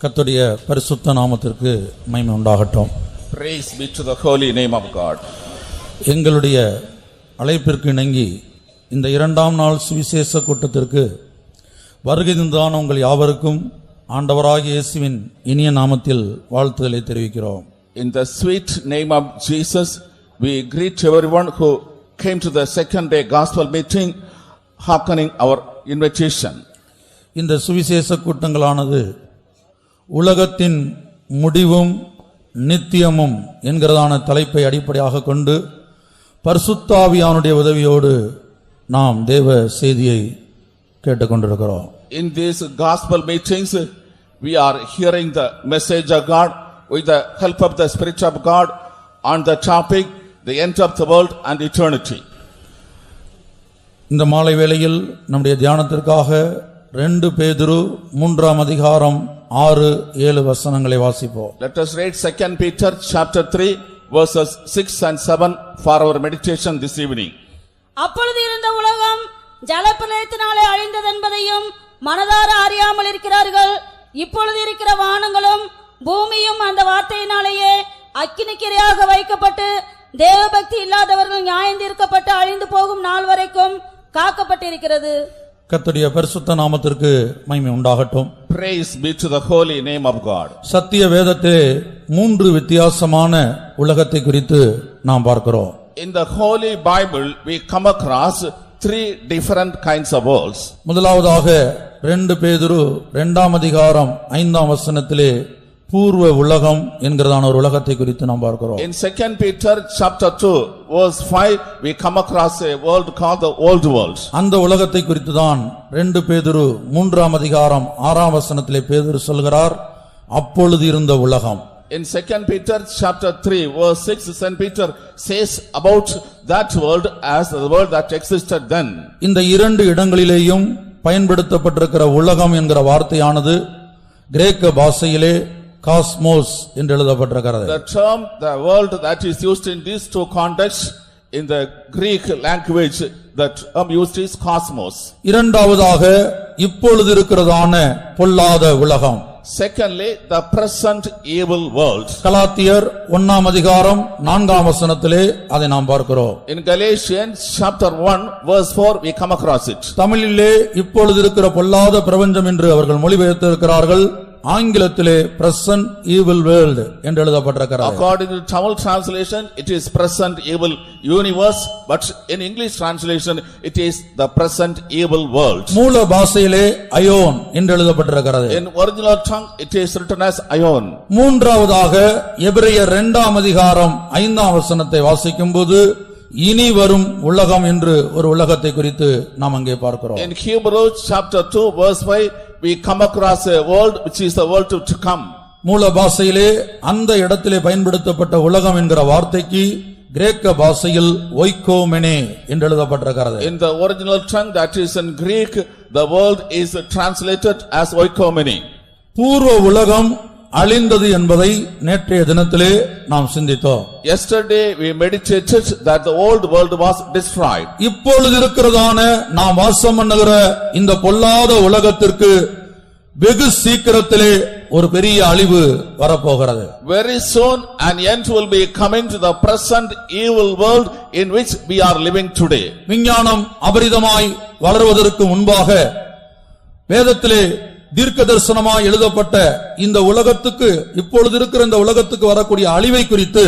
கர்த்தருடைய பரிசுத்த நாமத்திற்கு மகிமை உண்டாகட்டும். Praise be to the holy name of God. எங்களுடைய அழைப்பிற்கு இணங்கி இந்த இரண்டாம் நாள் சுவிசேஷ கூட்டத்திற்கு வருகை தந்தான உங்கள் யாவருக்கும் ஆண்டவராகிய இயேசுவின் இனிய நாமத்தில் வாழ்த்துதலை தெரிவிக்கிறோம். In the sweet name of Jesus, we greet everyone who came to the second day gospel meeting, hearkening our invitation. இந்த சுவிசேஷ கூட்டங்களானது உலகத்தின் முடிவும் நித்தியமும் என்கிறதான தலைப்பை அடிப்படையாக கொண்டு பரிசுத்த ஆவியானுடைய உதவியோடு நாம் தேவ செய்தியை கேட்டுக்கொண்டிருக்கிறோம். In these gospel meetings, we are hearing the message of God with the help of the Spirit of God on the topic, the end of the world and eternity. இந்த மாலை வேளையில் நம்முடைய தியானத்திற்காக 2 பேதுரு 3ஆம் அதிகாரம் 6-7 வசனங்களை வாசிப்போம். Let us read 2 Peter chapter 3 verses 6 and 7 for our meditation this evening. அப்பொழுது இருந்த உலகம் ஜலப்பிரளயத்தினாலே அழிந்தது என்பதையும் மனதார அறியாமல் இருக்கிறார்கள். இப்பொழுது இருக்கிற வானங்களும் பூமியும் அந்த வார்த்தையினாலேயே அக்கினிக்கிரையாக வைக்கப்பட்டு தேவபக்தி இல்லாதவர்கள் நியாயந்தீர்க்கப்பட்டு அழிந்து போகும் நாள் வரைக்கும் காக்கப்பட்டிருக்கிறது. கர்த்தருடைய பரிசுத்த நாமத்திற்கு மகிமை உண்டாகட்டும். Praise be to the holy name of God. சத்திய வேதத்திலே 3 வித்தியாசமான உலகத்தை குறித்து நாம் பார்க்கிறோம். In the Holy Bible we come across 3 different kinds of worlds. முதலாவதாக 2 பேதுரு 2ஆம் அதிகாரம் 5ஆம் வசனத்திலே பூர்வ உலகம் என்கிறதான ஒரு உலகத்தை குறித்து நாம் பார்க்கிறோம். In 2 Peter chapter 2 verse 5 we come across a world called the old world. அந்த உலகத்தை குறித்து தான் 2 பேதுரு 3ஆம் அதிகாரம் 6ஆம் வசனத்திலே பேதுரு சொல்கிறார், அப்பொழுது இருந்த உலகம். In 2 Peter chapter 3 verse 6 St. Peter says about that world as the world that existed then. இந்த 2 இடங்களிலேயும் பயன்படுத்தப்பட்டிருக்கிற உலகம் என்கிற வார்த்தையானது கிரேக்க பாஷையிலே காஸ்மோஸ் என்று எழுதப்பட்டிருக்கிறது. The term, the world that is used in these 2 contexts in the Greek language, that term used is cosmos. இரண்டாவதாக இப்பொழுது இருக்கிறதான பொல்லாத உலகம். Secondly, the present evil world. கலாத்தியர் 1ஆம் அதிகாரம் 4ஆம் வசனத்திலே அதை நாம் பார்க்கிறோம். In Galatians chapter 1 verse 4 we come across it. தமிழிலே இப்பொழுது இருக்கிற பொல்லாத பிரபஞ்சம் என்று அவர்கள் மொழிபெயர்த்திருக்கிறார்கள். ஆங்கிலத்திலே present evil world என்று எழுதப்பட்டிருக்கிறது. According to Tamil translation it is present evil universe, but in English translation it is the present evil world. மூல பாஷையிலே அயோன் என்று எழுதப்பட்டிருக்கிறது. In original tongue it is written as Aion. மூன்றாவதாக எபிரேயர் 2ஆம் அதிகாரம் 5ஆம் வசனத்தை வாசிக்கும்போது இனி வரும் உலகம் என்று ஒரு உலகத்தை குறித்து நாம் அங்கே பார்க்கிறோம். In Hebrews chapter 2 verse 5 we come across a world which is the world to come. மூல பாஷையிலே அந்த இடத்திலே பயன்படுத்தப்பட்ட உலகம் என்கிற வார்த்தைக்கு கிரேக்க பாஷையில் ஒய்கோமெனே என்று எழுதப்பட்டிருக்கிறது. In the original tongue, that is in Greek, the word is translated as oikomene. பூர்வ உலகம் அழிந்தது என்பதை நேற்றைய தினத்திலே நாம் சிந்தித்தோம். Yesterday we meditated that the old world was destroyed. இப்பொழுது இருக்கிறதான நாம் வாசம் பண்ணுகிற இந்த பொல்லாத உலகத்திற்கு வெகு சீக்கிரத்திலே ஒரு பெரிய அழிவு வரப்போகிறது. Very soon an end will be coming to the present evil world in which we are living today. விஞ்ஞானம் அபரிதமாய் வளருவதற்கு முன்பாக வேதத்திலே தீர்க்க தரிசனமாய் எழுதப்பட்ட இந்த உலகத்துக்கு, இப்பொழுது இருக்கிற இந்த உலகத்துக்கு வரக்கூடிய அழிவை குறித்து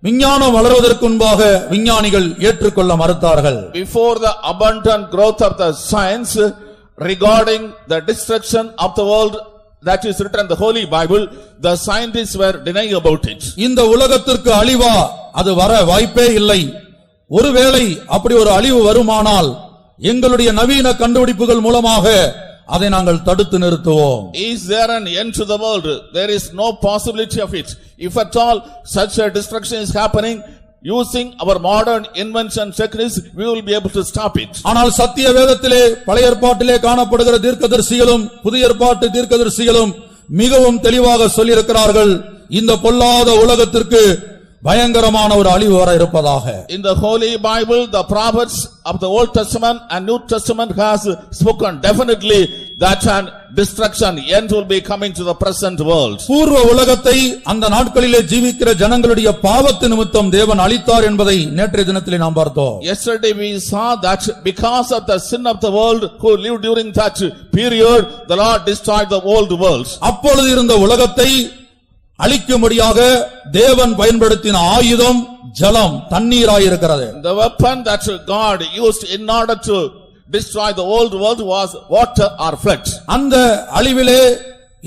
விஞ்ஞானம் வளர்வதற்கு முன்பாக விஞ்ஞானிகள் ஏற்றுக்கொள்ள மறுத்தார்கள். Before the abundant growth of the science regarding the destruction of the world that is written in the Holy Bible, the scientists were denying about it. இந்த உலகத்திற்கு அழிவா அது வர வாய்ப்பே இல்லை. ஒருவேளை அப்படி ஒரு அழிவு வருமானால் எங்களுடைய நவீன கண்டுபிடிப்புகள் மூலமாக அதை நாங்கள் தடுத்து நிறுத்துவோம். Is there an end to the world? There is no possibility of it. If at all such a destruction is happening, using our modern invention techniques, we will be able to stop it. ஆனால் சத்திய வேதத்திலே பழைய ஏற்பாட்டிலே காணப்படுகிற தீர்க்கதரிசிகளும் புதிய ஏற்பாட்டு தீர்க்கதரிசிகளும் மிகவும் தெளிவாக சொல்லியிருக்கிறார்கள், இந்த பொல்லாத உலகத்திற்கு பயங்கரமான ஒரு அழிவு வர இருப்பதாக. In the Holy Bible, the prophets of the Old Testament and New Testament has spoken definitely that an destruction end will be coming to the present world. பூர்வ உலகத்தை அந்த நாட்களிலே ஜீவிக்கிற ஜனங்களுடைய பாவத்து நிமித்தம் தேவன் அழித்தார் என்பதை நேற்றைய தினத்திலே நாம் பார்த்தோம். Yesterday we saw that because of the sin of the world who lived during that period, the Lord destroyed the old world. அப்பொழுது இருந்த உலகத்தை அழிக்கும்படியாக தேவன் பயன்படுத்தின ஆயுதம் ஜலம், தண்ணீராயிருக்கிறது. The weapon that God used in order to destroy the old world was water or flood. அந்த அழிவிலே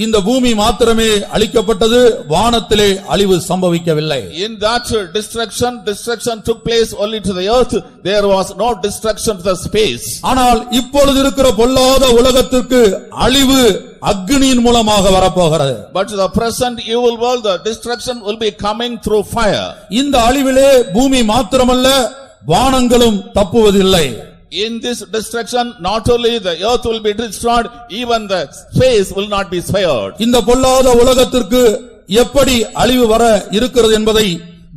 இந்த பூமி மாத்திரமே அழிக்கப்பட்டது, வானத்திலே அழிவு சம்பவிக்கவில்லை. In that destruction took place only to the earth. There was no destruction to the space. ஆனால் இப்பொழுது இருக்கிற பொல்லாத உலகத்திற்கு அழிவு அக்னியின் மூலமாக வரப்போகிறது. But the present evil world, the destruction will be coming through fire. இந்த அழிவிலே பூமி மாத்திரமல்ல, வானங்களும் தப்புவதில்லை. In this destruction, not only the earth will be destroyed, even the space will not be spared. இந்த பொல்லாத உலகத்திற்கு எப்படி அழிவு வர இருக்கிறது என்பதை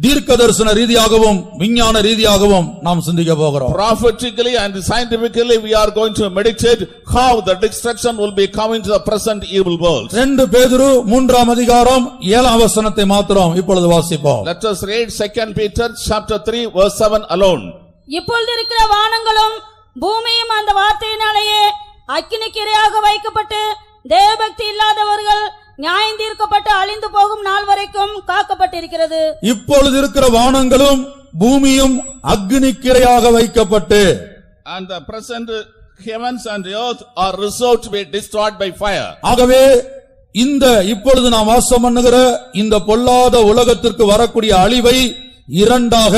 தீர்க்கதரிசன ரீதியாகவும் விஞ்ஞான ரீதியாகவும் நாம் சிந்திக்க போகிறோம். Prophetically and scientifically we are going to meditate how the destruction will be coming to the present evil world. 2 பேதுரு 3ஆம் அதிகாரம் 7ஆம் வசனத்தை மாத்திரம் இப்பொழுது வாசிப்போம். Let us read 2 Peter chapter 3 verse 7 alone. இப்பொழுது இருக்கிற வானங்களும் பூமியும் அந்த வார்த்தையினாலேயே அக்கினிக்கு இரையாக வைக்கப்பட்டு தேவபக்தி இல்லாதவர்கள் நியாயம் தீர்க்கப்பட்டு அழிந்து போகும் நாள் வரைக்கும் காக்கப்பட்டிருக்கிறது. இப்பொழுது இருக்கிற வானங்களும் பூமியும் அக்னிக்கு இரையாக வைக்கப்பட்டு, And the present heavens and the earth are reserved to be destroyed by fire. ஆகவே இந்த இப்பொழுது நாம் வாசம் பண்ணுகிற இந்த பொல்லாத உலகத்திற்கு வரக்கூடிய அழிவை இரண்டாக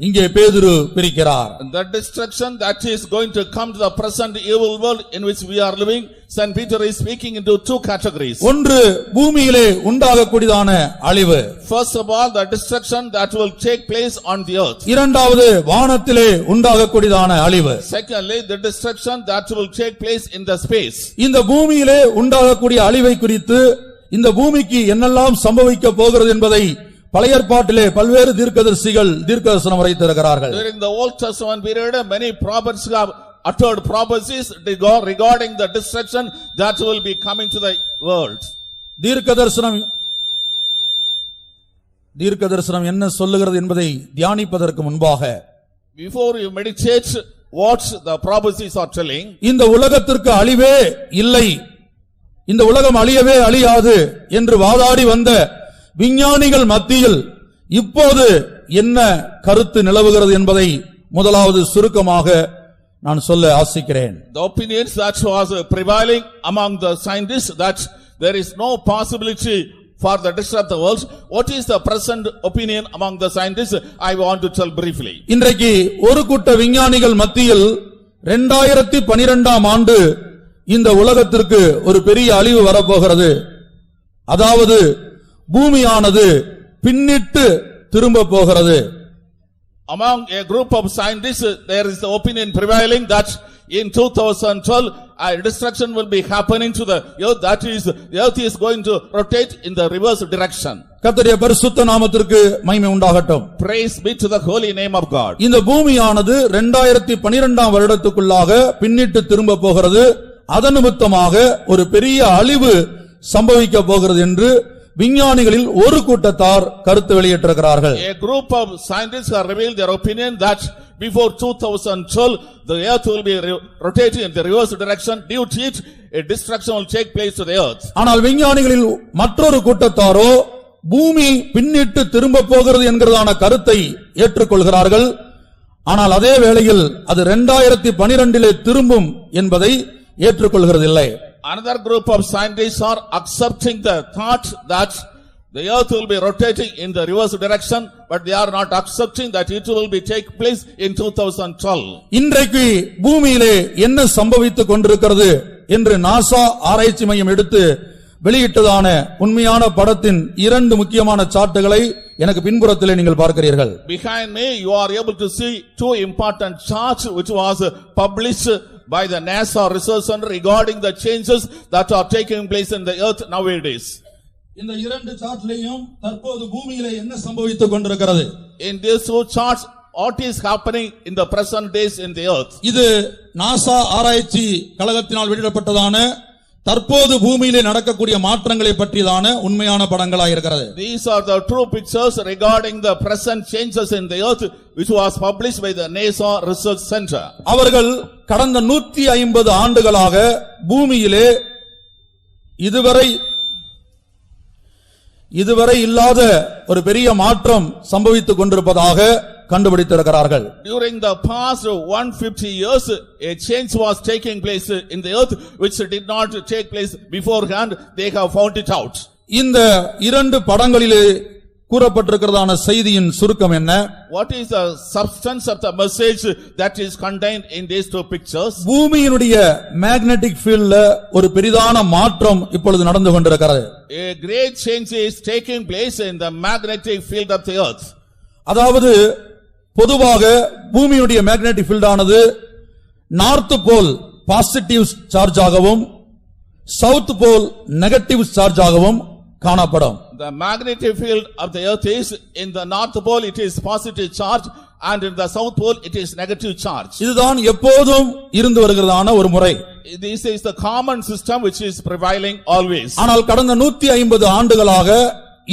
இங்கே பேதுரு பிரிக்கிறார். The destruction that is going to come to the present evil world in which we are living, Saint Peter is speaking into 2 categories. ஒன்று பூமியிலே உண்டாகக்கூடியதான அழிவு. First of all, the destruction that will take place on the earth. இரண்டாவது வானத்திலே உண்டாகக்கூடியதான அழிவு. Secondly, the destruction that will take place in the space. இந்த பூமியிலே உண்டாகக்கூடிய அழிவை குறித்து இந்த பூமிக்கு என்னெல்லாம் சம்பவிக்க போகிறது என்பதை பழைய ஏற்பாட்டிலே பல்வேறு தீர்க்கதரிசிகள் தீர்க்கதரிசனம் உரைத்திருக்கிறார்கள். During the Old Testament period, many prophets have uttered prophecies regarding the destruction that will be coming to the world. தீர்க்கதரிசனம் என்ன சொல்லுகிறது என்பதை தியானிப்பதற்கு முன்பாக, before you meditate what the prophecies are telling, இந்த உலகத்திற்கு அழிவே இல்லை, இந்த உலகம் அழியவே அழியாது என்று வாதாடி வந்த விஞ்ஞானிகள் மத்தியில் இப்போது என்ன கருத்து நிலவுகிறது என்பதை முதலாவது சுருக்கமாக நான் சொல்ல ஆசிக்கிறேன். The opinions that was prevailing among the scientists that there is no possibility for the destruction of the world. What is the present opinion among the scientists? I want to tell briefly. இன்றைக்கு ஒரு கூட்ட விஞ்ஞானிகள் மத்தியில் 2012ஆம் ஆண்டு இந்த உலகத்திற்கு ஒரு பெரிய அழிவு வரப்போகிறது. அதாவது பூமியானது பின்னிட்டு திரும்ப போகிறது. Among a group of scientists, there is the opinion prevailing that in 2012 a destruction will be happening to the earth. That is, the earth is going to rotate in the reverse direction. கர்த்தருடைய பரிசுத்த நாமத்திற்கு மகிமை உண்டாகட்டும். Praise be to the holy name of God. இந்த பூமியானது 2012ஆம் வருடத்துக்குள்ளாக பின்னிட்டு திரும்ப போகிறது. அதன் நிமித்தமாக ஒரு பெரிய அழிவு சம்பவிக்க போகிறது என்று விஞ்ஞானிகளில் ஒரு கூட்டத்தார் கருத்து வெளியிட்டிருக்கிறார்கள். A group of scientists have revealed their opinion that before 2012 the earth will be rotating in the reverse direction. Due to it, a destruction will take place to the earth. ஆனால் விஞ்ஞானிகளில் மற்றொரு கூட்டத்தாரோ பூமி பின்னிட்டு திரும்ப போகிறது என்கிறதான கருத்தை ஏற்றுக்கொள்கிறார்கள். ஆனால் அதே வேளையில் அது 2012 திரும்பும் என்பதை ஏற்றுக்கொள்கிறதில்லை. Another group of scientists are accepting the thought that the earth will be rotating in the reverse direction, but they are not accepting that it will be take place in 2012. இன்றைக்கு பூமியிலே என்ன சம்பவித்துக் கொண்டிருக்கிறது என்று நாசா ஆராய்ச்சி மையம் எடுத்து வெளியிட்டதான உண்மையான படத்தின் 2 முக்கியமான சார்ட்டுகளை எனக்கு பின்புறத்திலே நீங்கள் பார்க்கிறீர்கள். Behind me you are able to see 2 important charts which was published by the NASA Research Center regarding the changes that are taking place in the earth nowadays. இந்த 2 சார்ட்லயும் தற்போது பூமியிலே என்ன சம்பவித்துக் கொண்டிருக்கிறது? In these 2 charts, what is happening in the present days in the earth? இது NASA ஆராய்ச்சி கழகத்தினால் வெளியிடப்பட்டதான தற்போது பூமியிலே நடக்கக்கூடிய மாற்றங்களை பற்றியதான உண்மையான படங்களாய் இருக்கிறது. These are the true pictures regarding the present changes in the earth which was published by the NASA Research Center. அவர்கள் கடந்த 150 ஆண்டுகளாக பூமியிலே இதுவரை இல்லாத ஒரு பெரிய மாற்றம் சம்பவித்துக் கொண்டிருப்பதாக கண்டுபிடித்திருக்கிறார்கள். During the past 150 years, a change was taking place in the earth which did not take place beforehand. They have found it out. இந்த இரண்டு படங்களிலே கூறப்பட்டிருக்கிறதான செய்தியின் சுருக்கம் என்ன? What is the substance of the message that is contained in these two pictures? பூமியினுடைய magnetic ஃபீல்ட்ல ஒரு பெரிதான மாற்றம் இப்பொழுது நடந்து கொண்டிருக்கிறது. A great change is taking place in the magnetic field of the earth. அதாவது பொதுவாக பூமியினுடைய மேக்னெட்டிக் ஃபீல்ட் ஆனது நார்த் போல் பாசிட்டிவ் சார்ஜ் ஆகவும் சவுத் போல் நெகட்டிவ் சார்ஜ் ஆகவும் காணப்படும். The magnetic field of the earth is in the north pole it is positive charge and in the south pole it is negative charge. இதுதான் எப்போதும் இருந்து வருகிறதான ஒரு முறை. This is the common system which is prevailing always. ஆனால் கடந்த 150 ஆண்டுகளாக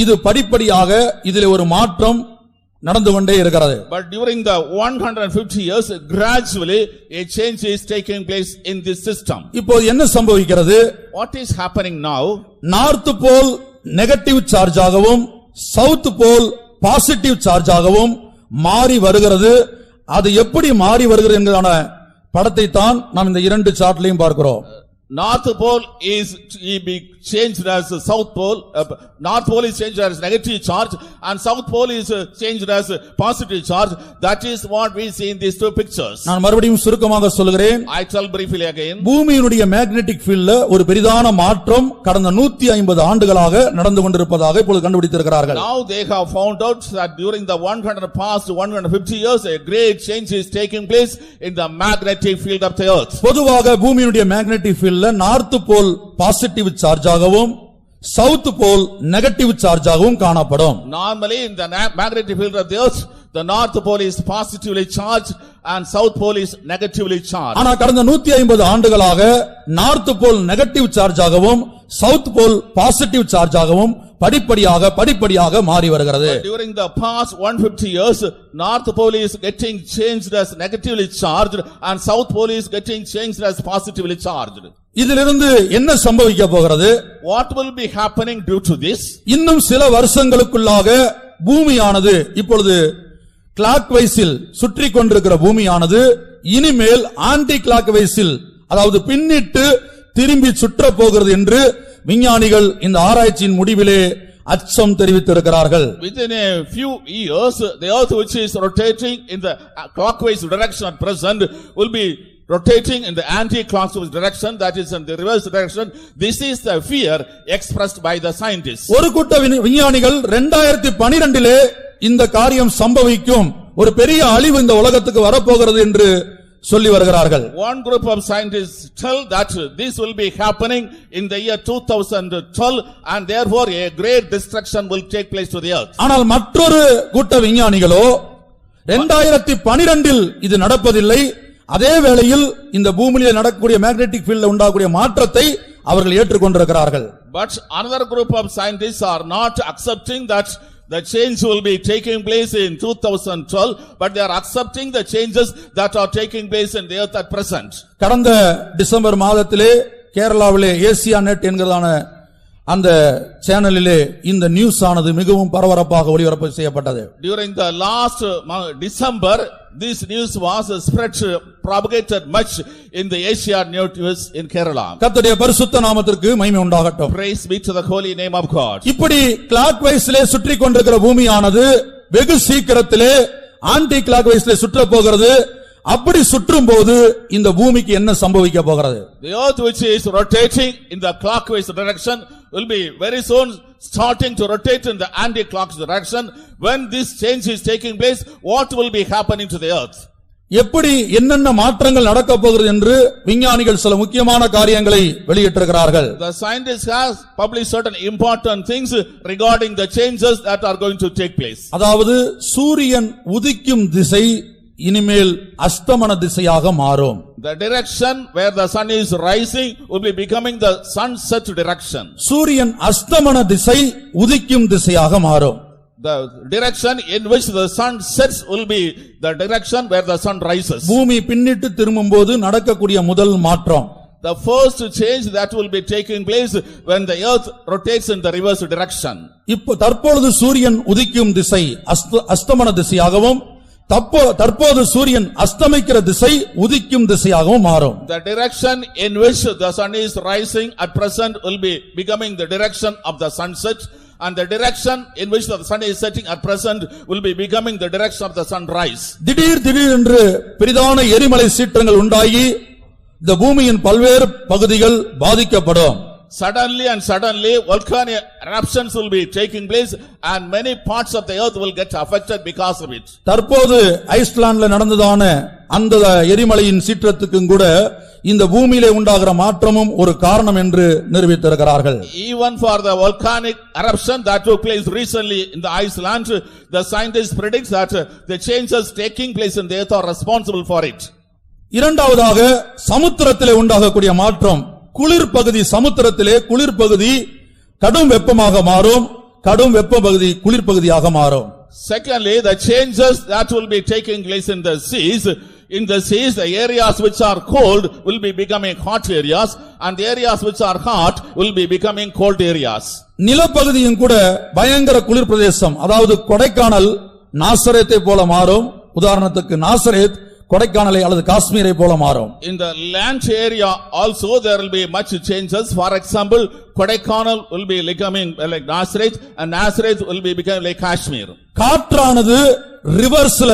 இது படிப்படியாக இதிலே ஒரு மாற்றம் நடந்து கொண்டே இருக்கிறது. But during the 150 years gradually a change is taking place in this system. இப்போது என்ன சம்பவிக்கிறது? What is happening now? North pole negative charge ஆகவும் சவுத் போல் பாசிட்டிவ் சார்ஜ் ஆகவும் மாறி வருகிறது. அது எப்படி மாறி வருகிறது என்கிறதான படத்தை தான் நாம் இந்த இரண்டு சார்ட்லயும் பார்க்கிறோம். North pole is changed as south pole. North pole is changed as negative charge and south pole is changed as positive charge. That is what we see in these two pictures. நான் மறுபடியும் சுருக்கமாக சொல்கிறேன். I tell briefly again. பூமியினுடைய magnetic ஃபீல்ட்ல ஒரு பெரிதான மாற்றம் கடந்த 150 ஆண்டுகளாக நடந்து கொண்டிருப்பதாக இப்பொழுது கண்டுபிடித்திருக்கிறார்கள். Now they have found out that during the 150 years a great change is taking place in the magnetic field of the earth. பொதுவாக பூமியினுடைய மேக்னெட்டிக் ஃபீல்ட்ல நார்த் போல் பாசிட்டிவ் சார்ஜ் ஆகவும் சவுத் போல் நெகட்டிவ் சார்ஜ் ஆகவும் காணப்படும். Normally in the magnetic field of the earth the north pole is positively charged and south pole is negatively charged. ஆனா கடந்த 150 ஆண்டுகளாக north pole negative charge ஆகவும் south pole positive charge ஆகவும் படிப்படியாக மாறி வருகிறது. During the past 150 years north pole is getting changed as negatively charged and south pole is getting changed as positively charged. இதிலிருந்து என்ன சம்பவிக்க போகிறது? What will be happening due to this? இன்னும் சில வருஷங்களுக்குள்ளாக பூமியானது இப்பொழுது கிளாக் வைஸில் சுற்றி கொண்டிருக்கிற பூமியானது இனிமேல் ஆன்டி கிளாக் வைஸில் அதாவது பின்னிட்டு திரும்பி சுற்ற போகிறது என்று விஞ்ஞானிகள் இந்த ஆராய்ச்சியின் முடிவிலே அச்சம் தெரிவித்திருக்கிறார்கள். Within a few years the earth which is rotating in the clockwise direction at present will be rotating in the anti-clockwise direction, that is in the reverse direction. This is the fear expressed by the scientists. ஒரு கூட்ட விஞ்ஞானிகள் 2012 இந்த காரியம் சம்பவிக்கும், ஒரு பெரிய அழிவு இந்த உலகத்துக்கு வரப்போகிறது என்று சொல்லி வருகிறார்கள். One group of scientists tell that this will be happening in the year 2012 and therefore a great destruction will take place to the earth. ஆனால் மற்றொரு கூட்ட விஞ்ஞானிகளோ 2012 இது நடப்பதில்லை, அதே வேளையில் இந்த பூமியிலே நடக்கக்கூடிய மேக்னெட்டிக் ஃபீல்ட்ல உண்டாகக்கூடிய மாற்றத்தை அவர்கள் ஏற்றுக்கொண்டிருக்கிறார்கள். But another group of scientists are not accepting that the change will be taking place in 2012, but they are accepting the changes that are taking place in the earth at present. கடந்த December மாதத்திலே கேரளாவிலே Asia net என்கிறதான அந்த சேனலிலே இந்த news ஆனது மிகவும் பரபரப்பாக ஒளிபரப்பு செய்யப்பட்டது. During the last December this news was spread, propagated much in the Asia News in Kerala. கர்த்தருடைய பரிசுத்த நாமத்திற்கு மகிமை உண்டாகட்டும். Praise be to the holy name of God. இப்படி கிளாக் வைஸ்லே சுற்றி கொண்டிருக்கிற பூமியானது வெகு சீக்கிரத்திலே ஆன்டி கிளாக் வைஸ்லே சுற்ற போகிறது. அப்படி சுற்றும் போது இந்த பூமிக்கு என்ன சம்பவிக்க போகிறது? The earth which is rotating in the clockwise direction will be very soon starting to rotate in the anti-clockwise direction. When this change is taking place, what will be happening to the earth? எப்படி என்னென்ன மாற்றங்கள் நடக்க போகிறது என்று விஞ்ஞானிகள் சில முக்கியமான காரியங்களை வெளியிட்டிருக்கிறார்கள். The scientists have published certain important things regarding the changes that are going to take place. அதாவது சூரியன் உதிக்கும் திசை இனிமேல் அஸ்தமன திசையாக மாறும். The direction where the sun is rising will be becoming the sunset direction. சூரியன் அஸ்தமன திசை உதிக்கும் திசையாக மாறும். The direction in which the sun sets will be the direction where the sun rises. பூமி பின்னிட்டு திரும்பும்போது நடக்கக்கூடிய முதல் மாற்றம். The first change that will be taking place when the earth rotates in the reverse direction. இப்போ தற்பொழுது சூரியன் உதிக்கும் திசை அஸ்தமன திசையாகவும் தற்போது சூரியன் அஸ்தமிக்கிற திசை உதிக்கும் திசையாகவும் மாறும். The direction in which the sun is rising at present will be becoming the direction of the sunset, and the direction in which the sun is setting at present will be becoming the direction of the sunrise. திடீர் என்று பெரிதான எரிமலை சீற்றங்கள் உண்டாகி இந்த பூமியின் பல்வேறு பகுதிகள் பாதிக்கப்படும். Suddenly volcanic eruptions will be taking place and many parts of the earth will get affected because of it. தற்போது ஐஸ்லாந்துல நடந்ததான அந்த எரிமலையின் சீற்றத்துக்கும் கூட இந்த பூமியிலே உண்டாகிற மாற்றமும் ஒரு காரணம் என்று நிரூபித்திருக்கிறார்கள். Even for the volcanic eruption that took place recently in the Iceland, the scientists predict that the changes taking place in the earth are responsible for it. இரண்டாவதாக சமுத்திரத்திலே உண்டாகக்கூடிய மாற்றம், குளிர் பகுதி சமுத்திரத்திலே குளிர் பகுதி கடும் வெப்பமாக மாறும், கடும் வெப்ப பகுதி குளிர் பகுதியாக மாறும். Secondly, the changes that will be taking place in the seas, the areas which are cold will be becoming hot areas, and the areas which are hot will be becoming cold areas. நிலப்பகுதியும் கூட பயங்கர குளிர் பிரதேசம், அதாவது கொடைக்கானல் நாசரேத்தை போல மாறும். உதாரணத்துக்கு நாசரேத் கொடைக்கானலை அல்லது காஷ்மீரை போல மாறும். In the land area also there will be much changes. For example, Kodaikanal will be becoming like Nazareth, and Nazareth will be becoming like Kashmir. காற்றானது ரிவர்ஸ்ல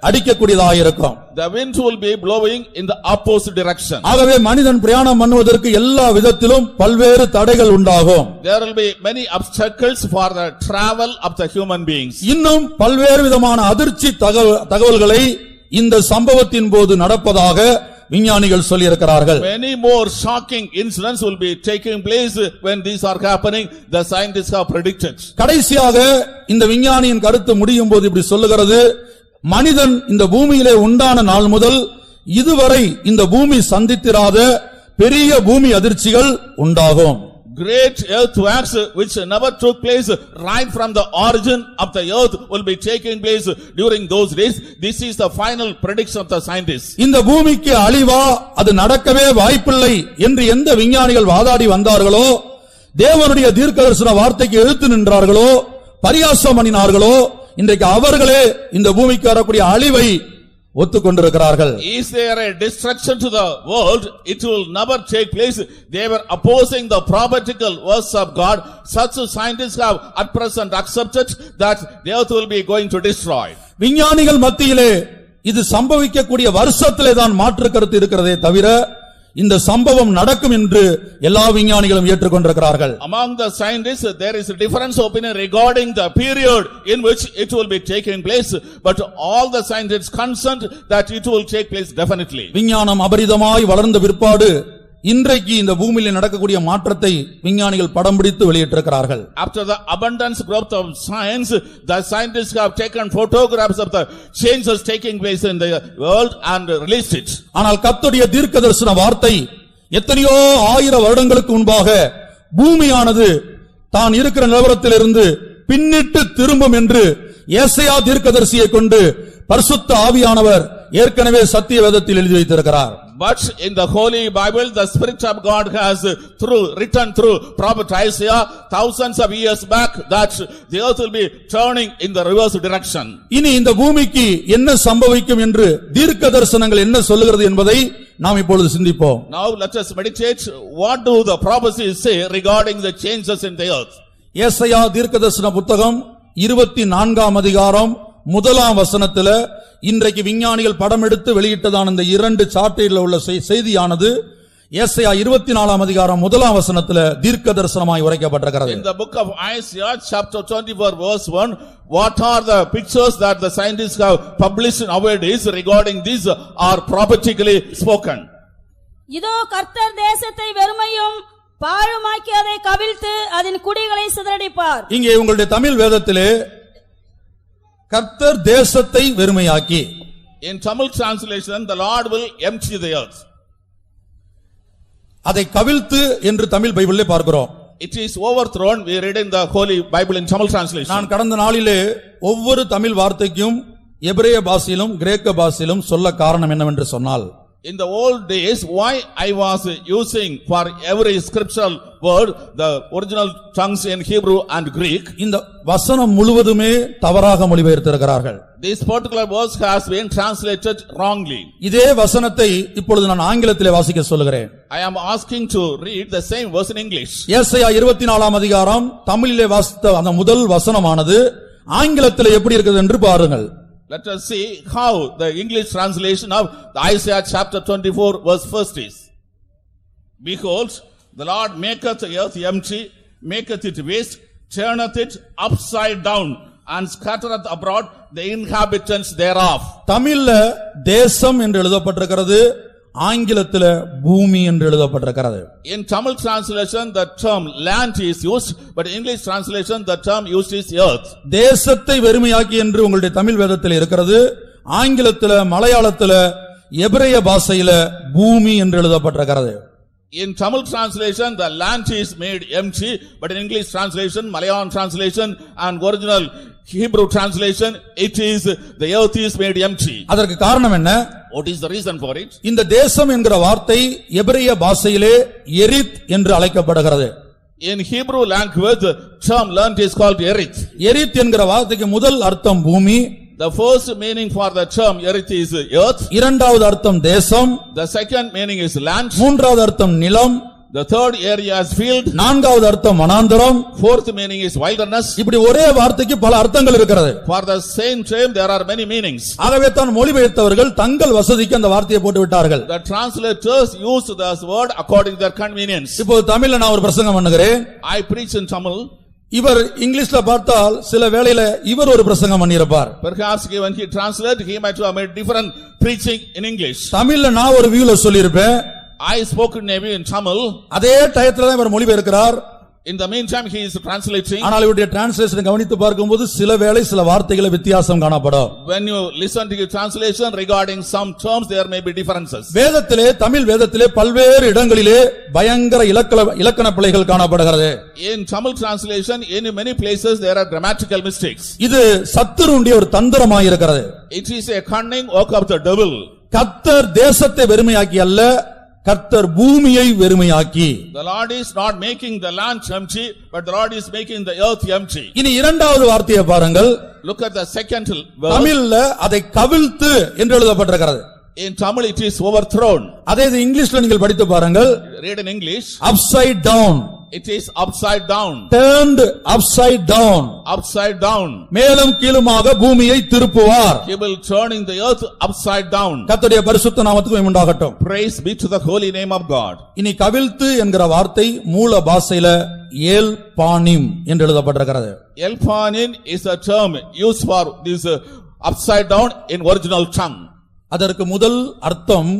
அடிக்கக்கூடியதாக இருக்கும். The wind will be blowing in the opposite direction. ஆகவே மனிதன் பிரயாணம் பண்ணுவதற்கு எல்லா விதத்திலும் பல்வேறு தடைகள் உண்டாகும். There will be many obstacles for the travel of the human beings. இன்னும் பல்வேறு விதமான அதிர்ச்சி தகவல்களை இந்த சம்பவத்தின் போது நடப்பதாக விஞ்ஞானிகள் சொல்லியிருக்கிறார்கள். Many more shocking incidents will be taking place when these are happening, the scientists have predicted. கடைசியாக இந்த விஞ்ஞானியின் கருத்து முடியும் போது இப்படி சொல்லுகிறது, மனிதன் இந்த பூமியிலே உண்டான நாள் முதல் இதுவரை இந்த பூமி சந்தித்திராத பெரிய பூமி அதிர்ச்சிகள் உண்டாகும். Great earthquakes which never took place right from the origin of the earth will be taking place during those days. This is the final prediction of the scientists. இந்த பூமிக்கு அழிவா, அது நடக்கவே வாய்ப்பில்லை என்று எந்த விஞ்ஞானிகள் வாதாடி வந்தார்களோ, தேவனுடைய தீர்க்கதரிசன வார்த்தைக்கு எதிர்த்து நின்றார்களோ, பரியாசம் பண்ணினார்களோ, இன்றைக்கு அவர்களே இந்த பூமிக்கு வரக்கூடிய அழிவை ஒத்துக்கொண்டிருக்கிறார்கள். Is there a destruction to the world? It will never take place. They were opposing the prophetical words of God. Such scientists have at present accepted that the earth will be going to destroy. விஞ்ஞானிகள் மத்தியிலே இது சம்பவிக்கக்கூடிய வருஷத்திலே தான் மாற்று கருத்து இருக்கிறதே தவிர இந்த சம்பவம் நடக்கும் என்று எல்லா விஞ்ஞானிகளும் ஏற்றுக்கொண்டிருக்கிறார்கள். Among the scientists there is a difference opinion regarding the period in which it will be taking place, but all the scientists consent that it will take place definitely. விஞ்ஞானம் அபரிதமாய் வளர்ந்த பிற்பாடு இன்றைக்கு இந்த பூமியில நடக்கக்கூடிய மாற்றத்தை விஞ்ஞானிகள் படம் பிடித்து வெளியிட்டிருக்கிறார்கள். After the abundance growth of science, the scientists have taken photographs of the changes taking place in the world and released it. ஆனால் கர்த்தருடைய தீர்க்கதரிசன வார்த்தை எத்தனையோ ஆயிரம் வருடங்களுக்கு முன்பாக பூமியானது தான் இருக்கிற நிலவரத்திலிருந்து பின்னிட்டு திரும்பும் என்று ஏசாயா தீர்க்கதரிசியை கொண்டு பரிசுத்த ஆவியானவர் ஏற்கனவே சத்திய வேதத்தில் எழுதி வைத்திருக்கிறார். But in the Holy Bible, the Spirit of God has written through Prophet Isaiah thousands of years back that the earth will be turning in the reverse direction. இனி இந்த பூமிக்கு என்ன சம்பவிக்கும் என்று தீர்க்க தரிசனங்கள் என்ன சொல்லுகிறது என்பதை நாம் இப்பொழுது சிந்திப்போம். Now let us meditate. What do the prophecies say regarding the changes in the earth? ஏசாயா தீர்க்கதரிசன புத்தகம் 24ஆம் அதிகாரம் 1ஆம் வசனத்தில இன்றைக்கு விஞ்ஞானிகள் படம் எடுத்து வெளியிட்டதான இந்த இரண்டு சார்ட்டில் உள்ள செய்தியானது ஏசாயா 24ஆம் அதிகாரம் 1ஆம் வசனத்தில தீர்க்கதரிசனமாய் உரைக்கப்பட்டிருக்கிறது. In the book of Isaiah chapter 24 verse 1, what are the pictures that the scientists have published nowadays regarding this are prophetically spoken? இதோ கர்த்தர் தேசத்தை வெறுமையும் பாழுமாக்கி அதை கவிழ்த்து அதன் குடிகளை சிதறடிப்பார். இங்கே உங்களுடைய தமிழ் வேதத்திலே கர்த்தர் தேசத்தை வெறுமையாக்கி, In Tamil translation, the Lord will empty the earth. அதை கவிழ்த்து என்று தமிழ் பைபிளிலே பார்க்கிறோம். It is overthrown. We read in the Holy Bible in Tamil translation. நான் கடந்த நாளிலே ஒவ்வொரு தமிழ் வார்த்தைக்கும் எபிரேய பாஷையிலும் கிரேக்க பாஷையிலும் சொல்ல காரணம் என்னவென்று சொன்னால், In the old days, why I was using for every scriptural word the original tongues in Hebrew and Greek. இந்த வசனம் முழுவதுமே தவறாக மொழிபெயர்த்திருக்கிறார்கள். This particular verse has been translated wrongly. இதே வசனத்தை இப்பொழுது நான் ஆங்கிலத்திலே வாசிக்க சொல்லுகிறேன். I am asking to read the same verse in English. ஏசாயா 24ஆம் அதிகாரம் தமிழிலே வாசித்த அந்த முதல் வசனமானது ஆங்கிலத்திலே எப்படி இருக்குது என்று பாருங்கள். Let us see how the English translation of the Isaiah chapter 24 verse 1 is. Behold, the Lord maketh the earth empty, maketh it waste, turneth it upside down, and scattereth abroad the inhabitants thereof. தமிழ்ல தேசம் என்று எழுதப்பட்டிருக்கிறது, ஆங்கிலத்தில பூமி என்று எழுதப்பட்டிருக்கிறது. In Tamil translation the term land is used, but in English translation the term used is earth. தேசத்தை வெறுமையாக்கி என்று உங்களுடைய தமிழ் வேதத்தில் இருக்கிறது, ஆங்கிலத்தில மலையாளத்தில எபிரேய பாஷையில பூமி என்று எழுதப்பட்டிருக்கிறது. In Tamil translation the land is made empty, but in English translation, Malayalam translation and original Hebrew translation it is the earth is made empty. அதற்கு காரணம் என்ன? What is the reason for it? இந்த தேசம் என்கிற வார்த்தை எபிரேய பாஷையிலே எரித் என்று அழைக்கப்படுகிறது. In Hebrew language the term learnt is called erith. எரித் என்கிற வார்த்தைக்கு முதல் அர்த்தம் பூமி, The first meaning for the term erith is earth. இரண்டாவது அர்த்தம் தேசம், The second meaning is land. மூன்றாவது அர்த்தம் நிலம், The third area is field. நான்காவது அர்த்தம் வனாந்தரம். Fourth meaning is wilderness. இப்படி ஒரே வார்த்தைக்கு பல அர்த்தங்கள் இருக்கிறது. For the same term there are many meanings. ஆகவே தான் மொழிபெயர்த்தவர்கள் தங்கள் வசதிக்கு அந்த வார்த்தையை போட்டு விட்டார்கள். The translators use this word according to their convenience. இப்போ தமிழ்ல நான் ஒரு பிரசங்கம் பண்ணுகிறேன். I preach in Tamil. இவர் இங்கிலீஷ்ல பார்த்தால் சில வேளையில இவர் ஒரு பிரசங்கம் பண்ணியிருப்பார். Perhaps when he translated he might have made different preaching in English. தமிழ்ல நான் ஒரு வியூல சொல்லியிருப்பேன். I spoke maybe in Tamil. அதே டயத்துல தான் இவர் மொழிபெயர்க்கிறார். In the meantime he is translating. ஆனால் இவருடைய டிரான்ஸ்லேஷன் கவனித்து பார்க்கும்போது சில வேளை சில வார்த்தைகளை வித்தியாசம் காணப்படும். When you listen to the translation regarding some terms there may be differences. வேதத்திலே தமிழ் வேதத்திலே பல்வேறு இடங்களிலே பயங்கர இலக்கண பிழைகள் காணப்படுகிறது. In Tamil translation in many places there are grammatical mistakes. இது சத்துருடைய ஒரு தந்திரமாய் இருக்கிறது. It is a cunning work of the devil. கர்த்தர் தேசத்தை வெறுமையாக்கி அல்ல, கர்த்தர் பூமியை வெறுமையாக்கி. The Lord is not making the land empty, but the Lord is making the earth empty. இனி இரண்டாவது வார்த்தையை பாருங்கள். Look at the second verse. தமிழ்ல அதை கவிழ்த்து என்று எழுதப்பட்டிருக்கிறது. In Tamil it is overthrown. அதே இது இங்கிலீஷ்ல நீங்கள் படித்து பாருங்கள். Read in English. Upside down. It is upside down. Turned upside down. Upside down. மேலும் கீழுமாக பூமியை திருப்புவார். He will turn in the earth upside down. கர்த்தருடைய பரிசுத்த நாமத்துக்கு மகிமை உண்டாகட்டும். Praise be to the holy name of God. இனி கவிழ்த்து என்கிற வார்த்தை மூல பாஷையில ஏல் பானிம் என்று எழுதப்பட்டிருக்கிறது. Elpanin is a term used for this upside down in original tongue. அதற்கு முதல் அர்த்தம்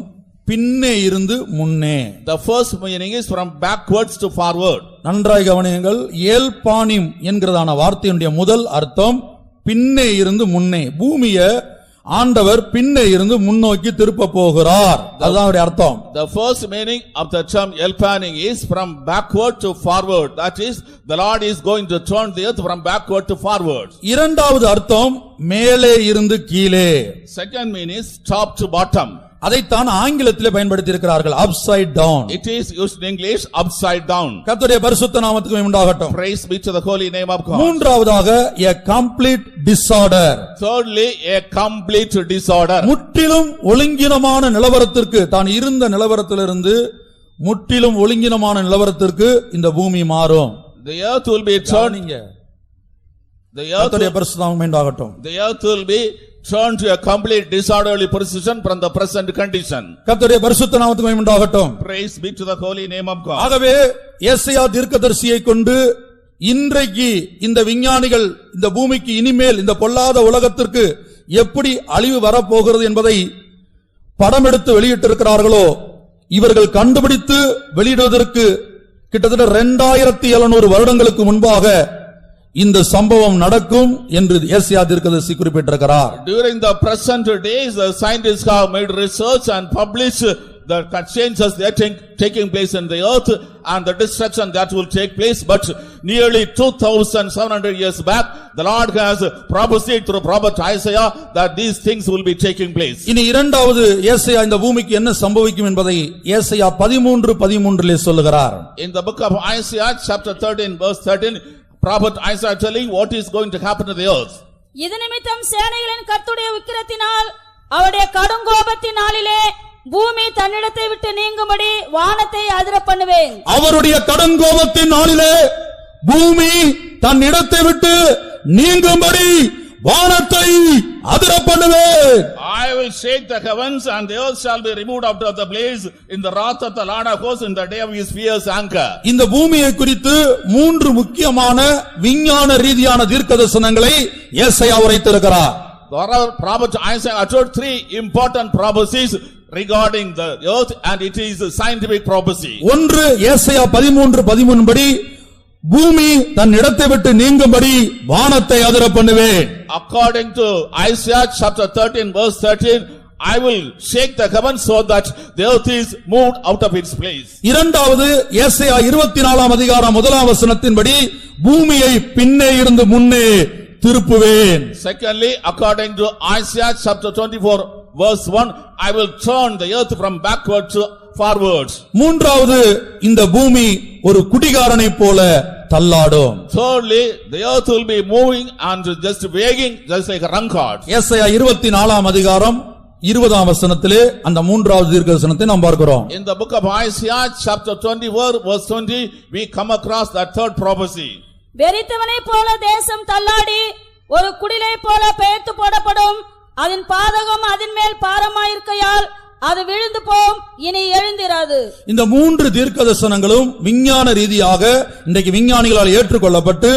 பின்னே இருந்து முன்னே. The first meaning is from backwards to forward. நன்றாய் கவனியுங்கள். ஏல் பானிம் என்கிறதான வார்த்தையினுடைய முதல் அர்த்தம் பின்னே இருந்து முன்னே. பூமியை ஆண்டவர் பின்னே இருந்து முன்னோக்கி திருப்ப போகிறார். அதுதான் அவருடைய அர்த்தம். The first meaning of the term elpaning is from backward to forward. That is, the Lord is going to turn the earth from backward to forward. இரண்டாவது அர்த்தம் மேலே இருந்து கீழே. Second meaning is top to bottom. அதைத்தான் ஆங்கிலத்திலே பயன்படுத்தி இருக்கிறார்கள். upside down. It is used in English upside down. கர்த்தருடைய பரிசுத்த நாமத்துக்கு மகிமை உண்டாகட்டும். Praise be to the holy name of God. மூன்றாவதாக a complete disorder. Thirdly, a complete disorder. முற்றிலும் ஒழுங்கினமான நிலவரத்திற்கு, தான் இருந்த நிலவரத்திலிருந்து முற்றிலும் ஒழுங்கினமான நிலவரத்திற்கு இந்த பூமி மாறும். The earth will be turned. கர்த்தருடைய பரிசுத்த நாமம் உண்டாகட்டும். The earth will be turned to a complete disorderly position from the present condition. கர்த்தருடைய பரிசுத்த நாமத்துக்கு மகிமை உண்டாகட்டும். Praise be to the holy name of God. ஆகவே ஏசாயா தீர்க்கதரிசியை கொண்டு இன்றைக்கு இந்த விஞ்ஞானிகள் இந்த பூமிக்கு இனிமேல் இந்த பொல்லாத உலகத்திற்கு எப்படி அழிவு வரப்போகிறது என்பதை படம் எடுத்து வெளியிட்டிருக்கிறார்களோ, இவர்கள் கண்டுபிடித்து வெளியிடுவதற்கு கிட்டத்தட்ட 2700 வருடங்களுக்கு முன்பாக இந்த சம்பவம் நடக்கும் என்று ஏசாயா தீர்க்கதரிசி குறிப்பிட்டிருக்கிறார். During the present days, the scientists have made research and published the changes that are taking place in the earth and the destruction that will take place. But nearly 2,700 years back, the Lord has prophesied through prophet Isaiah that these things will be taking place. இனி இரண்டாவது ஏசாயா இந்த பூமிக்கு என்ன சம்பவிக்கும் என்பதை ஏசாயா 13:13 சொல்லுகிறார். In the book of Isaiah, chapter 13, verse 13, prophet Isaiah telling what is going to happen to the earth. இது நிமித்தம் சேனைகளின் கர்த்தருடைய உக்கிரத்தினால் அவருடைய கடுங்கோபத்தின் நாளிலே பூமி தன்னிடத்தை விட்டு நீங்கும்படி வானத்தை அதிர பண்ணுவேன். அவருடைய கடுங்கோபத்தின் நாளிலே பூமி தன் இடத்தை விட்டு நீங்கும்படி வானத்தை அதிர பண்ணுவேன். I will shake the heavens and the earth shall be removed out of the blaze in the wrath of the Lord of hosts in the day of his fierce anger. இந்த பூமியை குறித்து மூன்று முக்கியமான விஞ்ஞான ரீதியான தீர்க்கதரிசனங்களை ஏசாயா உரைத்திருக்கிறார். Prophet Isaiah uttered three important prophecies regarding the earth and it is a scientific prophecy. ஒன்று ஏசாயா 13:13 படி பூமி தன் இடத்தை விட்டு நீங்கும்படி வானத்தை அதிர பண்ணுவேன். According to Isaiah chapter 13 verse 13, I will shake the heavens so that the earth is moved out of its place. இரண்டாவது ஏசாயா 24 அதிகாரம் 1 வசனத்தின்படி பூமியை பின்னே இருந்து முன்னே திருப்புவேன். Secondly, according to Isaiah chapter 24 verse 1, I will turn the earth from backward to forwards. மூன்றாவது இந்த பூமி ஒரு குடிகாரனை போல தள்ளாடும். Thirdly, the earth will be moving and just wagging just like a drunkard. ஏசாயா 24 அதிகாரம் 20 வசனத்திலே அந்த மூன்றாவது தீர்க்கதரிசனத்தை நாம் பார்க்கிறோம். In the book of Isaiah chapter 24 verse 20, we come across that third prophecy. வெறித்தவனை போல தேசம் தள்ளாடி ஒரு குடிலை போல பெயர்த்து போடப்படும். அதன் பாதகம் அதன் மேல் பாரமாயிருக்கையால் அது விழுந்து போம், இனி எழுந்திராது. இந்த மூன்று தீர்க்கதரிசனங்களும் விஞ்ஞான ரீதியாக இன்றைக்கு விஞ்ஞானிகளால் ஏற்றுக்கொள்ளப்பட்டு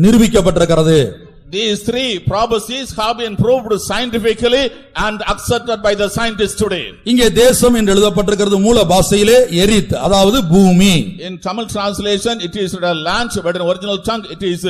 நிரூபிக்கப்பட்டிருக்கிறது. These three prophecies have been proved scientifically and accepted by the scientists today. இங்கே தேசம் என்று எழுதப்பட்டிருக்கிறது மூல பாஷையிலே எரித், அதாவது பூமி. In Tamil translation it is a land, but in original tongue it is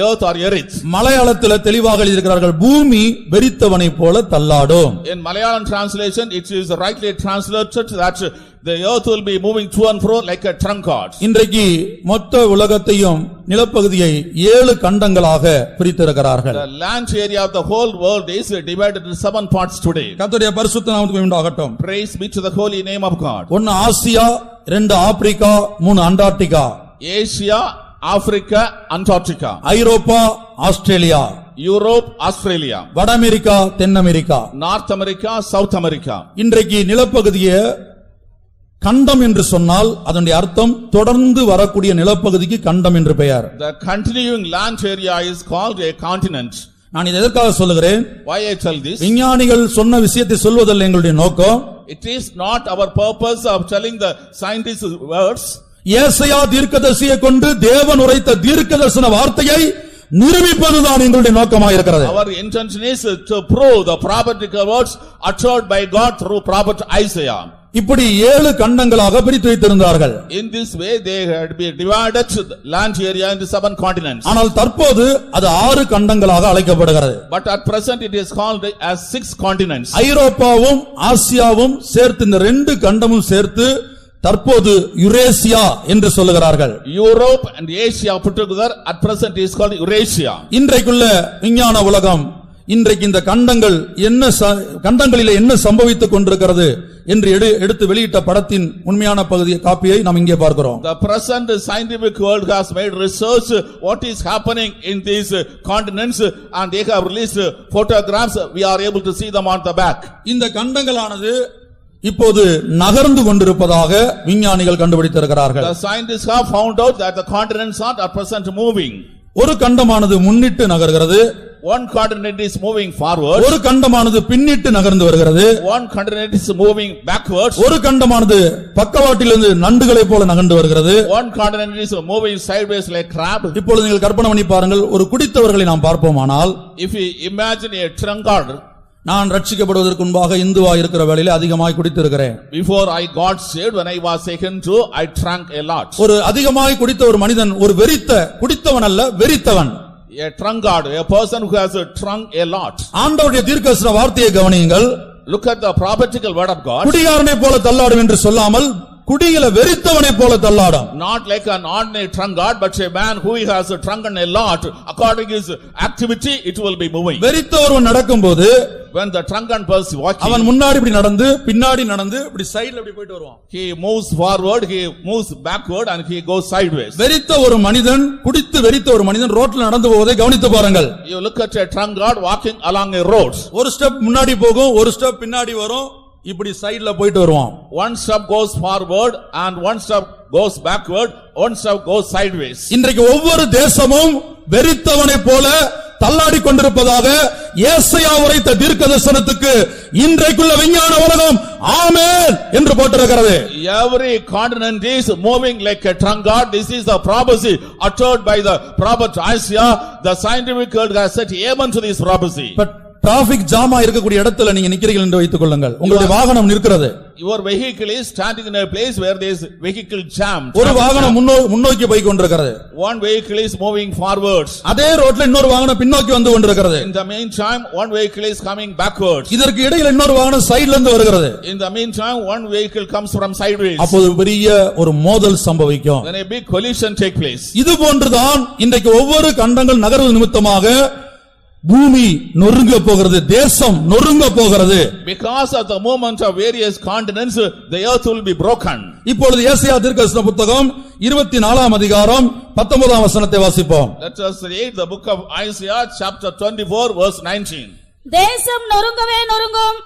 earth or earth. மலையாளத்தில் தெளிவாக எழுதியிருக்கிறார்கள் பூமி வெறித்தவனை போல தள்ளாடும். In Malayalam translation it is rightly translated that the earth will be moving to and fro like a drunkard. இன்றைக்கு மொத்த உலகத்தையும் நிலப்பகுதியை 7 கண்டங்களாக பிரித்திருக்கிறார்கள். The land area of the whole world is divided into 7 parts today. கர்த்தருடைய பரிசுத்த நாமத்துக்கு உண்டாகட்டும். Praise be to the holy name of God. 1 Asia, 2 Africa, 3 Antarctica. Asia, Africa, Antarctica. ஐரோப்பா, Australia. Europe, Australia. வட America, தென் America. North America, South America. இன்றைக்கு நிலப்பகுதியை கண்டம் என்று சொன்னால் அதனுடைய அர்த்தம் தொடர்ந்து வரக்கூடிய நிலப்பகுதிக்கு கண்டம் என்று பெயர். The continuing land area is called a continent. நான் இதை எதற்காக சொல்லுகிறேன்? Why I tell this? விஞ்ஞானிகள் சொன்ன விஷயத்தை சொல்வதல்ல எங்களுடைய நோக்கம். It is not our purpose of telling the scientists' words. ஏசாயா தீர்க்கதரிசியை கொண்டு தேவன் உரைத்த தீர்க்கதரிசன வார்த்தையை நிரூபிப்பதுதான் எங்களுடைய நோக்கமாக இருக்கிறது. Our intention is to prove the prophetical words uttered by God through prophet Isaiah. இப்படி 7 கண்டங்களாக பிரித்து வைத்திருந்தார்கள். In this way they had been divided land area into 7 continents. ஆனால் தற்போது அது 6 கண்டங்களாக அழைக்கப்படுகிறது. But at present it is called as 6 continents. ஐரோப்பாவும் ஆசியாவும் சேர்த்து இந்த 2 கண்டமும் சேர்த்து தற்போது யுரேசியா என்று சொல்லுகிறார்கள். Europe and Asia put together at present is called Eurasia. இன்றைக்குள்ள விஞ்ஞான உலகம் இன்றைக்கு இந்த கண்டங்களிலே என்ன சம்பவித்துக் கொண்டிருக்கிறது என்று எடுத்து வெளியிட்ட படத்தின் உண்மையான பகுதியை காப்பியை நாம் இங்கே பார்க்கிறோம். The present scientific world has made research what is happening in these continents and they have released photographs. We are able to see them on the back. இந்த கண்டங்களானது இப்போது நகர்ந்து கொண்டிருப்பதாக விஞ்ஞானிகள் கண்டுபிடித்திருக்கிறார்கள். The scientists have found out that the continents are at present moving. ஒரு கண்டமானது முன்னிட்டு நகர்கிறது. One continent is moving forward. ஒரு கண்டமானது பின்னிட்டு நகர்ந்து வருகிறது. One continent is moving backwards. ஒரு கண்டமானது பக்கவாட்டிலிருந்து நண்டுகளை போல நகர்ந்து வருகிறது. One continent is moving sideways like crab. இப்பொழுது நீங்கள் கற்பனை பண்ணி பாருங்கள், ஒரு குடித்தவர்களை நாம் பார்ப்போமானால், If you imagine a drunkard. நான் ரட்சிக்கப்படுவதற்கு முன்பாக இந்துவா இருக்கிற வேளையிலே அதிகமாய் குடித்திருக்கிறேன். Before I got saved, when I was taken to, I drank a lot. ஒரு அதிகமாய் குடித்த ஒரு மனிதன் ஒரு வெறித்த குடித்தவன் அல்ல, வெறித்தவன். A drunkard, a person who has drunk a lot. ஆண்டவருடைய தீர்க்கதரிசன வார்த்தையை கவனியுங்கள். Look at the prophetical word of God. குடிகாரனை போல தள்ளாடும் என்று சொல்லாமல் குடியில வெறித்தவனை போல தள்ளாடும். Not like an ordinary drunkard, but a man who has drunken a lot. According to his activity, it will be moving. வெறித்தவன் நடக்கும்போது When the drunken person is walking, அவன் முன்னாடி இப்படி நடந்து பின்னாடி நடந்து இப்படி சைடுல இப்படி போயிட்டு வருவான். he moves forward, he moves backward, and he goes sideways. வெறித்த ஒரு மனிதன், குடித்து வெறித்த ஒரு மனிதன் ரோட்ல நடந்து போவதை கவனித்து பாருங்கள். You look at a drunkard walking along a road. ஒரு ஸ்டெப் முன்னாடி போகும், ஒரு ஸ்டெப் பின்னாடி வரும், இப்படி சைடுல போயிட்டு வருவான். One step goes forward and one step goes backward, one step goes sideways. இன்றைக்கு ஒவ்வொரு தேசமும் வெறித்தவனை போல தள்ளாடி கொண்டிருப்பதாக ஏசாயா உரைத்த தீர்க்கதரிசனத்துக்கு இன்றைக்குள்ள விஞ்ஞான உலகம் ஆமென் என்று போட்டிருக்கிறது. Every continent is moving like a drunkard. This is the prophecy uttered by the prophet Isaiah. The scientific world has said amen to this prophecy. Traffic ஜாமா இருக்கக்கூடிய இடத்துல நீங்க நிக்கிறீர்கள் என்று வைத்துக் கொள்ளுங்கள். உங்களுடைய வாகனம் நிற்கிறது. Your vehicle is standing in a place where there is vehicle jam. ஒரு வாகனம் முன்னோக்கி போய் கொண்டிருக்கிறது. One vehicle is moving forwards. அதே ரோட்ல இன்னொரு வாகனம் பின்னோக்கி வந்து கொண்டிருக்கிறது. In the meantime, one vehicle is coming backwards. இதற்கு இடையில இன்னொரு வாகனம் சைடுல இருந்து வருகிறது. In the meantime, one vehicle comes from sideways. அப்போது பெரிய ஒரு மோதல் சம்பவிக்கும். Then a big collision take place. இது போன்றுதான் இன்றைக்கு ஒவ்வொரு கண்டங்கள் நகர்வு நிமித்தமாக பூமி நொறுங்க போகிறது, தேசம் நொறுங்க போகிறது. Because of the movement of various continents, the earth will be broken. இப்பொழுது ஏசாயா தீர்க்கதரிசன புத்தகம் 24ஆம் அதிகாரம் 19ஆம் வசனத்தை வாசிப்போம். Let us read the book of Isaiah chapter 24 verse 19. தேசம் நொறுங்கவே நொறுங்கும்,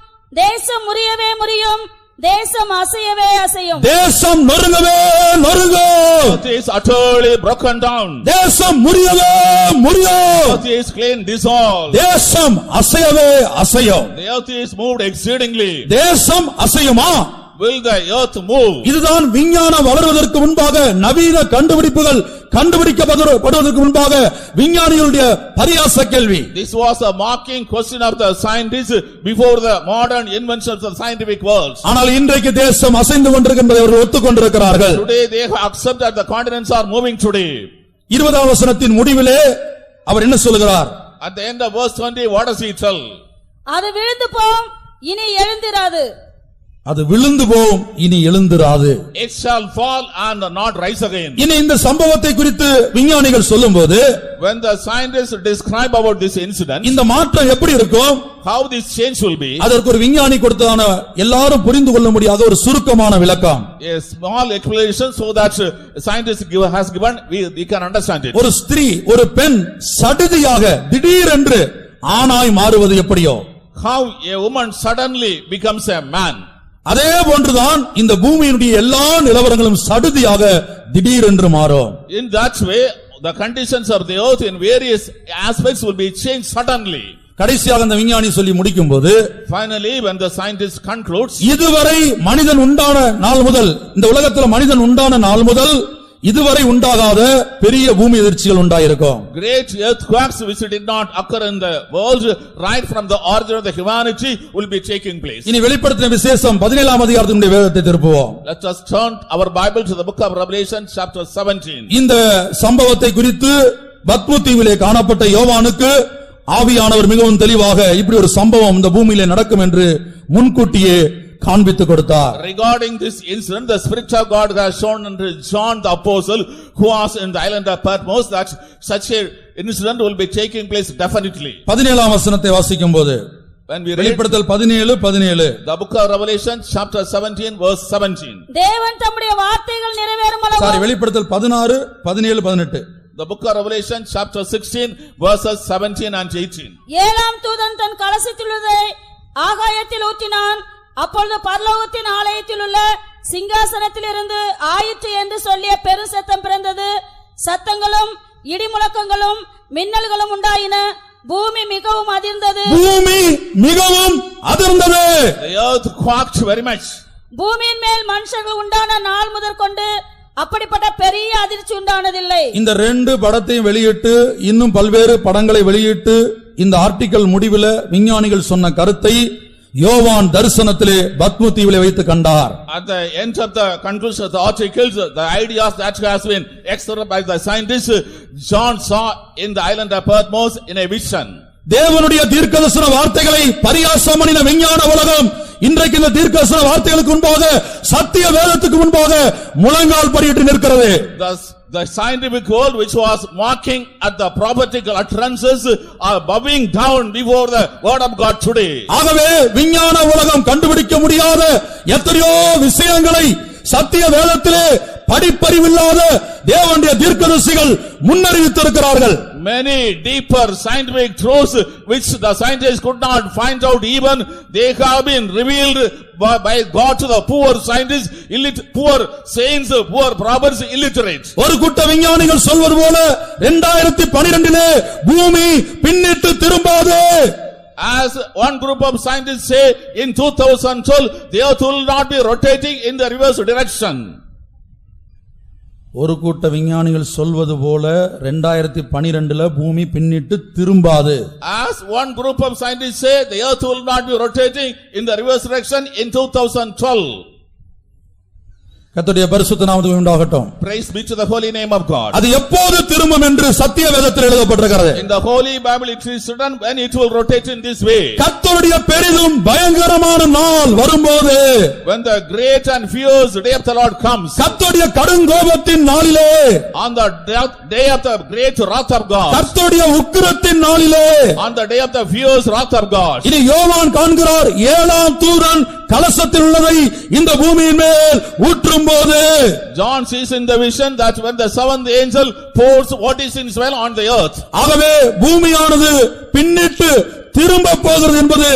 தேசம் முறியவே முறியும், தேசம் அசையவே அசையும். தேசம் நொறுங்கவே நொறுங்கும். Earth is utterly broken down. தேசம் முறியவே முறியும். Earth is clean dissolved. தேசம் அசையவே அசையும். The earth is moved exceedingly. தேசம் அசையுமா? Will the earth move? இதுதான் விஞ்ஞானம் வளர்வதற்கு முன்பாக, நவீன கண்டுபிடிப்புகள் கண்டுபிடிக்கப்படுவதற்கு முன்பாக விஞ்ஞானிகளுடைய பரியாச கேள்வி. This was a mocking question of the scientists before the modern inventions of the scientific world. ஆனால் இன்றைக்கு தேசம் அசைந்து கொண்டிருக்கின்றதை அவர்கள் ஒத்துக்கொண்டிருக்கிறார்கள். Today they have accepted that the continents are moving today. 20ஆம் வசனத்தின் முடிவிலே அவர் என்ன சொல்கிறார்? At the end of verse 20, what does he tell? அது விழுந்து போம், இனி எழுந்திராது. அது விழுந்து போகும், இனி எழுந்திராது. It shall fall and not rise again. இனி இந்த சம்பவத்தை குறித்து விஞ்ஞானிகள் சொல்லும்போது, When the scientists describe about this incident, இந்த மாற்றம் எப்படி இருக்கும், how this change will be, அதற்கு ஒரு விஞ்ஞானி கொடுத்ததான எல்லாரும் புரிந்து கொள்ள முடியாத ஒரு சுருக்கமான விளக்கம். a small explanation so that scientists has given, we can understand it. ஒரு ஸ்திரீ, ஒரு பெண் சடுதியாக திடீரென்று ஆணாய் மாறுவது எப்படியோ, How a woman suddenly becomes a man. அதே போன்றுதான் இந்த பூமியினுடைய எல்லா நிலவரங்களும் சடுதியாக திடீரென்று மாறும். In that way, the conditions of the earth in various aspects will be changed suddenly. கடைசியாக அந்த விஞ்ஞானி சொல்லி முடிக்கும்போது, Finally, when the scientist concludes, இதுவரை மனிதன் உண்டான நாள் முதல், இந்த உலகத்தில் மனிதன் உண்டான நாள் முதல் இதுவரை உண்டாகாத பெரிய பூமி எதிர்ச்சிகள் உண்டாயிருக்கும். great earthquakes which did not occur in the world right from the origin of the humanity will be taking place. இனி வெளிப்படுத்தின விசேஷம் 17ஆம் அதிகாரத்தினுடைய வேதத்தை திருப்புவோம். Let us turn our Bible to the book of Revelation chapter 17. இந்த சம்பவத்தை குறித்து பத்மு தீவிலே காணப்பட்ட யோவானுக்கு ஆவியானவர் மிகவும் தெளிவாக இப்படி ஒரு சம்பவம் இந்த பூமியிலே நடக்கும் என்று முன்கூட்டியே காண்பித்து கொடுத்தார். Regarding this incident, the Spirit of God has shown unto John the apostle, who was in the island of Patmos, that such a incident will be taking place definitely. 17ஆம் வசனத்தை வாசிக்கும்போது, When we read வெளிப்படுத்தல் 17:17, the book of Revelation chapter 17 verse 17. தேவன் தம்முடைய வார்த்தைகள் நிறைவேறும் அளவும். வெளிப்படுத்தல் 16, 17, 18. The book of Revelation chapter 16 verses 17 and 18. ஏழாம் தூதன் தன் கலசத்திலுள்ளதை ஆகாயத்தில் ஊற்றினான். அப்பொழுது பரலோகத்தின் ஆலயத்தில் உள்ள சிங்காசனத்திலிருந்து ஆயிற்று என்று சொல்லிய பெரு சத்தம் பிறந்தது. சத்தங்களும் இடிமுழக்கங்களும் மின்னல்களும் உண்டாயின. பூமி மிகவும் அதிர்ந்தது. பூமி மிகவும் அதிர்ந்தது. The earth quaked very much. பூமியின் மேல் மனுஷர்கள் உண்டான நாள் முதற்கொண்டு அப்படிப்பட்ட பெரிய அதிர்ச்சி உண்டானதில்லை. இந்த ரெண்டு படத்தையும் வெளியிட்டு இன்னும் பல்வேறு படங்களை வெளியிட்டு இந்த ஆர்டிக்கல் முடிவில் விஞ்ஞானிகள் சொன்ன கருத்தை யோவான் தரிசனத்திலே பத்மு தீவிலே வைத்து கண்டார். At the end of the conclusion of the articles, the ideas that has been expressed by the scientists, John saw in the island of Patmos in a vision. தேவனுடைய தீர்க்கதரிசன வார்த்தைகளை பரியாசம் பண்ணின விஞ்ஞான உலகம் இன்றைக்கு இந்த தீர்க்கதரிசன வார்த்தைகளுக்கு முன்பாக சத்திய வேதத்துக்கு முன்பாக முழங்கால் படியிட்டு நிற்கிறது. The scientific world which was mocking at the prophetical utterances are bowing down before the word of God today. ஆகவே விஞ்ஞான உலகம் கண்டுபிடிக்க முடியாத எத்தனையோ விஷயங்களை சத்திய வேதத்திலே படிப்பறிவில்லாத தேவனுடைய தீர்க்கதரிசிகள் முன்னறிவித்திருக்கிறார்கள். Many deeper scientific truths which the scientists could not find out, even they have been revealed by God to the poor scientists, poor saints, poor prophets, illiterate. ஒரு கூட்ட விஞ்ஞானிகள் சொல்வது போல 2012 பூமி பின்னிட்டு திரும்பாது. As one group of scientists say, in 2012 the earth will not be rotating in the reverse direction. ஒரு கூட்ட விஞ்ஞானிகள் சொல்வது போல 2012 பூமி பின்னிட்டு திரும்பாது. As one group of scientists say, the earth will not be rotating in the reverse direction in 2012. கர்த்தருடைய பரிசுத்த நாமத்துக்கு உண்டாகட்டும். Praise be to the holy name of God. அது எப்போது திரும்பும் என்று சத்திய வேதத்தில் எழுதப்பட்டிருக்கிறது. In the holy Bible it is written when it will rotate in this way. கர்த்தருடைய பெரிதும் பயங்கரமான நாள் வரும்போது, when the great and fierce day of the Lord comes, கர்த்தருடைய கடுங்கோபத்தின் நாளிலே, on the day of the great wrath of God, கர்த்தருடைய உக்கிரத்தின் நாளிலே, on the day of the fierce wrath of God. இனி யோவான் காண்கிறார், ஏழாம் தூதன் கலசத்தில் உள்ளதை இந்த பூமியின் மேல் ஊற்றும்போது, John sees in the vision that when the seventh angel pours what is in well on the earth. ஆகவே பூமியானது பின்னிட்டு திரும்ப போகிறது என்பது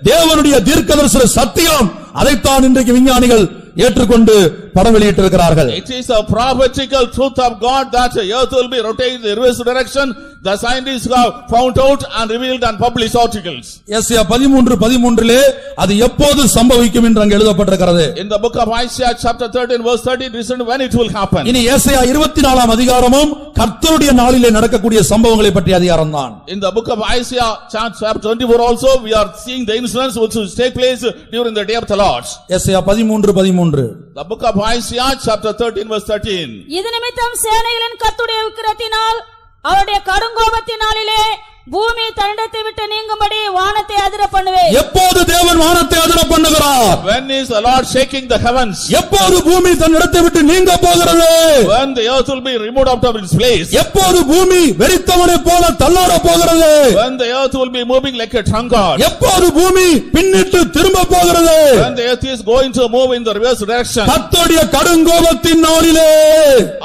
தேவனுடைய தீர்க்கதரிசன சத்தியம். அதைத்தான் இன்றைக்கு விஞ்ஞானிகள் ஏற்றுக்கொண்டு படம் வெளியிட்டிருக்கிறார்கள். It is a prophetical truth of God that the earth will be rotating in the reverse direction. The scientists have found out and revealed and published articles. எஸ்ஐயா 13:13 அது எப்போது சம்பவிக்கும் என்று அங்கே எழுதப்பட்டிருக்கிறது. In the book of Isaiah chapter 13 verse 30 it is written when it will happen. இனி எஸ்ஐயா 24 அதிகாரமும் கர்த்தருடைய நாளிலே நடக்கக்கூடிய சம்பவங்களை பற்றிய அதிகாரம் தான். In the book of Isaiah chapter 24 also we are seeing the incidents which will take place during the day of the Lord. எஸ்ஐயா 13:13 The book of Isaiah chapter 13 verse 13. இது நிமித்தம் சேனைகளின் கர்த்தருடைய உக்கிரத்தினால் அவருடைய கடுங்கோபத்தினாலே பூமி தண்டத்தை விட்டு நீங்கும்படி வானத்தை அதிர பண்ணுவேன். எப்போது தேவன் வானத்தை அதிர பண்ணுகிறார்? When is the Lord shaking the heavens? எப்போது பூமி தன் இடத்தை விட்டு நீங்க போகிறது? When the earth will be removed out of its place. எப்போது பூமி வெறித்தவனை போல தள்ளாட போகிறது? When the earth will be moving like a drunkard. எப்போது பூமி பின்னிட்டு திரும்ப போகிறது? When the earth is going to move in the reverse direction. கர்த்தருடைய கடுங்கோபத்தின் நாளிலே,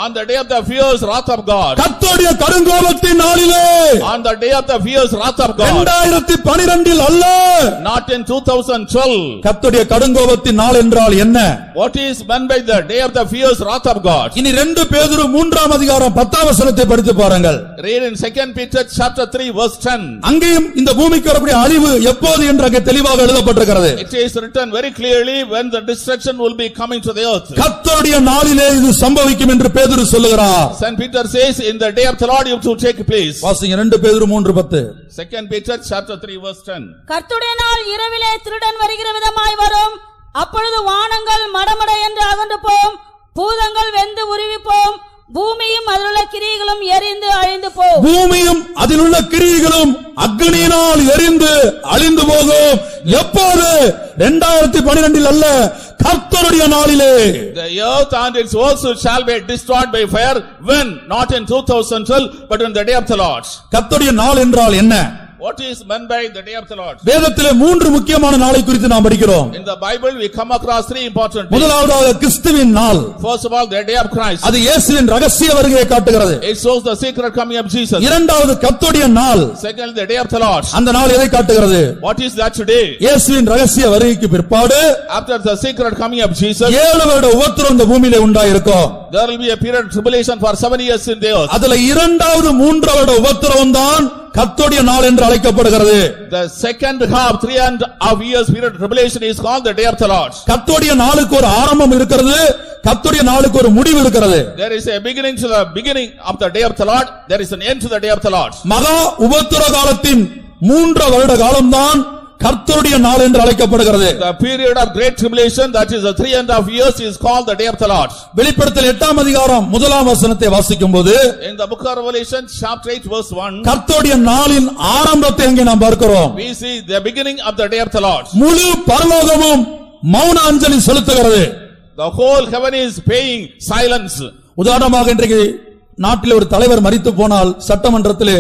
on the day of the fierce wrath of God. கர்த்தருடைய கடுங்கோபத்தின் நாளிலே, on the day of the fierce wrath of God. 2012 அல்ல, not in 2012. கர்த்தருடைய கடுங்கோபத்தின் நாள் என்றால் என்ன? What is meant by the day of the fierce wrath of God? இனி 2 பேதுரு 3 அதிகாரம் 10 வசனத்தை படித்து பாருங்கள். Read in 2 Peter chapter 3 verse 10. அங்கேயும் இந்த பூமிக்கு வரக்கூடிய அழிவு எப்போது என்று அங்கே தெளிவாக எழுதப்பட்டிருக்கிறது. It is written very clearly when the destruction will be coming to the earth. கர்த்தருடைய நாளிலே இது சம்பவிக்கும் என்று பேதுரு சொல்லுகிறார். Saint Peter says in the day of the Lord it will take place. வாசிங்க 2 பேதுரு 3:10. 2 Peter chapter 3 verse 10. கர்த்தருடைய நாள் இரவிலே திருடன் வருகிற விதமாய் வரும். அப்பொழுது வானங்கள் மடமட என்று அகன்று போம், பூதங்கள் வெந்து உருவி போம், பூமியும் அதிலுள்ள கிரியைகளும் எரிந்து அழிந்து போம். பூமியும் அதிலுள்ள கிரியைகளும் அக்னியினால் எரிந்து அழிந்து போகும். எப்போது? 2012 அல்ல, கர்த்தருடைய நாளிலே. The earth and its works shall be destroyed by fire. When? Not in 2012 but in the day of the Lord. கர்த்தருடைய நாள் என்றால் என்ன? What is meant by the day of the Lord? வேதத்திலே 3 முக்கியமான நாளை குறித்து நாம் படிக்கிறோம். In the Bible we come across 3 important days. முதலாவதாக கிறிஸ்துவின் நாள். First of all the day of Christ. அது இயேசுவின் ரகசிய வருகையை காட்டுகிறது. It shows the secret coming of Jesus. இரண்டாவது கர்த்தருடைய நாள். Second the day of the Lord. அந்த நாள் எதை காட்டுகிறது? What is that today? இயேசுவின் ரகசிய வருகைக்கு பிற்பாடு After the secret coming of Jesus 7 வருட உபத்திரவம் இந்த பூமியிலே உண்டாயிருக்கும். there will be a period of tribulation for 7 years in the earth. அதுல இரண்டாவது 3 வருட உபத்திரவம் தான் கர்த்தருடைய நாள் என்று அழைக்கப்படுகிறது. The second half 3.5 years period of tribulation is called the day of the Lord. கர்த்தருடைய நாளுக்கு ஒரு ஆரம்பம் இருக்கிறது, கர்த்தருடைய நாளுக்கு ஒரு முடிவு இருக்கிறது. There is a beginning to the beginning of the day of the Lord, there is an end to the day of the Lord. மகா உபத்திர காலத்தின் 3 வருட காலம்தான் கர்த்தருடைய நாள் என்று அழைக்கப்படுகிறது. The period of great tribulation, that is the 3.5 years, is called the day of the Lord. வெளிப்படுத்தல் 8ஆம் அதிகாரம் 1ஆம் வசனத்தை வாசிக்கும்போது In the book of Revelation chapter 8 verse 1, கர்த்தருடைய நாளின் ஆரம்பத்தை அங்கே நாம் பார்க்கிறோம். we see the beginning of the day of the Lord. முழு பரலோகமும் மௌன அஞ்சலி செலுத்துகிறது. The whole heaven is paying silence. உதாரணமாக இன்றைக்கு நாட்டில் ஒரு தலைவர் மரித்து போனால் சட்டமன்றத்திலே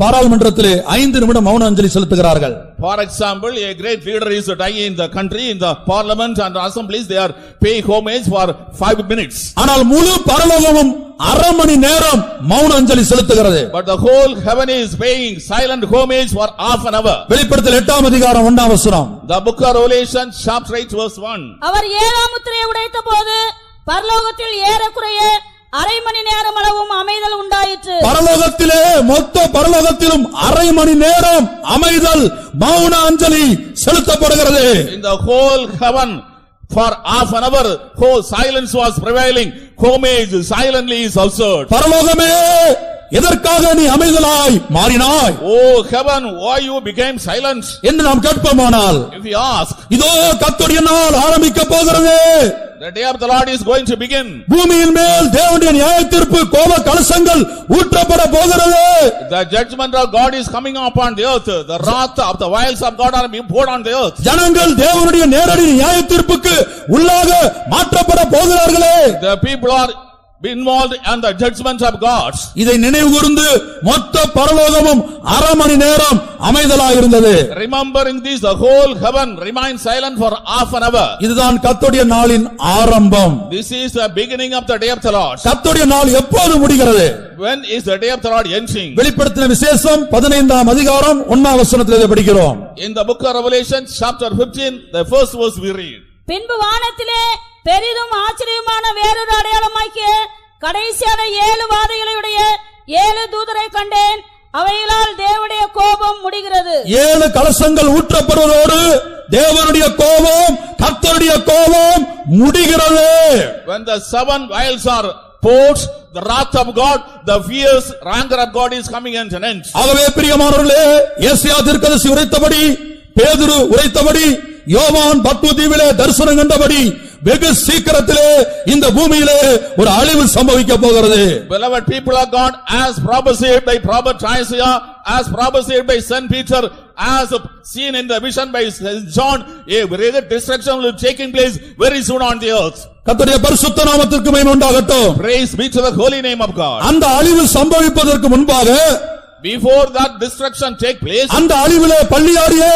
பாராளுமன்றத்திலே 5 நிமிடம் மௌன அஞ்சலி செலுத்துகிறார்கள். For example, a great leader is dying in the country, in the parliament and assemblies, they are paying homage for 5 minutes. ஆனால் முழு பரலோகமும் அரை மணி நேரம் மௌன அஞ்சலி செலுத்துகிறது. But the whole heaven is paying silent homage for half an hour. வெளிப்படுத்தல் 8ஆம் அதிகாரம் 1ஆம் வசனம். The book of Revelation chapter 8 verse 1. அவர் 7ஆம் முத்திரையை உடைத்தபோது பரலோகத்தில் ஏறக்குறைய அரை மணி நேரம் அளவும் அமைதல் உண்டாயிற்று. பரலோகத்திலே மொத்த பரலோகத்திலும் அரை மணி நேரம் அமைதல் மௌன அஞ்சலி செலுத்தப்படுகிறது. In the whole heaven for half an hour whole silence was prevailing. Homage silently is observed. பரலோகமே எதற்காக நீ அமைதலாய் மாறினாய்? Oh heaven, why you became silent? என்று நாம் கேட்போமானால், If we ask, இதோ கர்த்தருடைய நாள் ஆரம்பிக்க போகிறது. the day of the Lord is going to begin. பூமியின் மேல் தேவனுடைய நியாயத்தீர்ப்பு கோப கலசங்கள் ஊற்றப்பட போகிறது. The judgment of God is coming upon the earth. The wrath of the vials of God are being poured on the earth. ஜனங்கள் தேவனுடைய நேரடி நியாயத்தீர்ப்புக்கு உள்ளாக மாற்றப்பட போகிறார்களே. The people are involved in the judgment of God. இதை நினைவுகூர்ந்து மொத்த பரலோகமும் அரை மணி நேரம் அமைதலாய் இருந்தது. Remembering this, the whole heaven remained silent for half an hour. இதுதான் கர்த்தருடைய நாளின் ஆரம்பம். This is the beginning of the day of the Lord. கர்த்தருடைய நாள் எப்போது முடிகிறது? When is the day of the Lord ending? வெளிப்படுத்தின விசேஷம் 15ஆம் அதிகாரம் 1ஆம் வசனத்தில் இதை படிக்கிறோம். In the book of Revelation chapter 15, the first verse we read. பின்பு வானத்திலே பெரிதும் ஆச்சரியமான வேறொரு அடையாளமாக்கிய கடைசியான 7 வாதைகளையுடைய 7 தூதரை கண்டேன். அவைகளால் தேவனுடைய கோபம் முடிகிறது. 7 கலசங்கள் ஊற்றப்படுவதோடு தேவனுடைய கோபம், கர்த்தருடைய கோபம் முடிகிறது. When the 7 vials are poured, the wrath of God, the fierce anger of God is coming to an end. ஆகவே பிரியமானவர்களே, ஏசாயா தீர்க்கதரிசி உரைத்தபடி, பேதுரு உரைத்தபடி, யோவான் பத்ம தீவிலே தரிசனம் கண்டபடி வெகு சீக்கிரத்திலே இந்த பூமியிலே ஒரு அழிவு சம்பவிக்க போகிறது. Beloved people of God, as prophesied by prophet Isaiah, as prophesied by Saint Peter, as seen in the vision by John, a great destruction will take place very soon on the earth. கர்த்தருடைய பரிசுத்த நாமத்திற்கு மகிமை உண்டாகட்டும். Praise be to the holy name of God. அந்த அழிவு சம்பவிப்பதற்கு முன்பாக, Before that destruction take place, அந்த அழிவிலே பள்ளியாடியே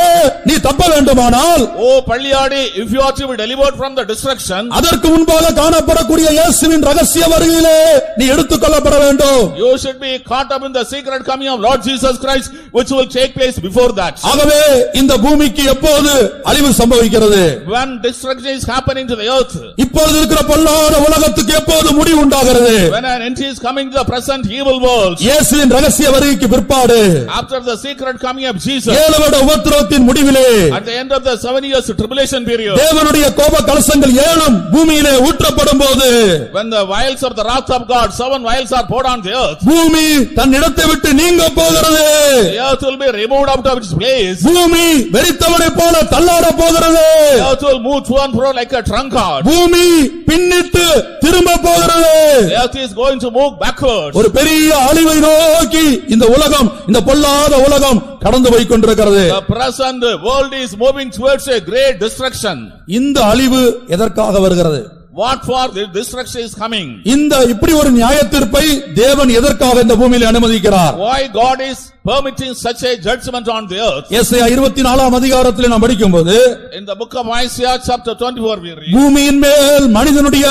நீ தப்ப வேண்டுமானால், oh Palliyadi, if you are to be delivered from the destruction, அதற்கு முன்பாக காணப்படக்கூடிய இயேசுவின் ரகசிய வருகையிலே நீ எடுத்துக்கொள்ளப்பட வேண்டும். you should be caught up in the secret coming of Lord Jesus Christ, which will take place before that. ஆகவே இந்த பூமிக்கு எப்போது அழிவு சம்பவிக்கிறது? When destruction is happening to the earth, இப்பொழுது இருக்கிற பொல்லாத உலகத்துக்கு எப்போது முடிவு உண்டாகிறது? when an end is coming to the present evil world, இயேசுவின் ரகசிய வருகைக்கு பிற்பாடு, after the secret coming of Jesus, 7 வருட உபத்திரவத்தின் முடிவிலே, at the end of the 7 years tribulation period, தேவனுடைய கோப கலசங்கள் 7 பூமியிலே ஊற்றப்படும் போது, when the vials of the wrath of God, 7 vials are poured on the earth, பூமி தன் இடத்தை விட்டு நீங்க போகிறது. the earth will be removed out of its place. பூமி வெறித்தவனை போல தள்ளாட போகிறது. The earth will move to and fro like a drunkard. பூமி பின்னிட்டு திரும்ப போகிறது. The earth is going to move backwards. ஒரு பெரிய அழிவை நோக்கி இந்த உலகம், இந்த பொல்லாத உலகம் கடந்து போய் கொண்டிருக்கிறது. The present world is moving towards a great destruction. இந்த அழிவு எதற்காக வருகிறது? What for the destruction is coming? இந்த இப்படி ஒரு நியாயத்தீர்ப்பை தேவன் எதற்காக இந்த பூமியில் அனுமதிக்கிறார்? Why God is permitting such a judgment on the earth? ஏசாயா 24ஆம் அதிகாரத்தில் நாம் படிக்கும்போது, In the book of Isaiah chapter 24 we read, பூமியின் மேல் மனிதனுடைய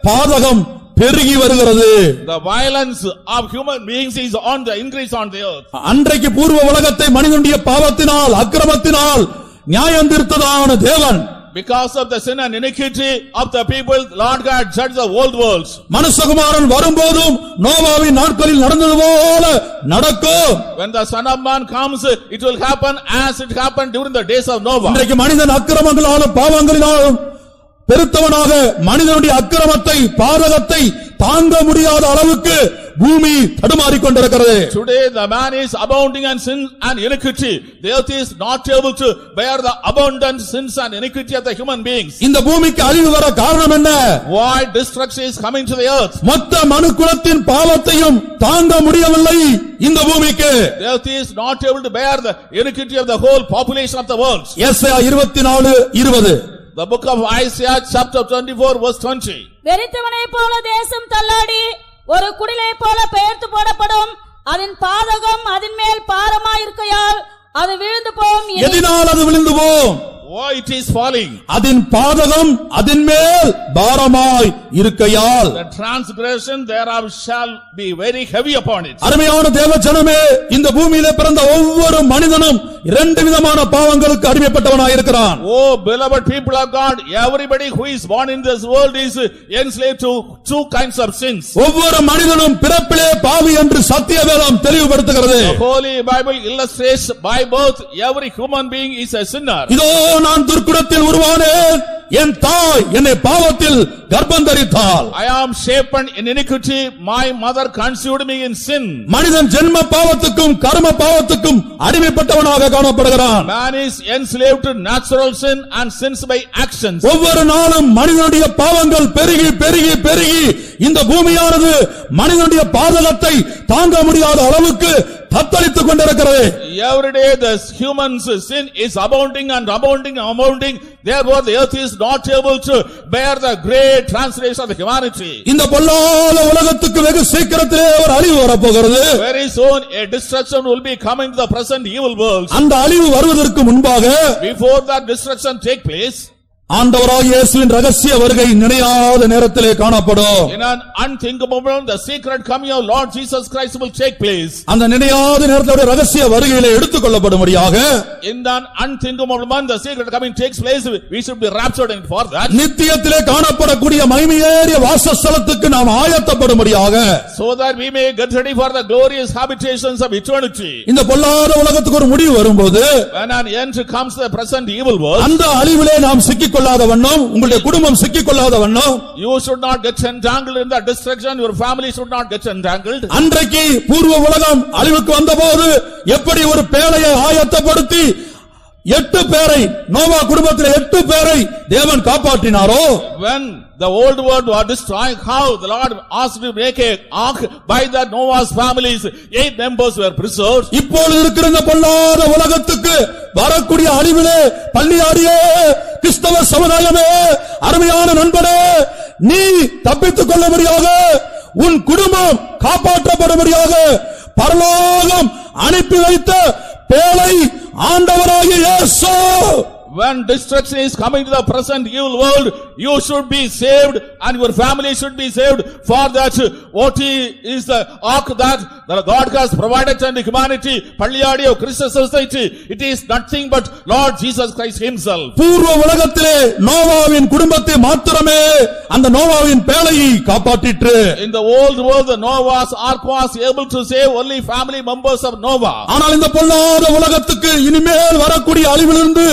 பாதகம் பெருகி வருகிறது. the violence of human beings is on the increase on the earth. அன்றைக்கு பூர்வ உலகத்தை மனிதனுடைய பாவத்தினால், அக்கிரமத்தினால் நியாயம் தீர்த்ததான தேவன், Because of the sin and iniquity of the people, Lord God judged the old worlds. மனுஷகுமாரன் வரும்போதும் நோவாவின் நாட்களில் நடந்தது போல நடக்கும். When the Son of Man comes, it will happen as it happened during the days of Noah. இன்றைக்கு மனிதன் அக்கிரமங்களாலும் பாவங்களினாலும் பெருத்தவனாக மனிதனுடைய அக்கிரமத்தை, பாதகத்தை தாங்க முடியாத அளவுக்கு பூமி தடுமாறிக் கொண்டிருக்கிறது. Today the man is abounding in sin and iniquity. The earth is not able to bear the abundant sins and iniquity of the human beings. இந்த பூமிக்கு அழிவு வர காரணம் என்ன? Why destruction is coming to the earth? மொத்த மனுக்குலத்தின் பாவத்தையும் தாங்க முடியவில்லை இந்த பூமிக்கு. The earth is not able to bear the iniquity of the whole population of the world. ஏசாயா 24:20. The book of Isaiah chapter 24 verse 20. வெறித்தவனை போல தேசம் தள்ளாடி ஒரு குடிலை போல பெயர்த்து போடப்படும். அதன் பாதகம் அதன் மேல் பாரமாயிருக்கையால் அது விழுந்து போம். எதினால் அது விழுந்து போம்? Why it is falling? அதன் பாதகம் அதன் மேல் பாரமாய் இருக்கையால் The transgression thereof shall be very heavy upon it. அருமையான தேவ ஜனமே, இந்த பூமியிலே பிறந்த ஒவ்வொரு மனிதனும் இரண்டு விதமான பாவங்களுக்கு அடிமைப்பட்டவனாய் இருக்கிறான். Oh beloved people of God, everybody who is born in this world is enslaved to two kinds of sins. ஒவ்வொரு மனிதனும் பிறப்பிலே பாவி என்று சத்திய வேதம் தெளிவுபடுத்துகிறது. The Holy Bible illustrates by birth every human being is a sinner. இதோ நான் துர்க்குணத்தில் உருவானேன், என் தாய் என்னை பாவத்தில் கர்ப்பந்தரித்தாள். I am shapen in iniquity, my mother conceived me in sin. மனிதன் ஜென்ம பாவத்துக்கும் கர்ம பாவத்துக்கும் அடிமைப்பட்டவனாக காணப்படுகிறான். Man is enslaved to natural sin and sins by actions. ஒவ்வொரு நாளும் மனிதனுடைய பாவங்கள் பெருகி பெருகி பெருகி இந்த பூமியானது மனிதனுடைய பாதகத்தை தாங்க முடியாத அளவுக்கு தத்தளித்துக் கொண்டிருக்கிறது. Every day the human's sin is abounding and abounding and abounding. Therefore the earth is not able to bear the great transgression of the humanity. இந்த பொல்லாத உலகத்துக்கு வெகு சீக்கிரத்திலே ஒரு அழிவு வரப்போகிறது. Very soon a destruction will be coming to the present evil world. அந்த அழிவு வருவதற்கு முன்பாக, Before that destruction take place, ஆண்டவராகிய இயேசுவின் ரகசிய வருகை நினையாத நேரத்திலே காணப்படும். in an unthinkable moment the secret coming of Lord Jesus Christ will take place. அந்த நினையாத நேரத்திலே ரகசிய வருகையிலே எடுத்துக்கொள்ளப்படும்படியாக, In that unthinkable moment the secret coming takes place, we should be raptured in for that. நித்தியத்திலே காணப்படக்கூடிய மகிமையேறிய வாசஸ்தலத்துக்கு நாம் ஆயத்தப்படும்படியாக, So that we may get ready for the glorious habitations of eternity. இந்த பொல்லாத உலகத்துக்கு ஒரு முடிவு வரும்போது, When an end comes to the present evil world, அந்த அழிவிலே நாம் சிக்கிக்கொள்ளாத வண்ணம், உங்களுடைய குடும்பம் சிக்கிக்கொள்ளாத வண்ணம், you should not get entangled in that destruction, your family should not get entangled. அன்றைக்கு பூர்வ உலகம் அழிவுக்கு வந்தபோது எப்படி ஒரு பேழையை ஆயத்தப்படுத்தி 8 பேரை, நோவா குடும்பத்தில் 8 பேரை தேவன் காப்பாற்றினாரோ, When the old world was destroyed, how the Lord asked to make a ark by the Noah's families, 8 members were preserved. இப்பொழுது இருக்கிற இந்த பொல்லாத உலகத்துக்கு வரக்கூடிய அழிவிலே பள்ளியாடியே கிறிஸ்தவ சமுதாயமே, அருமையான நண்பனே, நீ தப்பித்துக் கொள்ளும்படியாக, உன் குடும்பம் காப்பாற்றப்படும்படியாக பரலோகம் அனுப்பி வைத்த பேழை ஆண்டவராகிய இயேசு. When destruction is coming to the present evil world, you should be saved and your family should be saved. For that, what is the ark that God has provided to humanity, Palliyadi of Christian society? It is nothing but Lord Jesus Christ himself. பூர்வ உலகத்திலே நோவாவின் குடும்பத்தை மாத்திரமே அந்த நோவாவின் பேழையை காப்பாற்றிற்று. In the old world, the Noah's ark was able to save only family members of Noah. ஆனால் இந்த பொல்லாத உலகத்துக்கு இனிமேல் வரக்கூடிய அழிவிலிருந்து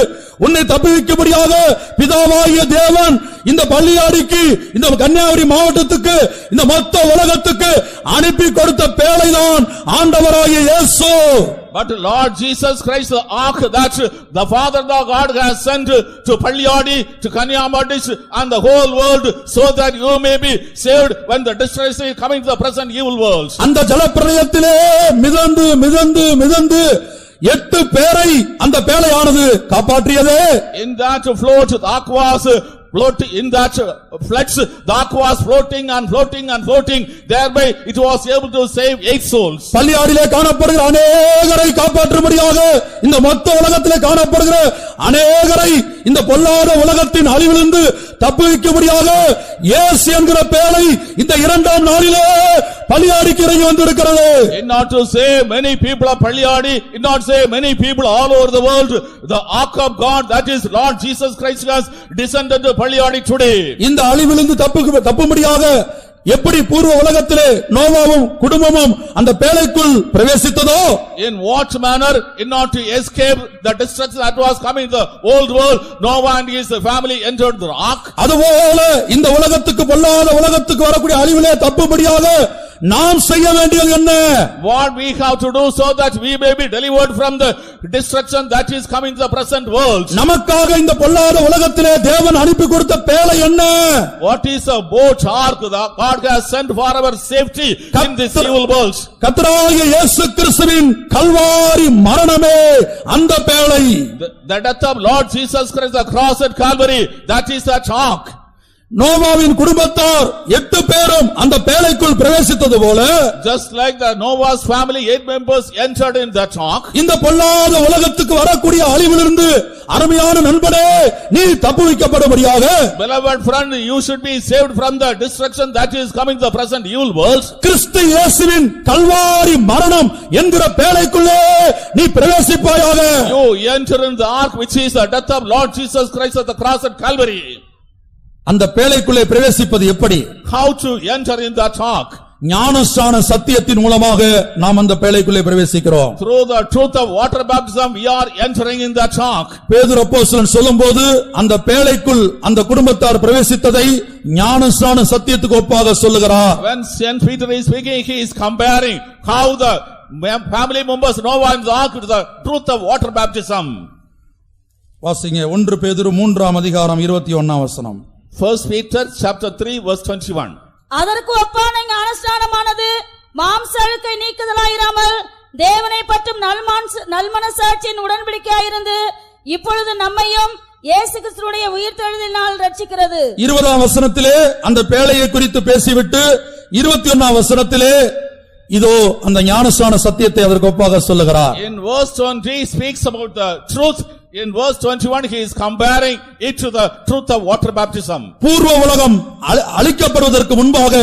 உன்னை தப்புவிக்கும்படியாக பிதாவாகிய தேவன் இந்த பள்ளியாடிக்கு, இந்த கன்னியாகுமரி மாவட்டத்துக்கு, இந்த மொத்த உலகத்துக்கு அனுப்பி கொடுத்த பேழைதான் ஆண்டவராகிய இயேசு. But Lord Jesus Christ, the ark that the Father the God has sent to Palliyadi, to Kanyakumari and the whole world, so that you may be saved when the destruction is coming to the present evil world. அந்த ஜலப்பிரளயத்திலே மிதந்து மிதந்து மிதந்து 8 பேரை அந்த பேழையானது காப்பாற்றியது. In that float, the ark was floating, in that floods, the ark was floating and floating and floating. Thereby it was able to save 8 souls. பள்ளியாடிலே காணப்படுகிற அநேகரை காப்பாற்றும்படியாக, இந்த மொத்த உலகத்திலே காணப்படுகிற அநேகரை இந்த பொல்லாத உலகத்தின் அழிவிலிருந்து தப்புவிக்கும்படியாக இயேசு என்கிற பேழை இந்த 2ஆம் நாளிலே பள்ளியாடிக்கு இறங்கி வந்திருக்கிறது. In not to save many people of Palliyadi, in not save many people all over the world, the ark of God, that is Lord Jesus Christ, has descended to Palliyadi today. இந்த அழிவிலிருந்து தப்பும்படியாக எப்படி பூர்வ உலகத்திலே நோவாவும் குடும்பமும் அந்த பேழைக்குள் பிரவேசித்ததோ, in what manner, in not to escape the destruction that was coming to the old world, Noah and his family entered the ark. அதுபோல இந்த உலகத்துக்கு, பொல்லாத உலகத்துக்கு வரக்கூடிய அழிவிலே தப்பும்படியாக நாம் செய்ய வேண்டியது என்ன? What we have to do so that we may be delivered from the destruction that is coming to the present world. நமக்காக இந்த பொல்லாத உலகத்திலே தேவன் அனுப்பி கொடுத்த பேழை என்ன? What is a boat ark that God has sent for our safety in this evil world? கர்த்தராகிய இயேசு கிறிஸ்துவின் கல்வாரி மரணமே அந்த பேழை. The death of Lord Jesus Christ, the cross at Calvary, that is that ark. நோவாவின் குடும்பத்தார் 8 பேரும் அந்த பேழைக்குள் பிரவேசித்தது போல, just like the Noah's family 8 members entered in that ark, இந்த பொல்லாத உலகத்துக்கு வரக்கூடிய அழிவிலிருந்து அருமையான நண்பனே நீ தப்புவிக்கப்படும்படியாக, beloved friend, you should be saved from the destruction that is coming to the present evil world. கிறிஸ்து இயேசுவின் கல்வாரி மரணம் என்கிற பேழைக்குள்ளே நீ பிரவேசிப்பாயாக. You enter in the ark which is the death of Lord Jesus Christ at the cross at Calvary. அந்த பேழைக்குள்ளே பிரவேசிப்பது எப்படி? How to enter in that ark? ஞானஸ்நான சத்தியத்தின் மூலமாக நாம் அந்த பேழைக்குள்ளே பிரவேசிக்கிறோம். Through the truth of water baptism we are entering in that ark. பேதுரு அப்போஸ்தலன் சொல்லும்போது அந்த பேழைக்குள் அந்த குடும்பத்தார் பிரவேசித்ததை ஞானஸ்நான சத்தியத்துக்கு ஒப்பாக சொல்லுகிறார். When Saint Peter is speaking, he is comparing how the family members Noah in the ark to the truth of water baptism. வாசிங்க 1 பேதுரு 3ஆம் அதிகாரம் 21ஆம் வசனம். 1 Peter chapter 3 verse 21. அதற்கு ஒப்பான ஞானஸ்நானமானது மாம்ச அழுக்கை நீக்குதலாயிராமல் தேவனை பற்றும் நல்மனசாட்சியின் உடன்படிக்கையாயிருந்து இப்பொழுது நம்மையும் இயேசு கிறிஸ்துவுடைய உயிர்த்தெழுதலினால் ரட்சிக்கிறது. 20ஆம் வசனத்திலே அந்த பேழையை குறித்து பேசிவிட்டு 21ஆம் வசனத்திலே இதோ அந்த ஞானஸ்நான சத்தியத்தை அதற்கு ஒப்பாக சொல்லுகிறார். In verse 20 he speaks about the truth. In verse 21 he is comparing it to the truth of water baptism. பூர்வ உலகம் அழிக்கப்படுவதற்கு முன்பாக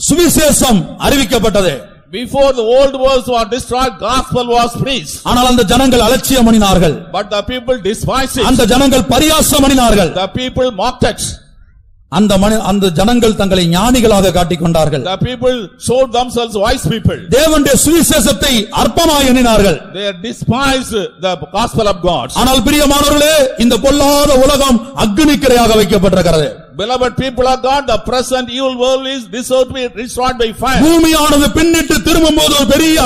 சுவிசேஷம் அறிவிக்கப்பட்டது. Before the old worlds were destroyed, gospel was preached. ஆனால் அந்த ஜனங்கள் அலட்சியம் பண்ணினார்கள். But the people despised it. அந்த ஜனங்கள் பரியாசம் பண்ணினார்கள். The people mocked it. அந்த ஜனங்கள் தங்களை ஞானிகளாக காட்டிக் கொண்டார்கள். The people showed themselves wise people. தேவனுடைய சுவிசேஷத்தை அற்பமாய் எண்ணினார்கள். They despised the gospel of God. ஆனால் பிரியமானவர்களே, இந்த பொல்லாத உலகம் அக்கினிக்கிரையாக வைக்கப்பட்டிருக்கிறது. Beloved people of God, the present evil world is deserved to be destroyed by fire. பூமியானது பின்னிட்டு திரும்பும்போது ஒரு பெரிய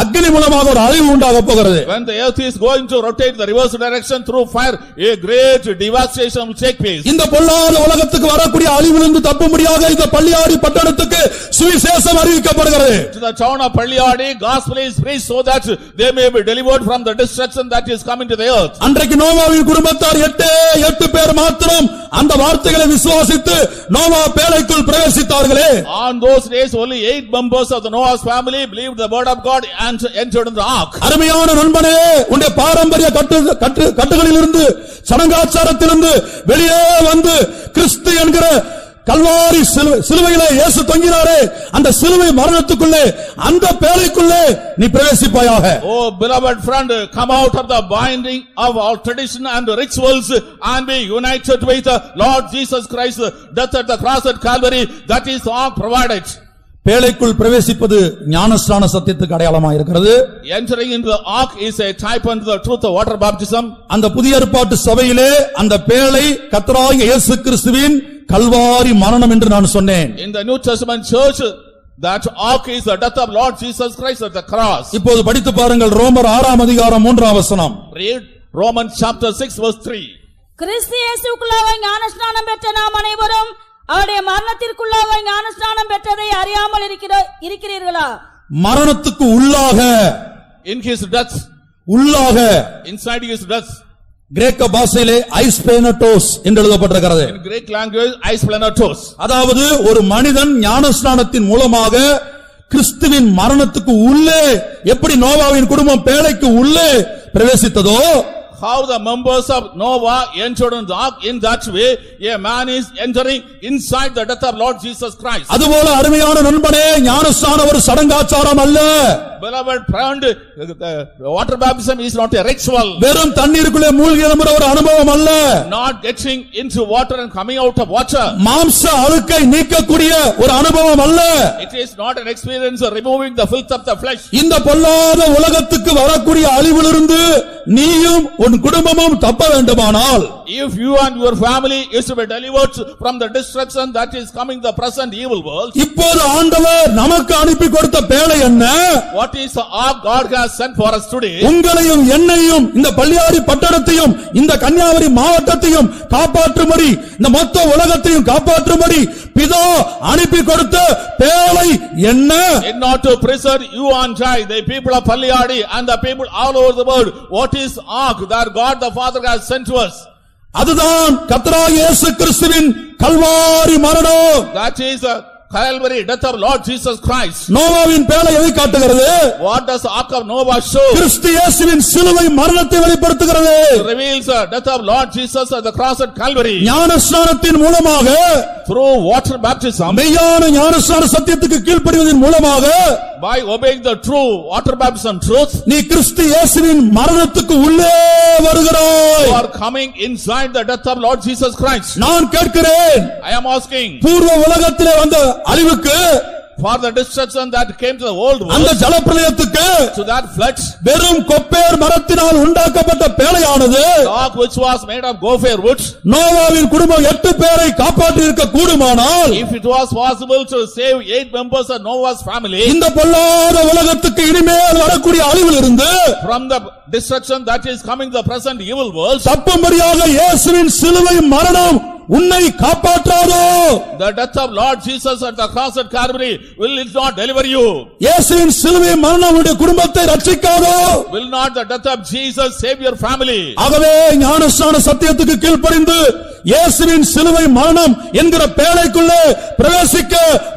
அக்கினி மூலமாக ஒரு அழிவு உண்டாக போகிறது. When the earth is going to rotate the reverse direction through fire, a great devastation will take place. இந்த பொல்லாத உலகத்துக்கு வரக்கூடிய அழிவிலிருந்து தப்பும்படியாக இந்த பள்ளியாடி பட்டணத்துக்கு சுவிசேஷம் அறிவிக்கப்படுகிறது. To the town of Palliyadi, gospel is preached so that they may be delivered from the destruction that is coming to the earth. அன்றைக்கு நோவாவின் குடும்பத்தார் 8 பேர் மாத்திரம் அந்த வார்த்தைகளை விசுவாசித்து Noah பேழைக்குள் பிரவேசித்தார்களே. On those days only 8 members of the Noah's family believed the word of God and entered in the ark. அருமையான நண்பனே, உன்னுடைய பாரம்பரிய கட்டுகளிலிருந்து சடங்காச்சாரத்திலிருந்து வெளியே வந்து கிறிஸ்து என்கிற கல்வாரி சிலுவையிலே இயேசு தொங்கினாரே, அந்த சிலுவை மரணத்துக்குள்ளே அந்த பேழைக்குள்ளே நீ பிரவேசிப்பாயாக. Oh beloved friend, come out of the binding of our tradition and rituals and be united with the Lord Jesus Christ, death at the cross at Calvary. That is all provided. பேழைக்குள் பிரவேசிப்பது ஞானஸ்நான சத்தியத்துக்கு அடையாளமாக இருக்கிறது. Entering into the ark is a type unto the truth of water baptism. அந்த புதிய ஏற்பாட்டு சபையிலே அந்த பேழை கர்த்தராகிய இயேசு கிறிஸ்துவின் கல்வாரி மரணம் என்று நான் சொன்னேன். In the New Testament church, that ark is the death of Lord Jesus Christ at the cross. இப்போது படித்து பாருங்கள் ரோமர் 6ஆம் அதிகாரம் 3ஆம் வசனம். Read Romans chapter 6 verse 3. கிறிஸ்து இயேசுவுக்குள்ளாக ஞானஸ்நானம் பெற்ற நாம் அனைவரும் அவருடைய மரணத்திற்குள்ளாக ஞானஸ்நானம் பெற்றதை அறியாமல் இருக்கிறீர்களா? மரணத்துக்கு உள்ளாக, in his death, உள்ளாக, inside his death. கிரேக்க பாஷையிலே ஐஸ்பேனட்டோஸ் என்று எழுதப்பட்டிருக்கிறது. In Greek language ஐஸ்பேனட்டோஸ். அதாவது ஒரு மனிதன் ஞானஸ்நானத்தின் மூலமாக கிறிஸ்துவின் மரணத்துக்கு உள்ளே எப்படி நோவாவின் குடும்பம் பேழைக்கு உள்ளே பிரவேசித்ததோ, how the members of Noah entered in the ark, in that way a man is entering inside the death of Lord Jesus Christ. அதுபோல அருமையான நண்பனே, ஞானஸ்நானம் ஒரு சடங்காச்சாரம் அல்ல. Beloved friend, water baptism is not a ritual. வெறும் தண்ணீருக்குள்ளே மூழ்கி எழும்புற ஒரு அனுபவம் அல்ல. Not getting into water and coming out of water. மாம்ச அழுக்கை நீக்கக்கூடிய ஒரு அனுபவம் அல்ல. It is not an experience of removing the filth of the flesh. இந்த பொல்லாத உலகத்துக்கு வரக்கூடிய அழிவிலிருந்து நீயும் உன் குடும்பமும் தப்ப வேண்டுமானால், If you and your family is to be delivered from the destruction that is coming, the present evil world, இப்போது ஆண்டவர் நமக்கு அனுப்பி கொடுத்த பேழை என்ன? what is the ark God has sent for us today? உங்களையும் என்னையும் இந்த பள்ளியாடி பட்டணத்தையும் இந்த கன்னியாகுமரி மாவட்டத்தையும் காப்பாற்றும்படி இந்த மொத்த உலகத்தையும் காப்பாற்றும்படி பிதா அனுப்பி கொடுத்த பேழை என்ன? In order to preserve you and I, the people of Palliadi and the people all over the world, what is ark that God the Father has sent to us? அதுதான் கர்த்தராகிய இயேசு கிறிஸ்துவின் கல்வாரி மரணம். That is the Calvary death of Lord Jesus Christ. நோவாவின் பேழை எதை காட்டுகிறது? What does the ark of Noah show? கிறிஸ்து இயேசுவின் சிலுவை மரணத்தை வெளிப்படுத்துகிறது. It reveals the death of Lord Jesus at the cross at Calvary. ஞானஸ்நானத்தின் மூலமாக, through water baptism, மெய்யான ஞானஸ்நான சத்தியத்துக்கு கீழ்ப்படிவதன் மூலமாக, by obeying the true water baptism truth, நீ கிறிஸ்து இயேசுவின் மரணத்துக்கு உள்ளே வருகிறாய். you are coming inside the death of Lord Jesus Christ. நான் கேட்கிறேன், I am asking, பூர்வ உலகத்திலே வந்த அழிவுக்கு, for the destruction that came to the old அந்த world, ஜலப்பிரளயத்துக்கு, to that flood, வெறும் கொப்பேர் மரத்தினால் உண்டாக்கப்பட்ட பேழையானது the ark which was made of gopher wood, நோவாவின் குடும்பம் 8 பேரை காப்பாற்றி இருக்க கூடுமானால், if it was possible to save 8 members of Noah's family இந்த பொல்லாத உலகத்துக்கு இனிமேல் வரக்கூடிய அழிவிலிருந்து from the destruction that is coming, the present evil world, தப்பும்படியாக இயேசுவின் சிலுவை மரணம் உன்னை காப்பாற்றாதோ? the death of Lord Jesus at the cross at Calvary, will it not deliver you? இயேசுவின் சிலுவை மரணம் உன்னுடைய குடும்பத்தை ரட்சிக்காதோ? Will not the death of Jesus save your family? ஆகவே ஞானஸ்நான சத்தியத்துக்கு கீழ்ப்படிந்து இயேசுவின் சிலுவை மரணம் என்கிற பேழைக்குள்ளே பிரவேசிக்க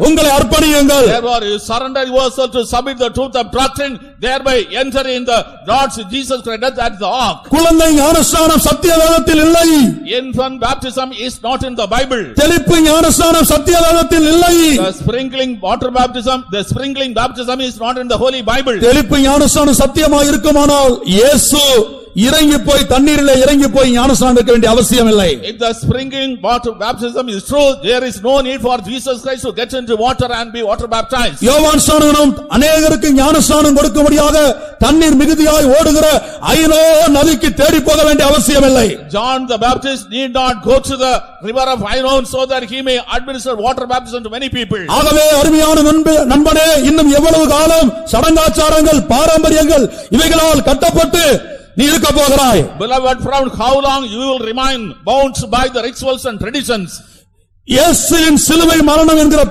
உங்களை அர்ப்பணியுங்கள். Therefore you surrender yourself to submit the truth of doctrine, thereby enter in the Lord Jesus Christ death at the ark. குழந்தை ஞானஸ்நானம் சத்திய வேதத்தில் இல்லை. Infant baptism is not in the Bible. தெளிப்பு ஞானஸ்நானம் சத்திய வேதத்தில் இல்லை. The sprinkling water baptism, the sprinkling baptism is not in the Holy Bible. தெளிப்பு ஞானஸ்நானம் சத்தியமாக இருக்குமானால் இயேசு இறங்கி போய் தண்ணீரிலே இறங்கி போய் ஞானஸ்நானம் எடுக்க வேண்டிய அவசியம் இல்லை. If the sprinkling water baptism is true, there is no need for Jesus Christ to get into water and be water baptized. யோவான் ஸ்நானனும் அநேகருக்கு ஞானஸ்நானம் கொடுக்கும்படியாக தண்ணீர் மிகுதியாய் ஓடுகிற ஐனோ நதிக்கு தேடி போக வேண்டிய அவசியம் இல்லை. John the Baptist need not go to the river of Ainon so that he may administer water baptism to many people. ஆகவே அருமையான நண்பனே, இன்னும் எவ்வளவு காலம் சடங்காச்சாரங்கள் பாரம்பரியங்கள் இவைகளால் கட்டப்பட்டு நீ இருக்க போகிறாய்? Beloved friend, how long you will remain bound by the rituals and traditions? இயேசுவின் சிலுவை மரணம் என்கிற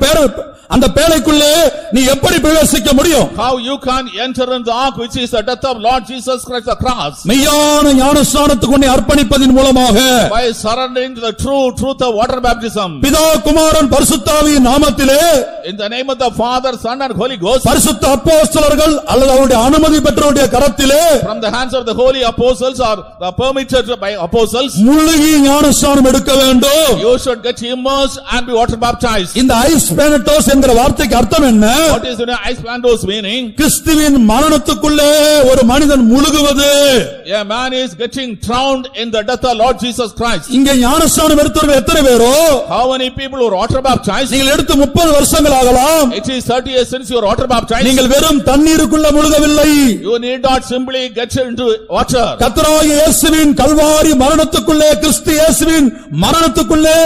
அந்த பேழைக்குள்ளே நீ எப்படி பிரவேசிக்க முடியும்? How you can enter in the ark which is the death of Lord Jesus Christ the cross? மெய்யான ஞானஸ்நானத்துக்கு உன்னை அர்ப்பணிப்பதின் மூலமாக, by surrendering to the true truth of water baptism. பிதா குமாரன் பரிசுத்த ஆவியின் நாமத்திலே, in the name of the Father, Son and Holy Ghost, பரிசுத்த அப்போஸ்தலர்கள் அல்லது அவருடைய அனுமதி பெற்றவருடைய கரத்திலே, from the hands of the holy apostles or the permitted by apostles, முழுகி ஞானஸ்நானம் எடுக்க வேண்டும். you should get immersed and be water baptized. இந்த ஐஸ்பேனட்டோஸ் என்கிற வார்த்தைக்கு அர்த்தம் என்ன? What is the ஐஸ்பேனட்டோஸ் meaning? கிறிஸ்துவின் மரணத்துக்குள்ளே ஒரு மனிதன் முழுகுவது. A man is getting drowned in the death of Lord Jesus Christ. இங்கே ஞானஸ்நானம் எடுத்தவர்கள் எத்தனை பேரோ? How many people were water baptized? நீங்கள் எடுத்து 30 வருஷங்கள் ஆகலாம். It is 30 years since you were water baptized. நீங்கள் வெறும் தண்ணீருக்குள்ள முழுகவில்லை. You need not simply get into water. கர்த்தராகிய இயேசுவின் கல்வாரி மரணத்துக்குள்ளே, கிறிஸ்து இயேசுவின் மரணத்துக்குள்ளே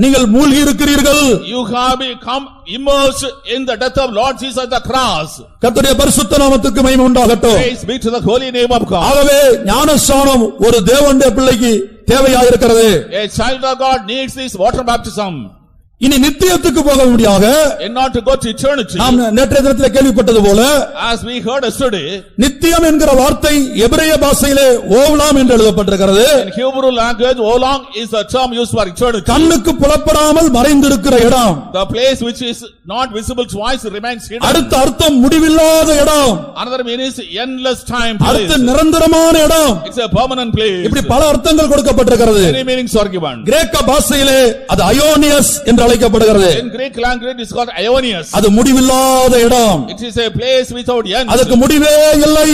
நீங்கள் மூழ்கி இருக்கிறீர்கள். You have become immersed in the death of Lord Jesus the cross. கர்த்தருடைய பரிசுத்த நாமத்துக்கு மகிமை உண்டாகட்டும். Praise be to the holy name of God. ஆகவே ஞானஸ்நானம் ஒரு தேவனுடைய பிள்ளைக்கு தேவையாயிருக்கிறது. A child of God needs this water baptism. இனி நித்தியத்துக்கு போக முடியாக, in order to go to eternity, நாம் நேற்றைய தினத்தில் கேள்விப்பட்டது போல, as we heard yesterday, நித்தியம் என்கிற வார்த்தை எபிரேய பாஷையிலே ஓலாம் என்று எழுதப்பட்டிருக்கிறது. in Hebrew language, olam is a term used for eternity. கண்ணுக்கு புலப்படாமல் மறைந்திருக்கிற இடம், the place which is not visible to eyes remains hidden. அடுத்த அர்த்தம் முடிவில்லாத இடம், another meaning is endless time place. அடுத்த நிரந்தரமான இடம். It's a permanent place. இப்படி பல அர்த்தங்கள் கொடுக்கப்பட்டிருக்கிறது. many meanings are given. கிரேக்க பாஷையிலே அது அயோனியஸ் என்று அழைக்கப்படுகிறது. in Greek language it is called Aionios. அது முடிவில்லாத இடம். it is a place without end. அதுக்கு முடிவே இல்லை.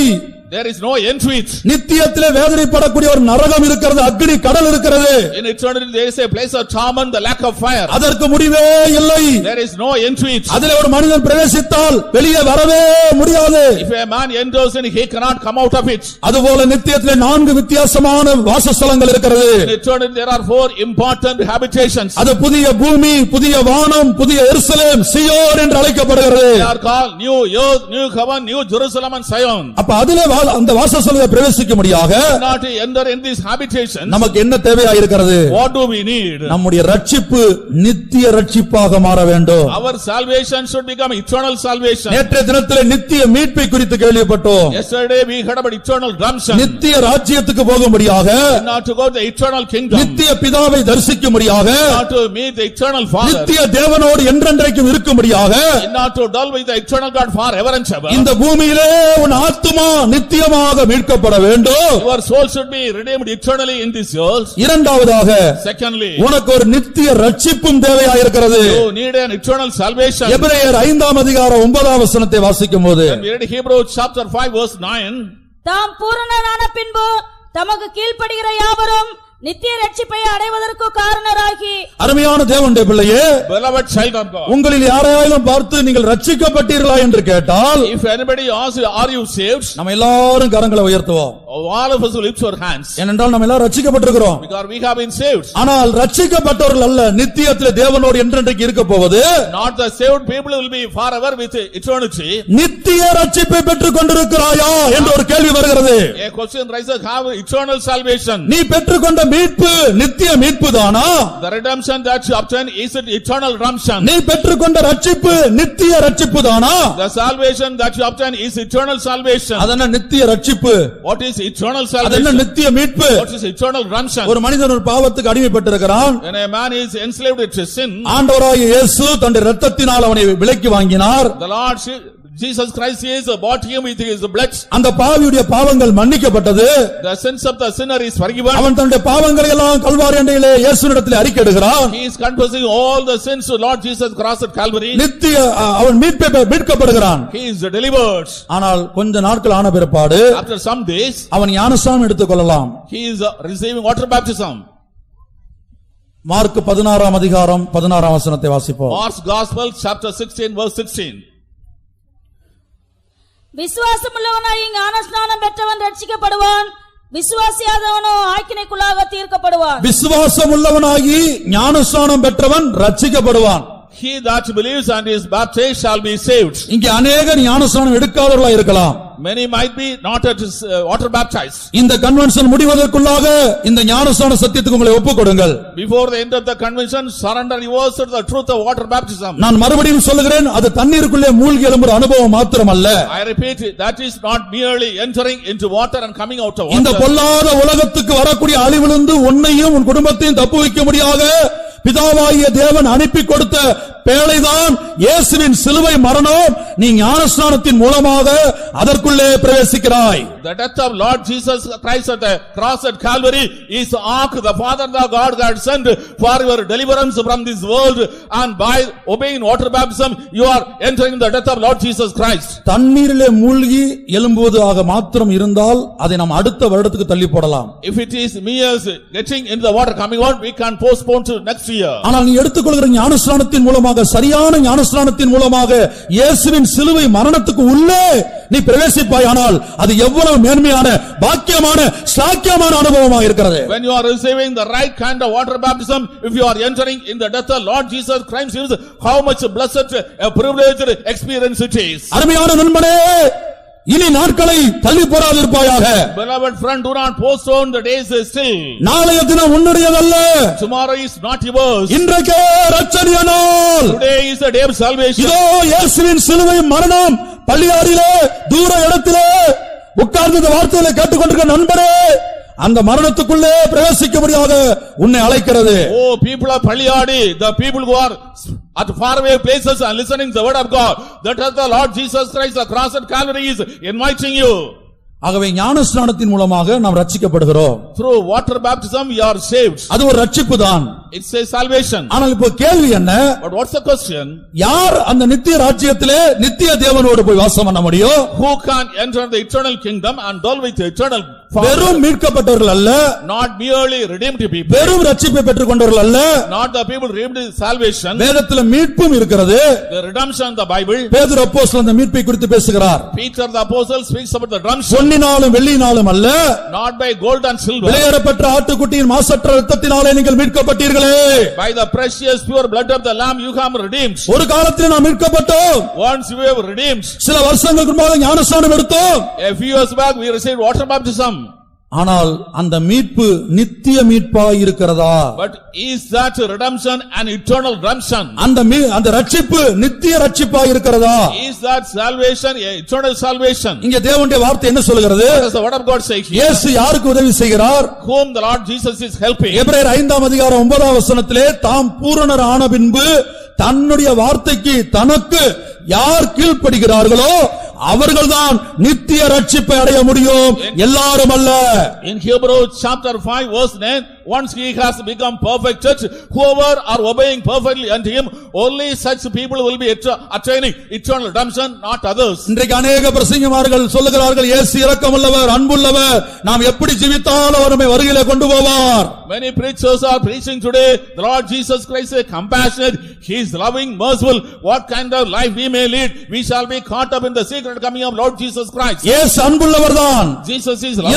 there is no end to it. நித்தியத்திலே வேதனைப்படக்கூடிய ஒரு நரகம் இருக்கிறது, அக்னி கடல் இருக்கிறது. In eternity there is a place of torment, the lack of fire. அதற்கு முடிவே இல்லை. There is no end to it. அதிலே ஒரு மனிதன் பிரவேசித்தால் வெளியே வரவே முடியாது. If a man enters in, he cannot come out of it. அதுபோல நித்தியத்திலே 4 வித்தியாசமான வாசஸ்தலங்கள் இருக்கிறது. In eternity there are 4 important habitations. அது புதிய பூமி, புதிய வானம், புதிய எருசலேம், சியோன் என்று அழைக்கப்படுகிறது. They are called new earth, new heaven, new Jerusalem and Zion. அப்ப அதிலே அந்த வாசஸ்தலத்தை பிரவேசிக்கும்படியாக Not to enter in these habitations. நமக்கு என்ன தேவையாக இருக்கிறது? What do we need? நம்முடைய ரட்சிப்பு நித்திய ரட்சிப்பாக மாற வேண்டும். Our salvation should become eternal salvation. நேற்றைய தினத்திலே நித்திய மீட்பை குறித்து கேள்விப்பட்டோம். Yesterday we heard about eternal redemption. நித்திய ராஜ்யத்துக்கு போகும்படியாக, Not to go to the eternal kingdom. நித்திய பிதாவை தரிசிக்கும்படியாக, Not to meet the eternal Father. நித்திய தேவனோடு என்றென்றைக்கும் இருக்கும்படியாக, Not to dwell with the eternal God forever and ever. இந்த பூமியிலே உன் ஆத்துமா நித்தியமாக மீட்கப்பட வேண்டும். Your soul should be redeemed eternally in this world. இரண்டாவதாக, Secondly, உனக்கு ஒரு நித்திய ரட்சிப்பும் தேவையாயிருக்கிறது. you need an eternal salvation. எபிரேயர் 5ஆம் அதிகாரம் 9ஆம் வசனத்தை வாசிக்கும்போது, When we read Hebrews chapter 5 verse 9, தாம் பூரணரான பின்பு தமக்கு கீழ்ப்படுகிற யாவரும் நித்திய ரட்சிப்பை அடைவதற்கு காரணராகி. அருமையான தேவனுடைய பிள்ளையே, beloved child of God, உங்களில் யாரையாலும் பார்த்து நீங்கள் ரட்சிக்கப்பட்டீர்களா என்று கேட்டால், if anybody asks you, are you saved? நம்ம எல்லாரும் கரங்களை உயர்த்துவோம். All of us will lift our hands. ஏனென்றால் நம்ம எல்லாரும் ரட்சிக்கப்பட்டிருக்கிறோம். Because we have been saved. ஆனால் ரட்சிக்கப்பட்டவர்கள் அல்ல நித்தியத்திலே தேவனோடு என்றென்றைக்கு இருக்க போவது. Not the saved people will be forever with eternity. நித்திய ரட்சிப்பை பெற்றுக் கொண்டிருக்கிறாயா என்று ஒரு கேள்வி வருகிறது. A question rises, have eternal salvation. நீ பெற்றுக்கொண்ட மீட்பு நித்திய மீட்பு தானா? The redemption that you obtain, is it eternal redemption? நீ பெற்றுக்கொண்ட ரட்சிப்பு நித்திய ரட்சிப்பு தானா? The salvation that you obtain is eternal salvation. அதென்ன நித்திய ரட்சிப்பு? What is eternal அதென்ன salvation? நித்திய மீட்பு? What is eternal redemption? ஒரு மனிதன் ஒரு பாவத்துக்கு அடிமைப்பட்டிருக்கிறான். When a man is enslaved to sin, ஆண்டவராகிய இயேசு தன்னுடைய இரத்தத்தினால் அவனை விலைக்கு வாங்கினார். the Lord Jesus Christ is bought him with his blood. அந்த பாவியுடைய பாவங்கள் மன்னிக்கப்பட்டது. The sins of the sinner is forgiven. அவன் தன்னுடைய பாவங்களை எல்லாம் கல்வாரி அண்டையிலே இயேசுவிடத்தில் அறிக்கையிடுகிறான். He is confessing all the sins to Lord Jesus cross at Calvary. நித்திய அவன் மீட்கப்படுகிறான். He is delivered. ஆனால் கொஞ்ச நாட்கள் ஆன பிற்பாடு After some days, அவன் ஞானஸ்நானம் எடுத்துக்கொள்ளலாம். he is receiving water baptism. Mark 16ஆம் அதிகாரம் 16ஆம் வசனத்தை வாசிப்போம். Mark's Gospel chapter 16 verse 16. விசுவாசமுள்ளவனாய் ஞானஸ்நானம் பெற்றவன் ரட்சிக்கப்படுவான், விசுவாசியாதவனோ ஆக்கினைக்குள்ளாக தீர்க்கப்படுவான். விசுவாசம் உள்ளவனாகி ஞானஸ்நானம் பெற்றவன் ரட்சிக்கப்படுவான். He that believes and is baptized shall be saved. இங்கே அநேகர் ஞானஸ்நானம் எடுக்காதவர்களாய் இருக்கலாம். Many might be not at water baptized. இந்த கன்வென்ஷன் முடிவதற்குள்ளாக இந்த ஞானஸ்நான சத்தியத்துக்கு உங்களை ஒப்புக்கொடுங்கள். Before the end of the convention, surrender yours to the truth of water baptism. நான் மறுபடியும் சொல்லுகிறேன், அது தண்ணீருக்குள்ளே மூழ்கி எழும்புற அனுபவம் மாத்திரமல்ல. I repeat, that is not merely entering into water and coming out of இந்த water. பொல்லாத உலகத்துக்கு வரக்கூடிய அழிவிலிருந்து உன்னையும் உன் குடும்பத்தையும் தப்பு வைக்க முடியாத பிதாவாகிய தேவன் அனுப்பி கொடுத்த பேழைதான் இயேசுவின் சிலுவை மரணம். நீ ஞானஸ்நானத்தின் மூலமாக அதற்குள்ளே பிரவேசிக்கிறாய். The death of Lord Jesus Christ at the cross at Calvary is the ark the Father the God had sent for your deliverance from this world, and by obeying water baptism you are entering the death of Lord Jesus Christ. தண்ணீரிலே மூழ்கி எழும்புவதாக மாத்திரம் இருந்தால் அதை நாம் அடுத்த வருடத்துக்கு தள்ளி போடலாம். If it is mere getting into the water coming out, we can postpone to next year. ஆனால் நீ எடுத்துக்கொள்கிற ஞானஸ்நானத்தின் மூலமாக, சரியான ஞானஸ்நானத்தின் மூலமாக இயேசுவின் சிலுவை மரணத்துக்கு உள்ளே நீ பிரவேசிப்பாயானால் அது எவ்வளவு மேன்மையான பாக்கியமான சாக்கியமான அனுபவமாக இருக்கிறது. When you are receiving the right kind of water baptism, if you are entering in the death of Lord Jesus Christ, how much blessed a privileged experience it is. அருமையான நண்பனே, இனி நாட்களை தள்ளி போடாதிருப்பாயாக. Beloved friend, do not postpone the days still. நாளைய தினம் உன்னுடையதல்ல. Tomorrow is not yours. இன்றைக்கே ரட்சணிய நாள். Today is the day of salvation. இதோ இயேசுவின் சிலுவை மரணம் பள்ளியாடிலே தூர இடத்திலே உட்கார்ந்து இந்த வார்த்தைகளை கேட்டுக்கொண்டிருக்கிற நண்பரே, அந்த மரணத்துக்குள்ளே பிரவேசிக்கும்படியாக உன்னை அழைக்கிறது. Oh people of Palliyadi, the people who are at faraway places and listening to the word of God, that is the Lord Jesus Christ, the cross at Calvary is inviting you. ஆகவே ஞானஸ்நானத்தின் மூலமாக நாம் ரட்சிக்கப்படுகிறோம். Through water baptism we are saved. அது ஒரு ரட்சிப்பு தான். It's a salvation. ஆனால் இப்போ கேள்வி என்ன? But what's the question? யார் அந்த நித்திய ராஜ்யத்திலே நித்திய தேவனோடு போய் வாசம் பண்ண முடியும்? Who can enter the eternal kingdom and dwell with the eternal Father? வெறும் மீட்கப்பட்டவர்கள் அல்ல, Not merely redeemed people. வெறும் ரட்சிப்பை பெற்றுக்கொண்டவர்கள் அல்ல, Not the people redeemed in salvation. வேதத்திலே மீட்பும் இருக்கிறது. The redemption, the Bible. பேதுரு அப்போஸ்தலன் அந்த மீட்பை குறித்து பேசுகிறார். Peter the apostle speaks about the redemption. பொன்னினாலும் வெள்ளியினாலும் அல்ல, Not by gold and silver. விலையேறப்பெற்ற ஆட்டுக்குட்டியின் மாசற்ற இரத்தத்தினாலே நீங்கள் மீட்கப்பட்டீர்களே. By the precious pure blood of the lamb you have redeemed. ஒரு காலத்தில் நாம் மீட்கப்பட்டோம். Once we have redeemed. சில வருஷங்களுக்கு முன்பாக ஞானஸ்நானம் எடுத்தோம். A few years back we received water baptism. ஆனால் அந்த மீட்பு நித்திய மீட்பாய் இருக்கிறதா? But is that redemption an eternal redemption? அந்த ரட்சிப்பு நித்திய ரட்சிப்பாய் இருக்கிறதா? Is that salvation a eternal salvation? இங்கே தேவனுடைய வார்த்தை என்ன சொல்கிறது? What does the word of God say here? இயேசு யாருக்கு உதவி செய்கிறார்? Whom the Lord Jesus is helping. எபிரேயர் 5ஆம் அதிகாரம் 9ஆம் வசனத்திலே தாம் பூரணர் ஆன பின்பு தன்னுடைய வார்த்தைக்கு தனக்கு யார் கீழ்ப்படுகிறார்களோ அவர்கள்தான் நித்திய ரட்சிப்பை அடைய முடியும், எல்லாரும் அல்ல. In Hebrews chapter 5 verse 9, once he has become perfected, whoever are obeying perfectly unto him, only such people will be attaining eternal redemption, not others. இன்றைக்கு अनेक பிரசங்கிமார்கள் சொல்லுகிறார்கள், இயேசு இரக்கமுள்ளவர், அன்புள்ளவர், நாம் எப்படி ஜீவித்தாலும் அவர் நம்மை வருகையிலே கொண்டு போவார். Many preachers are preaching today, the Lord Jesus Christ is compassionate, he is loving, merciful, what kind of life we may lead, we shall be caught up in the secret coming of Lord Jesus Christ. இயேசு அன்புள்ளவர்தான், Jesus is loving,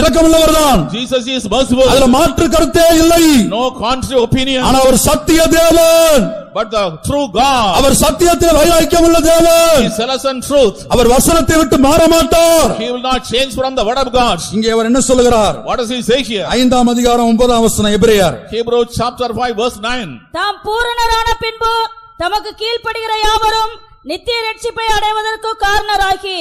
இரக்கமுள்ளவர்தான், Jesus is merciful, அதுல மாற்று கருத்தே இல்லை. no contrary opinion. ஆனா அவர் சத்திய தேவன், But the true God, அவர் சத்தியத்தில் வைராக்கியமுள்ள தேவன், he is zealous and truth. அவர் வசனத்தை விட்டு மாற மாட்டார். He will not change from the word of God. இங்கே அவர் என்ன சொல்லுகிறார்? What does he say here? 5ஆம் அதிகாரம் 9ஆம் வசனம் எபிரேயர். Hebrews chapter 5 verse 9. தாம் பூரணரான பின்பு தமக்கு கீழ்ப்படுகிற யாவரும் நித்திய ரட்சிப்பை அடைவதற்கு காரணராகி.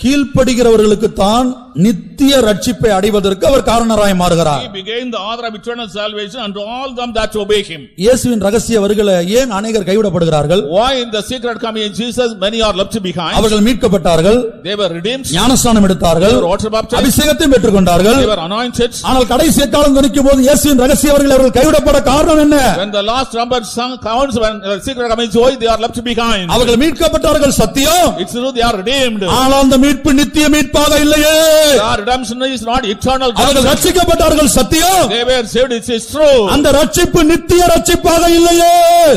கீழ்ப்படுகிறவர்களுக்கு தான் நித்திய ரட்சிப்பை அடைவதற்கு அவர் காரணராய் மாறுகிறார். He became the author of eternal salvation unto all them that obey him. இயேசுவின் ரகசிய வருகையிலே ஏன் அநேகர் கைவிடப்படுகிறார்கள்? Why in the secret coming of Jesus many are left behind? அவர்கள் மீட்கப்பட்டார்கள், They were redeemed, ஞானஸ்நானம் எடுத்தார்கள், they were water baptized, அபிஷேகத்தையும் பெற்றுக்கொண்டார்கள். they were anointed. ஆனால் கடைசி காலம் துணிக்கும் போது இயேசுவின் ரகசிய வருகையிலே அவர்கள் கைவிடப்பட காரணம் என்ன? When the last trumpet sounds, when the secret coming is over, they are left behind. அவர்கள் மீட்கப்பட்டார்கள் சத்தியம், It's true they are redeemed. ஆனால் அந்த மீட்பு நித்திய மீட்பாக இல்லையே. Our redemption is not eternal. அவர்கள் ரட்சிக்கப்பட்டார்கள் சத்தியம், They were saved, it is true. அந்த ரட்சிப்பு நித்திய ரட்சிப்பாக இல்லையே.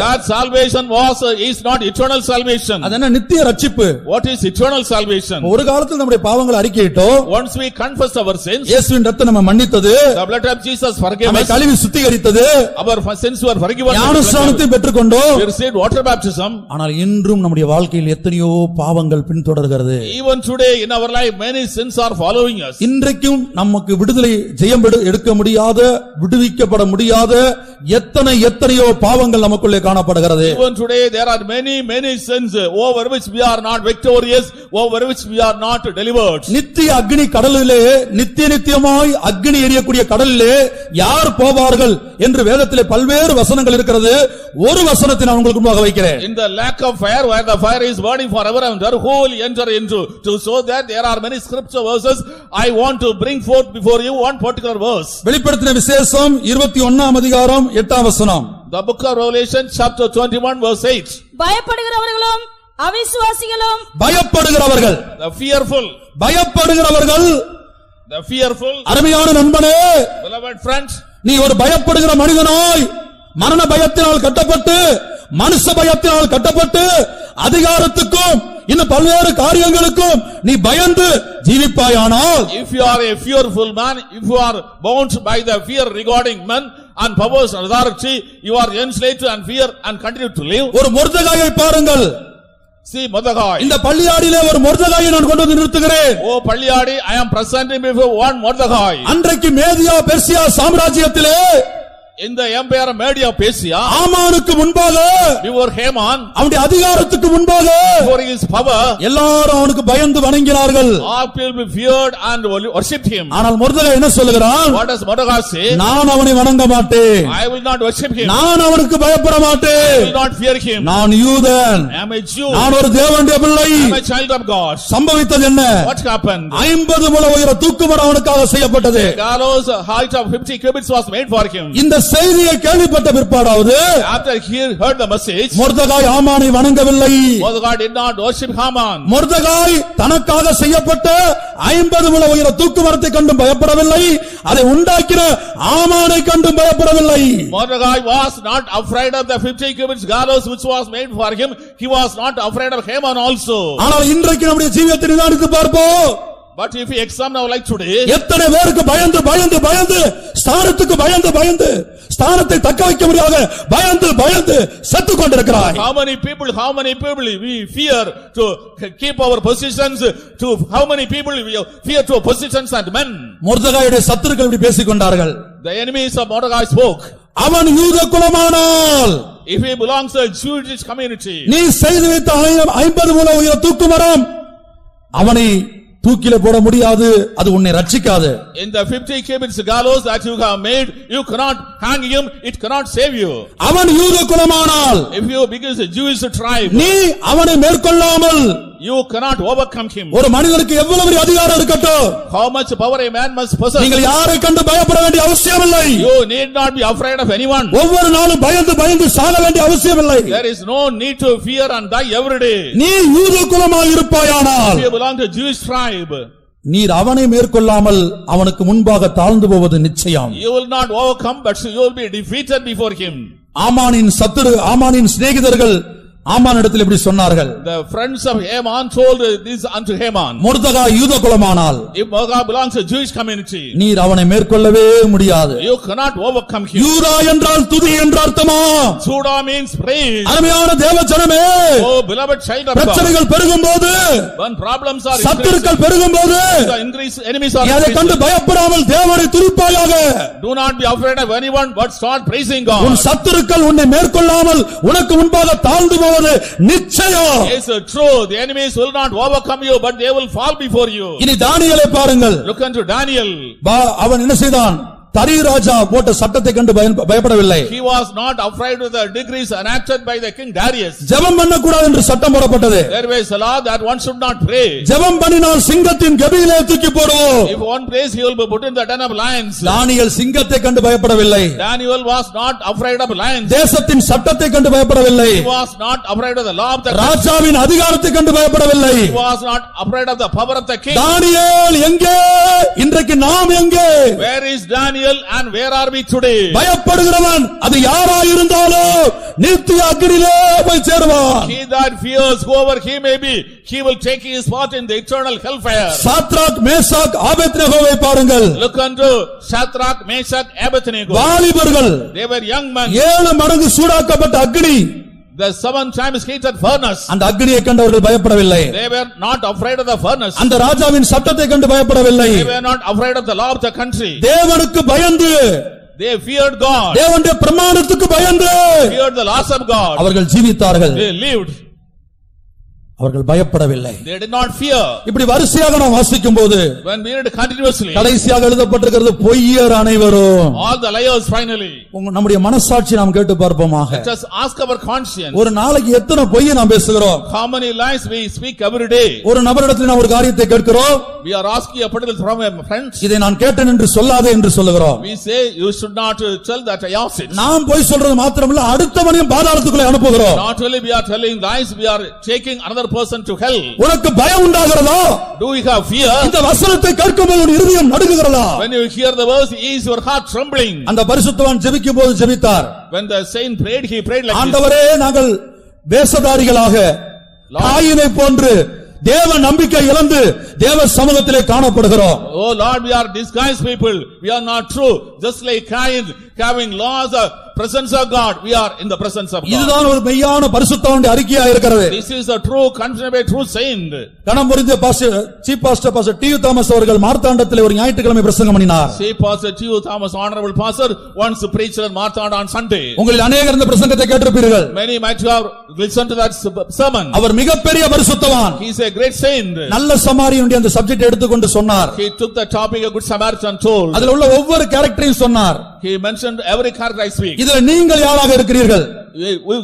That salvation is not eternal salvation. அது என்ன நித்திய ரட்சிப்பு? What is eternal salvation? ஒரு காலத்தில் நம்முடைய பாவங்களை அறிக்கையிட்டோம், Once we confess our sins, இயேசுவின் ரத்தம் நம்மை மன்னித்தது, the blood of Jesus forgave நம்மை us, கழுவி சுத்திகரித்தது, our sins were forgiven, ஞானஸ்நானத்தை பெற்றுக்கொண்டோம். we received water baptism. ஆனால் இன்றும் நம்முடைய வாழ்க்கையில் எத்தனையோ பாவங்கள் பின்தொடர்கிறது. Even today in our life many sins are following us. இன்றைக்கும் நமக்கு விடுதலை ஜெயம் எடுக்க முடியாத, விடுவிக்கப்பட முடியாத எத்தனையோ பாவங்கள் நமக்குள்ளே காணப்படுகிறது. Even today there are many sins over which we are not victorious, over which we are not delivered. நித்திய அக்னி கடலிலே, நித்தியமாய் அக்னி எரியக்கூடிய கடலிலே யார் போவார்கள் என்று வேதத்திலே பல்வேறு வசனங்கள் இருக்கிறது. ஒரு வசனத்தை நான் உங்களுக்கு முன்பாக வைக்கிறேன். In the lake of fire, where the fire is burning forever and ever, who will enter into? To show that there are many scripture verses, I want to bring forth before you one particular verse. வெளிப்படுத்தின விசேஷம் 21ஆம் அதிகாரம் 8ஆம் வசனம். The book of Revelation chapter 21 verse 8. பயப்படுகிறவர்களும் அவிசுவாசிகளும், பயப்படுகிறவர்கள், The fearful, பயப்படுகிறவர்கள், the fearful, அருமையான நண்பனே, beloved friend, நீ ஒரு பயப்படுகிற மனிதனாய் மரண பயத்தினால் கட்டப்பட்டு, மனுஷ பயத்தினால் கட்டப்பட்டு, அதிகாரத்துக்கும் இன்னும் பல்வேறு காரியங்களுக்கும் நீ பயந்து ஜீவிப்பாயானால், if you are a fearful man, if you are bound by the fear regarding men and powers and authority, you are enslaved and fear and continue to live. ஒரு மொர்தெகாயை பாருங்கள். See Mordecai. இந்த பள்ளியாடிலே ஒரு மொர்தெகாயை நான் கொண்டு வந்து நிறுத்துகிறேன். Oh Palliyadi, I am presenting before one Mordecai. அன்றைக்கு Media Persia சாம்ராஜ்யத்திலே in the empire of Media Persia, ஆமானுக்கு முன்பாக, before Haman, அவனுடைய அதிகாரத்துக்கு முன்பாக, before his power, எல்லாரும் அவனுக்கு பயந்து வணங்கினார்கள். all people feared and worshipped him. ஆனால் மொர்தெகாய் என்ன சொல்லுகிறான்? What does Mordecai say? நான் அவனை வணங்க மாட்டேன், I will not worship him. நான் அவனுக்கு பயப்பட I மாட்டேன், will not fear him. நான் யூதன், I am a Jew. நான் ஒரு தேவனுடைய பிள்ளை. I am a child of God. சம்பவித்தது என்ன? What happened? 50 முழ உயர தூக்குமரம் அவனுக்காக செய்யப்பட்டது. Gallows height of 50 cubits was made for him. இந்த செய்தியை கேள்விப்பட்ட பிற்பாடாவது After he heard the message, Mordecai ஆமானை வணங்கவில்லை. Mordecai did not worship Haman. மொர்தெகாய் தனக்காக செய்யப்பட்ட 50 முழ உயர தூக்குமரத்தை கண்டும் பயப்படவில்லை, அதை உண்டாக்கின ஆமானை கண்டும் பயப்படவில்லை. Mordecai was not afraid of the 50 cubits gallows which was made for him. He was not afraid of Haman also. ஆனால் இன்றைக்கு நம்முடைய ஜீவியத்தை நிதானித்து பார்ப்போம். But if we examine our life today, எத்தனை பேருக்கு பயந்து பயந்து பயந்து ஸ்தானத்துக்கு பயந்து பயந்து ஸ்தானத்தை தக்க வைக்க முடியாத பயந்து பயந்து செத்துக் கொண்டிருக்கிறாய். how many people we fear to keep our positions, to how many people we fear to positions and men. மொர்தெகாயுடைய சத்துருக்கள் இப்படி பேசிக் கொண்டார்கள். The enemies of Mordecai spoke, அவன் யூத குலமானால், if he belongs to a Jewish community, நீ செய்து வைத்த 50 முழ உயர தூக்குமரம் அவனை தூக்கிலே போட முடியாது, அது உன்னை ரட்சிக்காது. in the 50 cubits gallows that you have made, you cannot hang him, it cannot save you. அவன் யூத குலமானால், if you become a Jewish tribe, நீ அவனை மேற்கொள்ளாமல், you cannot overcome him. ஒரு மனிதனுக்கு எவ்வளவு பெரிய அதிகாரம் இருக்கட்டும், how much power a man must possess, நீங்கள் யாரை கண்டு பயப்பட வேண்டிய அவசியமில்லை. you need not be afraid of anyone. ஒவ்வொரு நாளும் பயந்து பயந்து சாக வேண்டிய அவசியமில்லை. there is no need to fear and die every day. நீ யூத குலமாய் இருப்பாயானால், if you belong to Jewish tribe, நீர் அவனை மேற்கொள்ளாமல் அவனுக்கு முன்பாக தாழ்ந்து போவது நிச்சயம். you will not overcome, but you will be defeated before him. ஆமானின் சத்துரு, ஆமானின் சிநேகிதர்கள் ஆமானிடத்தில் இப்படி சொன்னார்கள். the friends of Haman told this unto Haman, மொர்தெகாய் யூத குலமானால், if Mordecai belongs to Jewish community, நீர் அவனை மேற்கொள்ளவே முடியாது. you cannot overcome him. யூதா என்றால் துதி என்ற அர்த்தமா? Judah means praise. அருமையான தேவஜனமே, oh beloved child of God, பிரச்சனைகள் பெருகும்போது, when problems are சத்துருக்கள் பெருகும்போது, the increase enemies are அதை கண்டு பயப்படாமல் தேவனை துதிப்பாயாக. do not be afraid of anyone, but start praising God. உன் சத்துருக்கள் உன்னை மேற்கொள்ளாமல் உனக்கு முன்பாக தாழ்ந்து போவது நிச்சயம். It's true, the enemies will not overcome you, but they will fall before you. இனி தானியேலை பாருங்கள். look unto Daniel. அவன் என்ன செய்தான்? தரி ராஜா போட்ட சட்டத்தை கண்டு பயப்படவில்லை. he was not afraid of the decrees enacted by the king Darius. ஜெபம் பண்ண கூடாது என்று சட்டம் போடப்பட்டது. there was a law that one should not pray. ஜெபம் பண்ணினால் சிங்கத்தின் கெபியிலே தூக்கி போடுவோம். if one prays, he will be put in the den of lions. தானியேல் சிங்கத்தை கண்டு பயப்படவில்லை. Daniel was not afraid of lions. தேசத்தின் சட்டத்தை கண்டு பயப்படவில்லை. he was not afraid of the law of the ராஜாவின் அதிகாரத்தை கண்டு பயப்படவில்லை. he was not afraid of the power of the king. தானியேல் எங்கே? இன்றைக்கு நாம் எங்கே? where is Daniel and where are we today? பயப்படுகிறவன் அது யாராயிருந்தாலும் நித்திய அக்கினியிலே போய் சேருவான். he that fears, whoever he may be, he will take his part in the eternal hellfire. Shadrach Meshach ஆபேத்நேகோவை பாருங்கள். look unto Shadrach, Meshach, Abednego. வாலிபர்கள், they were young men. 7 மடங்கு சூடாக்கப்பட்ட அக்கினி, the 7 times heated furnace. அந்த அக்கினியை கண்டவர்கள் பயப்படவில்லை. they were not afraid of the furnace. அந்த ராஜாவின் சட்டத்தை கண்டு பயப்படவில்லை. they were not afraid of the law of the country. தேவனுக்கு பயந்து, they feared God. தேவனுடைய பிரமாணத்துக்கு பயந்து feared the laws of God. அவர்கள் ஜீவித்தார்கள். they lived. அவர்கள் பயப்படவில்லை. they did not fear. இப்படி வரிசையாக நாம் வாசிக்கும் போது when we read continuously, கடைசியாக எழுதப்பட்டிருக்கிறது பொய்யர் அனைவரும். all the liars finally. நம்முடைய மனசாட்சி நாம் கேட்டு பார்ப்போமாக. let us ask our conscience. ஒரு நாளைக்கு எத்தனை பொய்யை நாம் பேசுகிறோம்? how many lies we speak every day? ஒரு நபரிடத்தில் நாம் ஒரு காரியத்தை கேட்கிறோம், we are asking a particular from a friend. இதை நான் கேட்டேன் என்று சொல்லாதே என்று சொல்லுகிறோம். we say you should not tell that I asked it. நாம் பொய் சொல்றது மாத்திரமல்ல, அடுத்தவனையும் பாதாளத்துக்குள்ளே அனுப்புகிறோம். not only we are telling lies, we are taking another person to hell. உனக்கு பயம் உண்டாகிறதா? do you have fear? இந்த வசனத்தை கேட்கும்போது உன் இருதயம் நடுங்குகிறதா? when you hear the verse, is your heart trembling? அந்த பரிசுத்தவான் ஜெபிக்கும்போது ஜெபித்தார். when the saint prayed, he prayed like this. ஆண்டவரே, நாங்கள் வேஷதாரிகளாக காயினை போன்று தேவ நம்பிக்கை இழந்து தேவ சமூகத்திலே காணப்படுகிறோம். oh Lord, we are disguised people, we are not true, just like Cain, having lost presence of God, we are in the presence of God. இதுதான் ஒரு மெய்யான பரிசுத்தவானுடைய அறிக்கையா இருக்கிறது. This is a true confession by true saint. கணம் புரிந்த chief pastor டி.யு. Thomas அவர்கள் மார்த்தாண்டத்தில் ஒரு ஞாயிற்றுக்கிழமை பிரசங்கம் பண்ணினார். Chief Pastor T.U. Thomas, honorable pastor, once preached at Marthanda on Sunday. உங்களில் அநேகர் இந்த பிரசங்கத்தை கேட்டிருப்பீர்கள். Many might have listened to that sermon. அவர் மிகப்பெரிய பரிசுத்தவான். He is a great saint. நல்ல சமாரியனுடைய அந்த சப்ஜெக்ட் எடுத்துக்கொண்டு சொன்னார். He took the topic of Good Samaritan told. அதில் உள்ள ஒவ்வொரு கேரக்டரையும் சொன்னார். He mentioned every character I speak. இதில் நீங்கள் யாராக இருக்கிறீர்கள்?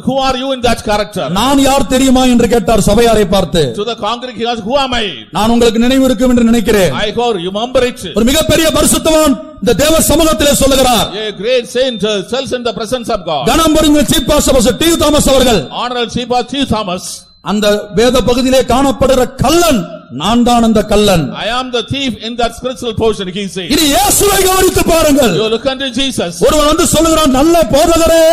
Who are you in that character? நான் யார் தெரியுமா என்று கேட்டார் சபையாரை பார்த்து. To the congregation he asked, who am I? நான் உங்களுக்கு நினைவு இருக்கும் என்று நினைக்கிறேன். I hope you remember it. ஒரு மிகப்பெரிய பரிசுத்தவான் இந்த தேவ சமூகத்திலே சொல்லுகிறார். A great saint tells in the presence of God. கணம் பொருந்திய சீஃப் பாஸ்டர் டி.யு. தாமஸ் அவர்கள் Honorable Chief Pastor T.U. Thomas. அந்த வேத பகுதியிலே காணப்படுகிற கள்ளன் நான் தான் அந்த கள்ளன். I am the thief in that spiritual portion, he says. இனி இயேசுவை கவனித்து பாருங்கள். You look unto Jesus. ஒருவன் வந்து சொல்லுகிறான் நல்ல போதகரே.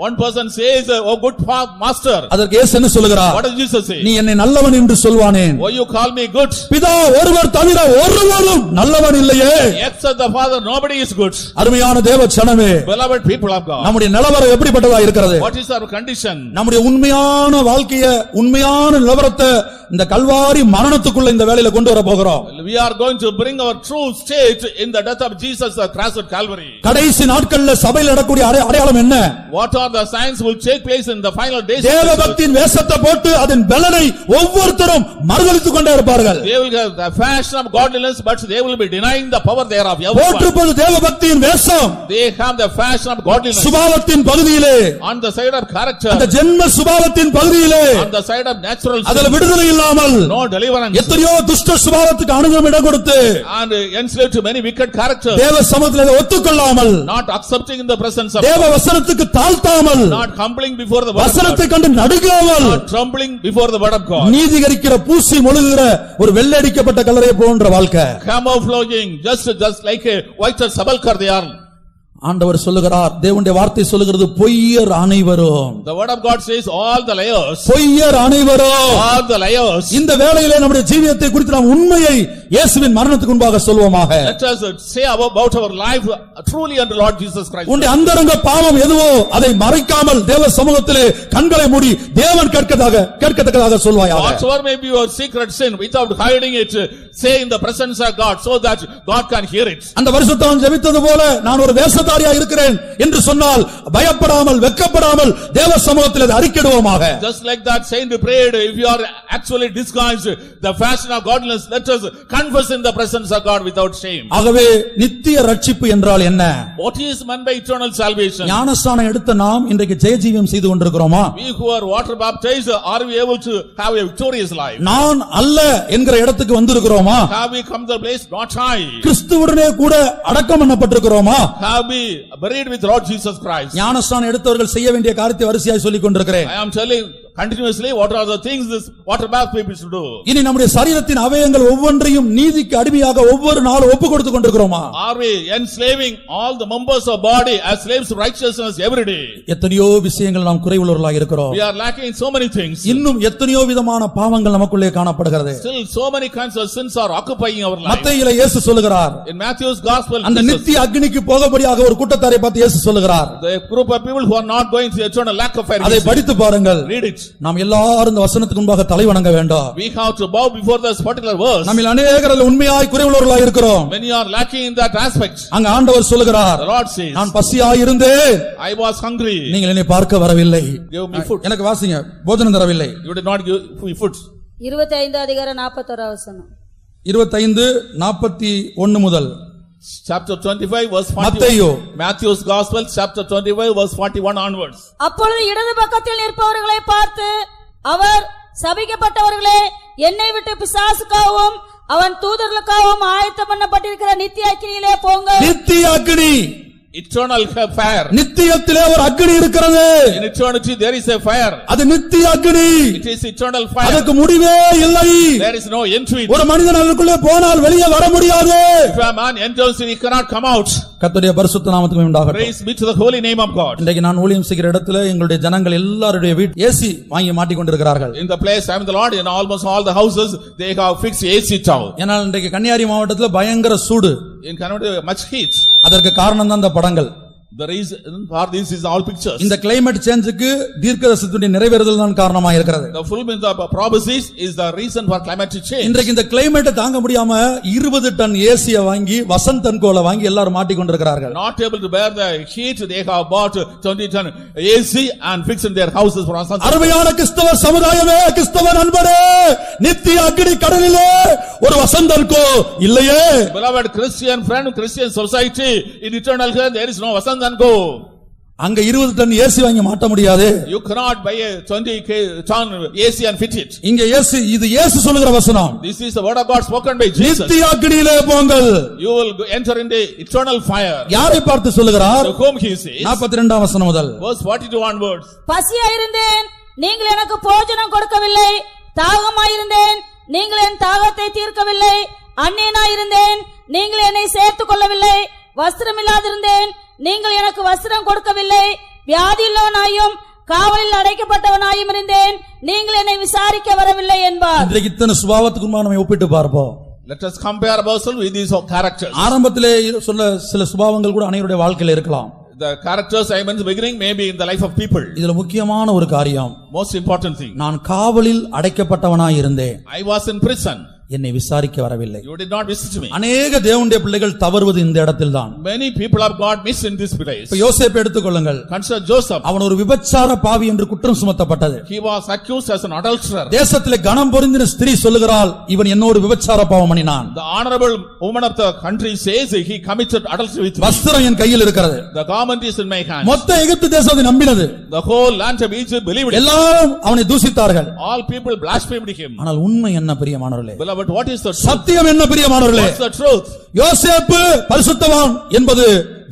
One person says, oh good master. அதற்கு இயேசு என்ன சொல்லுகிறார்? What does Jesus say? நீ என்னை நல்லவன் என்று சொல்வானேன். Oh, you call me good. பிதா ஒருவர் தவிர ஒருவரும் நல்லவன் இல்லையே. Except the Father, nobody is good. அருமையான தேவ ஜனமே, Beloved people of God. நம்முடைய நிலவரம் எப்படிப்பட்டதா இருக்கிறது? What is our condition? நம்முடைய உண்மையான வாழ்க்கைய உண்மையான நிலவரத்தை இந்த கல்வாரி மரணத்துக்குள்ள இந்த வேளையில கொண்டு வர போகிறோம். We are going to bring our true state in the death of Jesus, the cross at Calvary. கடைசி நாட்கள்ல சபையில் நடக்கக்கூடிய அடையாளம் என்ன? What are the signs will take place in the final days? தேவபக்தியின் வேஷத்தை போட்டு அதன் பலனை ஒவ்வொருத்தரும் மறுதலித்துக் கொண்டே இருப்பார்கள். They will have the fashion of godliness, but they will be denying the power thereof. போற்றுவது தேவபக்தியின் வேஷம். They have the fashion of godliness. சுபாவத்தின் பகுதியிலே, On the side of character. அந்த ஜென்ம சுபாவத்தின் பகுதியிலே, On the side of natural sin. அதில் விடுதலை இல்லாமல் No deliverance. எத்தனையோ துஷ்ட சுபாவத்துக்கு அனுகூலம் இடம் கொடுத்து And enslaved to many wicked characters. தேவ சமூகத்தில் ஒத்துக்கொள்ளாமல், Not accepting in the presence of தேவ வசனத்துக்கு தாழ்த்தாமல், not humbling before the word of வசனத்தை God. கண்டு நடுங்காமல், Not trembling before the word of God. நீதிகரிக்கிற பூசி மொழுகிற ஒரு வெள்ளடிக்கப்பட்ட கல்லறை போன்ற வாழ்க்கை. Camouflaging just like a white sepulchre they are. ஆண்டவர் சொல்லுகிறார், தேவனுடைய வார்த்தை சொல்லுகிறது, பொய்யர் அனைவரும். The word of God says all the liars. பொய்யர் அனைவரும். All the liars. இந்த வேளையிலே நம்முடைய ஜீவியத்தை குறித்து நாம் உண்மையை இயேசுவின் மரணத்துக்கு முன்பாக சொல்வோமாக. Let us say about our life truly unto Lord Jesus Christ. உன்னுடைய அந்தரங்க பாவம் எதுவோ அதை மறைக்காமல் தேவ சமூகத்திலே கண்களை மூடி தேவன் கேட்கத்தக்கதாக சொல்வாயாக. Whatsoever may be your secret sin, without hiding it, say in the presence of God, so that God can hear it. அந்த பரிசுத்தவான் ஜெபித்தது போல நான் ஒரு வேஷதாரியா இருக்கிறேன் என்று சொன்னால் பயப்படாமல் வெட்கப்படாமல் தேவ சமூகத்தில் அதை அறிக்கையிடுவோமாக. Just like that saint prayed, if you are actually disguised the fashion of godliness, let us confess in the presence of God without shame. ஆகவே நித்திய ரட்சிப்பு என்றால் என்ன? What is meant by eternal salvation? ஞானஸ்நானம் எடுத்த நாம் இன்றைக்கு ஜெயஜீவியம் செய்து கொண்டிருக்கிறோமா? We who are water baptized, are we able to have a victorious life? நான் அல்ல என்கிற இடத்துக்கு வந்திருக்கிறோமா? Have we come to the place, not I? கிறிஸ்துவுடனே கூட அடக்கம் பண்ணப்பட்டிருக்கிறோமா? Have we buried with Lord Jesus Christ? ஞானஸ்நானம் எடுத்தவர்கள் செய்ய வேண்டிய காரியத்தை வரிசையாய் சொல்லிக் கொண்டிருக்கிறேன். I am telling continuously what are the things this water bath people should do. இனி நம்முடைய சரீரத்தின் அவயங்கள் ஒவ்வொன்றையும் நீதிக்கு அடிமையாக ஒவ்வொரு நாளும் ஒப்பு கொடுத்து கொண்டிருக்கிறோமா? Are we enslaving all the members of body as slaves to righteousness every day? எத்தனையோ விஷயங்கள் நாம் குறைவுள்ளவர்களாக இருக்கிறோம். We are lacking in so many things. இன்னும் எத்தனையோ விதமான பாவங்கள் நமக்குள்ளே காணப்படுகிறது. Still so many kinds of sins are occupying our life. மத்தேயுல இயேசு சொல்லுகிறார், In Matthew's gospel, அந்த நித்திய அக்னிக்கு போகபடியாக ஒரு கூட்டத்தாரை பார்த்து இயேசு சொல்லுகிறார், the group of people who are not going to eternal lack of fire. அதை படித்து பாருங்கள். Read it. நாம் எல்லாரும் இந்த வசனத்துக்கு முன்பாக தலை வணங்க வேண்டும். We have to bow before this particular verse. நம்மில் அநேகர் உண்மையாய் குறைவுள்ளவர்களாக இருக்கிறோம். Many are lacking in that aspect. அங்க ஆண்டவர் சொல்லுகிறார், The Lord says, நான் பசியாய் இருந்தேன், I was hungry. நீங்கள் என்னை பார்க்க வரவில்லை. Give me food. எனக்கு வாசிங்க, போஜனம் தரவில்லை. You did not give me food. 25 அதிகாரம் 41 வசனம். 25:41 முதல். Chapter 25 verse 41. மத்தேயு. Matthew's gospel chapter 25 verse 41 onwards. அப்பொழுது இடது பக்கத்தில் நிற்பவர்களை பார்த்து அவர், சபிக்கப்பட்டவர்களே, என்னை விட்டு பிசாசுக்காகவும் அவன் தூதர்களுக்காகவும் ஆயத்தம் பண்ணப்பட்டிருக்கிற நித்திய அக்கினியிலே போங்க. நித்திய அக்கினி, Eternal fire. நித்தியத்திலே ஒரு அக்கினி இருக்கிறது. In eternity there is a fire. அது நித்திய அக்கினி. It is eternal fire. அதுக்கு முடிவே இல்லை. There is no end to it. ஒரு மனிதன் அதுக்குள்ளே போனால் வெளியே வர முடியாது. If a man enters it, he cannot come out. கர்த்தருடைய பரிசுத்த நாமத்துக்கு உண்டாகட்டும். Praise be to the holy name of God. இன்றைக்கு நான் ஊழியம் செய்கிற இடத்துல எங்களுடைய ஜனங்கள் எல்லாருடைய வீட்டு ஏசி வாங்கி மாட்டிக் கொண்டிருக்கிறார்கள். In the place I am the Lord, in almost all the houses they have fixed AC tower. ஏனால் இன்றைக்கு கன்னியாகுமரி மாவட்டத்தில் பயங்கர சூடு. In Kannada much heat. அதற்கு காரணம் தான் இந்த படங்கள். The reason for this is all pictures. இந்த climate changeக்கு தீர்க்கதரிசனத்தின் நிறைவேறுதல் தான் காரணமாக இருக்கிறது. The fulfillment of prophecies is the reason for climate change. இன்றைக்கு இந்த climate தாங்க முடியாம 20 டன் ஏசியை வாங்கி வசந்த் அண்ட் கோல வாங்கி எல்லாரும் மாட்டிக்கொண்டிருக்கிறார்கள். Not able to bear the heat, they have bought 20 ton AC and fixed in their houses for us. அருமையான கிறிஸ்தவ சமுதாயமே, கிறிஸ்தவ நண்பரே, நித்திய அக்கினி கடலிலே ஒரு வசந்த் அண்ட் கோ இல்லையே. Beloved Christian friend, Christian society, in eternal hell there is no Vasant and Go. அங்க 20 டன் ஏசி வாங்கி மாட்ட முடியாது. You cannot buy a 20 ton AC and fit it. இங்க ஏசி, இது இயேசு சொல்லுகிற வசனம். This is the word of God spoken by Jesus. நித்திய அக்கினியிலே போங்கள். You will enter into eternal fire. யாரை பார்த்து சொல்லுகிறார்? To whom he says. 42ஆம் வசனம் முதல். Verse 42 onwards. பசியாயிருந்தேன், நீங்கள் எனக்கு போஜனம் கொடுக்கவில்லை. தாகமாயிருந்தேன், நீங்கள் என் தாகத்தை தீர்க்கவில்லை. அந்நியனாயிருந்தேன், நீங்கள் என்னை சேர்த்துக் கொள்ளவில்லை. வஸ்திரமில்லாதிருந்தேன், நீங்கள் எனக்கு வஸ்திரம் கொடுக்கவில்லை. வியாதியுள்ளவனாயும் காவலில் அடைக்கப்பட்டவனாயும் இருந்தேன், நீங்கள் என்னை விசாரிக்க வரவில்லை என்பார். இன்றைக்கு இத்தனை சுபாவத்துக்கு நம்ம ஒப்பிட்டு பார்ப்போம். Let us compare ourselves with these characters. ஆரம்பத்திலே சொன்ன சில சுபாவங்கள் கூட அனைவருடைய வாழ்க்கையில இருக்கலாம். The characters I mentioned beginning may be in the life of people. இதுல முக்கியமான ஒரு காரியம், Most important thing. நான் காவலில் அடைக்கப்பட்டவனாய் இருந்தேன், I was in prison. என்னை விசாரிக்க வரவில்லை. You did not visit me. அநேக தேவனுடைய பிள்ளைகள் தவறுவது இந்த இடத்தில்தான். Many people of God miss in this place. இப்ப யோசேப்பை எடுத்துக்கொள்ளுங்கள். Consider Joseph. அவன் ஒரு விபச்சார பாவி என்று குற்றம் சுமத்தப்பட்டது. He was accused as an adulterer. தேசத்திலே கனம் பொருந்தின ஸ்திரீ சொல்லுகிறாள், இவன் என்னோடு விபச்சார பாவம் பண்ணினான். The honorable woman of the country says he committed adultery with me. வஸ்திரம் என் கையில் இருக்கிறது. The garment is in my hand. மொத்த எகிப்து தேசம் அதை நம்பினது. The whole land of Egypt believed it. எல்லாரும் அவனை தூசித்தார்கள். All people blasphemed him. ஆனால் உண்மை என்ன பிரியமானவர்களே? Beloved, what is the truth? சத்தியம் என்ன பிரியமானவர்களே? What's the truth? யோசேப்பு பரிசுத்தவான் என்பது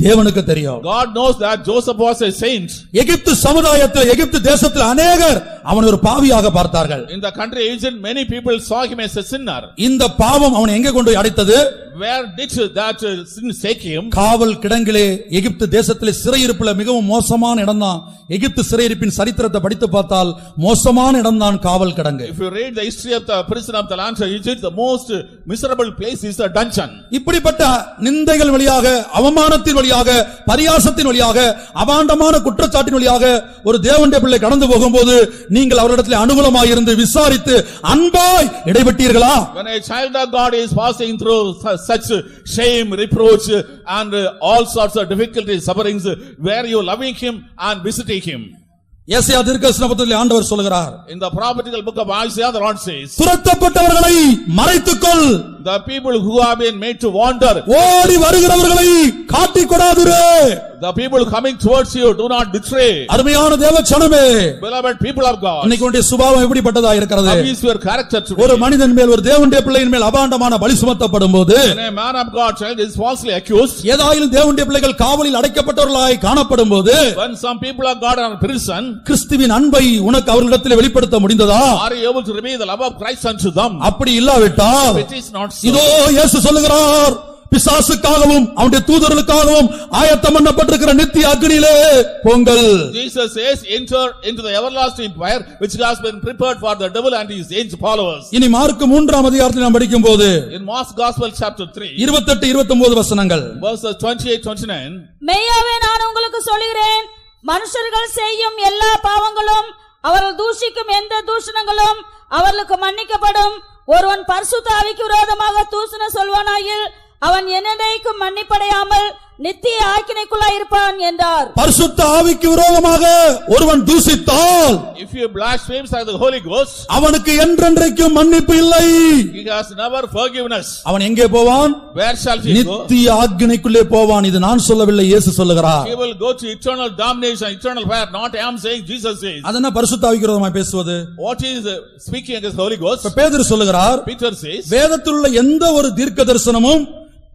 தேவனுக்கு தெரியும். God knows that Joseph was a saint. எகிப்து சமுதாயத்தில், எகிப்து தேசத்தில் அநேகர் அவனை ஒரு பாவியாக பார்த்தார்கள். In the country Egypt, many people saw him as a sinner. இந்த பாவம் அவனை எங்கே கொண்டு போய் அடைத்தது? Where did that sin take him? காவல் கிடங்கிலே, எகிப்து தேசத்திலே சிறையிருப்புல மிகவும் மோசமான இடம்தான். எகிப்து சிறையிருப்பின் சரித்திரத்தை படித்து பார்த்தால் மோசமான இடம்தான் காவல் கிடங்கு. If you read the history of the prison of the land of Egypt, the most miserable place is the dungeon. இப்படிப்பட்ட நிந்தைகள் வழியாக, அவமானத்தின் வழியாக, பரியாசத்தின் வழியாக, அபாண்டமான குற்றச்சாட்டின் வழியாக ஒரு தேவனுடைய பிள்ளை கடந்து போகும்போது நீங்கள் அவரிடத்தில் அனுகூலமாக இருந்து விசாரித்து அன்பாய் இடைபெட்டீர்களா? When a child of God is passing through such shame, reproach and all sorts of difficulties, sufferings, were you loving him and visiting him? ஏசாயா தீர்க்கதரிசன புத்தகத்தில் ஆண்டவர் சொல்கிறார், In the prophetical book of Isaiah, the Lord says, துரத்தப்பட்டவர்களை மறைத்துக்கொள், the people who have been made to wander, ஓடி வருகிறவர்களை காட்டிக் கொடாதிரு. the people coming towards you, do not betray. அருமையான தேவச்சனமே, Beloved people of God, இன்னைக்கு உன்னுடைய சுபாவம் எப்படிப்பட்டதா இருக்கிறது? how is your character today? ஒரு மனிதன் மேல், ஒரு தேவனுடைய பிள்ளையின் மேல் அபாண்டமான பழி சுமத்தப்படும் போது, When a man of God child is falsely accused, ஏதாயிலும் தேவனுடைய பிள்ளைகள் காவலில் அடைக்கப்பட்டவர்களாய் காணப்படும் போது, when some people of God are in prison, கிறிஸ்துவின் அன்பை உனக்கு அவர்களிடத்தில் வெளிப்படுத்த முடிந்ததா? are you able to reveal the love of Christ unto them? அப்படி இல்லாவிட்டால் It is not so. இதோ இயேசு சொல்லுகிறார், பிசாசுக்காகவும் அவனுடைய தூதர்களுக்காகவும் ஆயத்தம் பண்ணப்பட்டிருக்கிற நித்திய அக்கினியிலே போங்கள். Jesus says, enter into the everlasting fire which has been prepared for the devil and his angel followers. இனி மார்க் 3ஆம் அதிகாரத்தில் நாம் படிக்கும் போது In Mark's Gospel chapter 3, 28-29 வசனங்கள், verses 28-29, மெய்யாவே நான் உங்களுக்கு சொல்கிறேன், மனுஷர்கள் செய்யும் எல்லா பாவங்களும், அவர்கள் தூஷிக்கும் எந்த தூஷணங்களும் அவர்களுக்கு மன்னிக்கப்படும். ஒருவன் பரிசுத்த ஆவிக்கு விரோதமாக தூஷணம் சொல்வானாயில் அவன் என்னைக்கும் மன்னிப்படையாமல் நித்திய ஆக்கினைக்குள்ளாய் இருப்பான் என்றார். பரிசுத்த ஆவிக்கு விரோதமாக ஒருவன் தூஷித்தால், if you blaspheme by the Holy Ghost, அவனுக்கு என்றென்றைக்கும் மன்னிப்பு இல்லை. he has never forgiveness. அவன் எங்கே போவான்? Where shall he go? நித்திய ஆக்கினைக்குள்ளே போவான். இது நான் சொல்லவில்லை, இயேசு சொல்லுகிறார். He will go to eternal damnation, eternal fire. Not I am saying, Jesus says. அதென்ன பரிசுத்த ஆவிக்கு விரோதமாய் பேசுவது? What is speaking against Holy Ghost? பேதுரு சொல்லுகிறார், Peter says, வேதத்தில் உள்ள எந்த ஒரு தீர்க்க தரிசனமும்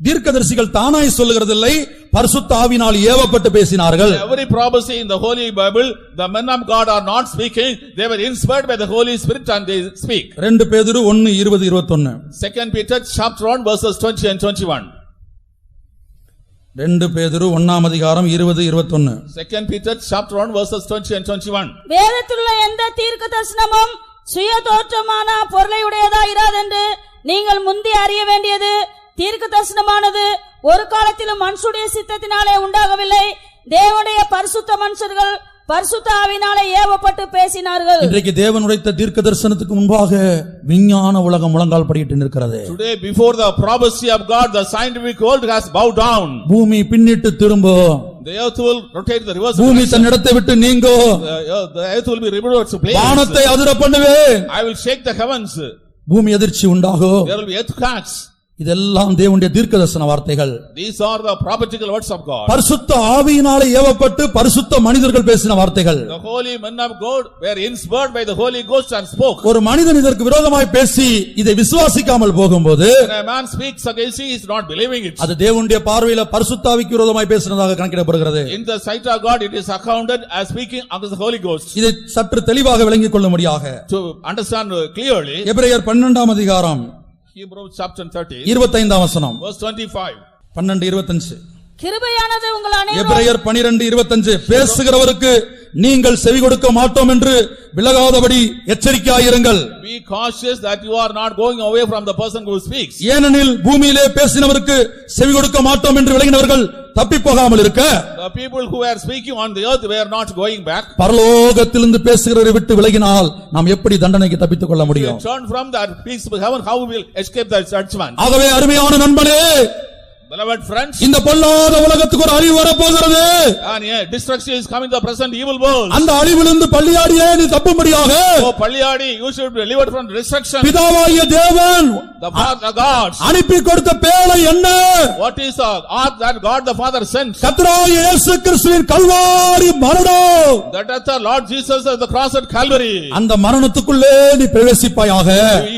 தீர்க்கதரிசிகள் தானாய் சொல்லுகிறதில்லை, பரிசுத்த ஆவியினால் ஏவப்பட்டு பேசினார்கள். every prophecy in the Holy Bible, the men of God are not speaking, they were inspired by the Holy Spirit and they speak. 2 பேதுரு 1:20-21. 2 Peter chapter 1 verses 20 and 21. 2 பேதுரு 1ஆம் அதிகாரம் 20-21. 2 Peter chapter 1 verses 20 and 21. வேதத்திலுள்ள எந்த தீர்க்க தரிசனமும் சுய தோற்றமான பொருளை உடையதா இராதென்று நீங்கள் முந்தி அறிய வேண்டியது. தீர்க்க தரிசனமானது ஒரு காலத்திலும் மனுஷுடைய சித்தத்தினாலே உண்டாகவில்லை, தேவனுடைய பரிசுத்த மனுஷர்கள் பரிசுத்த ஆவியினாலே ஏவப்பட்டு பேசினார்கள். இன்றைக்கு தேவன் உரைத்த தீர்க்க தரிசனத்துக்கு முன்பாக விஞ்ஞான உலகம் முழங்கால் படியிட்டு நிற்கிறது. Today before the prophecy of God, the scientific world has bowed down. பூமி பின்னிட்டு திரும்பும். The earth will rotate the reverse. பூமி தன் இடத்தை விட்டு நீங்கும். The earth will be reversed to place. வானத்தை அதிர பண்ணுவேன். I will shake the heavens. பூமி அதிர்ச்சி உண்டாகும். There will be earthquakes. இதெல்லாம் தேவனுடைய தீர்க்கதரிசன வார்த்தைகள். These are the prophetical words of God. பரிசுத்த ஆவியினாலே ஏவப்பட்டு பரிசுத்த மனிதர்கள் பேசின வார்த்தைகள். The holy men of God were inspired by the Holy Ghost and spoke. ஒரு மனிதன் இதற்கு விரோதமாய் பேசி இதை விசுவாசிக்காமல் போகும்போது, When a man speaks against, he is not believing it. அது தேவனுடைய பார்வையில பரிசுத்த ஆவிக்கு விரோதமாய் பேசினதாக கணக்கிடப்படுகிறது. In the sight of God, it is accounted as speaking against the Holy Ghost. இதை சற்று தெளிவாக விளங்கிக் கொள்ள முடியாக To understand clearly, எபிரேயர் 12ஆம் அதிகாரம் Hebrews chapter 13, 25ஆம் வசனம். verse 25. 12:25. கிருபையானது உங்கள் அனைவரும் எபிரேயர் 12:25. பேசுகிறவருக்கு நீங்கள் செவி கொடுக்க மாட்டோம் என்று விலகாதபடி எச்சரிக்கையாயிருங்கள். Be cautious that you are not going away from the person who speaks. ஏனெனில் பூமியிலே பேசினவருக்கு செவி கொடுக்க மாட்டோம் என்று விலகினவர்கள் தப்பிப் போகாமல் இருக்க, The people who were speaking on the earth were not going back. பரலோகத்திலிருந்து பேசுகிறவரை விட்டு விலகினால் நாம் எப்படி தண்டனைக்கு தப்பித்துக் கொள்ள If முடியும்? you turn from that peace of heaven, how we will escape that judgment? ஆகவே அருமையான நண்பனே, Beloved friends, இந்த பொல்லாத உலகத்துக்கு ஒரு அழிவு வரப்போகிறது. and yeah, destruction is coming to the present evil world. அந்த அழிவிலிருந்து பள்ளியாடியே நீ தப்பும்படியாக Oh Palliyadi, you should be delivered from destruction. பிதாவாகிய தேவன் The Father God. அனுப்பி கொடுத்த பேழை என்ன? What is the art that God the Father sent? கர்த்தராகிய இயேசு கிறிஸ்துவின் கல்வாரி மரணம். The death of Lord Jesus at the cross at Calvary. அந்த மரணத்துக்குள்ளே நீ பிரவேசிப்பாயாக.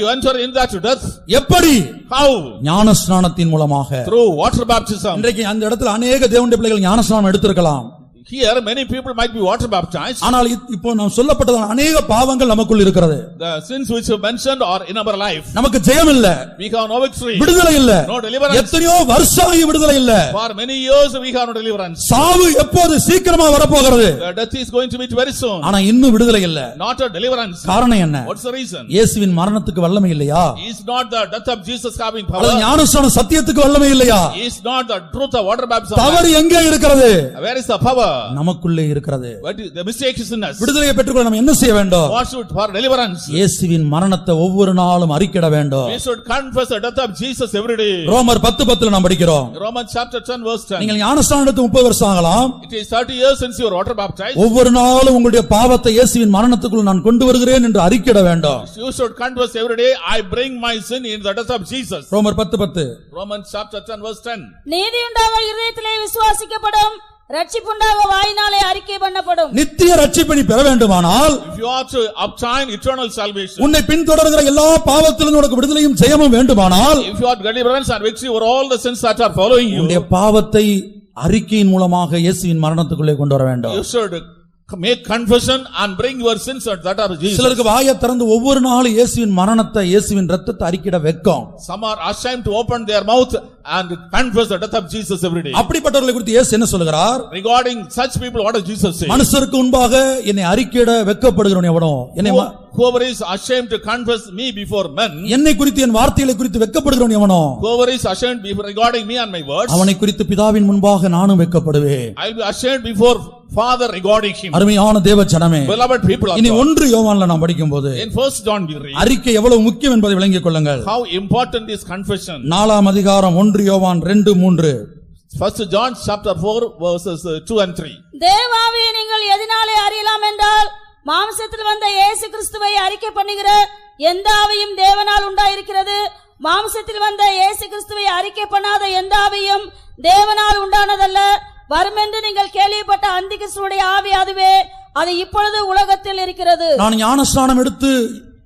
You enter in that death. எப்படி? How? ஞானஸ்நானத்தின் மூலமாக. Through water baptism. இன்றைக்கு அந்த இடத்துல அநேக தேவனுடைய பிள்ளைகள் ஞானஸ்நானம் எடுத்திருக்கலாம். Here many people might be water baptized. ஆனால் இப்போ நாம் சொல்லப்பட்டதான அநேக பாவங்கள் நமக்குள் இருக்கிறது. The sins which you mentioned are in our life. நமக்கு ஜெயம் இல்ல. We have no victory. விடுதலை இல்ல. No deliverance. எத்தனையோ வருஷமாகி விடுதலை இல்ல. For many years we have no deliverance. சாவு எப்போது சீக்கிரமா வரப்போகிறது. The death is going to be very soon. ஆனா இன்னும் விடுதலை இல்ல. Not a deliverance. காரணம் என்ன? What's the reason? இயேசுவின் மரணத்துக்கு வல்லமை இல்லையா? Is not the death of Jesus having power? அல்லது ஞானஸ்நான சத்தியத்துக்கு வல்லமை இல்லையா? Is not the truth of water baptism? தவறு எங்கே இருக்கிறது? Where is the power? நமக்குள்ளே இருக்கிறது. What is the mistake is in us? விடுதலையை பெற்றுக்கொள்ள நாம் என்ன செய்ய வேண்டும்? What should for deliverance? இயேசுவின் மரணத்தை ஒவ்வொரு நாளும் அறிக்கையிட வேண்டும். We should confess the death of Jesus every day. ரோமர் 10:10 நாம் படிக்கிறோம். Romans chapter 10 verse 10. நீங்கள் ஞானஸ்நானம் எடுத்து 30 வருஷம் ஆகலாம். It is 30 years since you were water baptized. ஒவ்வொரு நாளும் உங்களுடைய பாவத்தை இயேசுவின் மரணத்துக்குள் நான் கொண்டு வருகிறேன் என்று அறிக்கையிட வேண்டும். You should confess every day, I bring my sin in the death of Jesus. ரோமர் 10:10. Romans chapter 10 verse 10. நீதியுண்டாக இருதயத்திலே விசுவாசிக்கப்படும், ரட்சிப்புண்டாக வாயினாலே அறிக்கை பண்ணப்படும். நித்திய ரட்சிப்பை நீ பெற வேண்டுமானால், If you are to obtain eternal salvation, உன்னை பின்தொடர்கிற எல்லா பாவத்திலிருந்து உனக்கு விடுதலையும் ஜெயமும் வேண்டுமானால், if you are deliverance and victory over all the sins that are following you, உன்னுடைய பாவத்தை அறிக்கையின் மூலமாக இயேசுவின் மரணத்துக்குள்ளே கொண்டு வர வேண்டும். you should make confession and bring your sins that are Jesus. சிலருக்கு வாயை திறந்து ஒவ்வொரு நாளும் இயேசுவின் மரணத்தை இயேசுவின் இரத்தத்தை அறிக்கையிட வெட்கம். Some are ashamed to open their mouth and confess the death of Jesus every day. அப்படிப்பட்டவர்களை குறித்து இயேசு என்ன சொல்கிறார்? Regarding such people, what does Jesus say? மனுஷருக்கு முன்பாக என்னை அறிக்கையிட வெட்கப்படுகிறவன் எவனோ, Whoever is ashamed to confess me before men, என்னை குறித்து என் வார்த்தைகளை குறித்து வெட்கப்படுகிறவன் எவனோ, whoever is ashamed regarding me and my words, அவனை குறித்து பிதாவின் முன்பாக நானும் வெட்கப்படுவேன். I will be ashamed before Father regarding him. அருமையான தேவ ஜனமே, Beloved people of இனி God, 1 யோவான்ல நாம் படிக்கும்போது in 1 John we read அறிக்கை எவ்வளவு முக்கியம் என்பதை விளங்கிக் கொள்ளுங்கள். how important is confession. 4ஆம் அதிகாரம் 1 யோவான் 2-3. 1 John chapter 4 verses 2 and 3. தேவாவியை நீங்கள் எதினாலே அறியலாம் என்றால், மாம்சத்தில் வந்த இயேசு கிறிஸ்துவை அறிக்கை பண்ணுகிற எந்த ஆவியும் தேவனால் உண்டாயிருக்கிறது. மாம்சத்தில் வந்த இயேசு கிறிஸ்துவை அறிக்கை பண்ணாத எந்த ஆவியும் தேவனால் உண்டானதல்ல. வருமென்று நீங்கள் கேள்விப்பட்ட அந்திகிறிஸ்துவுடைய ஆவி அதுவே, அது இப்பொழுது உலகத்தில் இருக்கிறது. நான் ஞானஸ்நானம் எடுத்து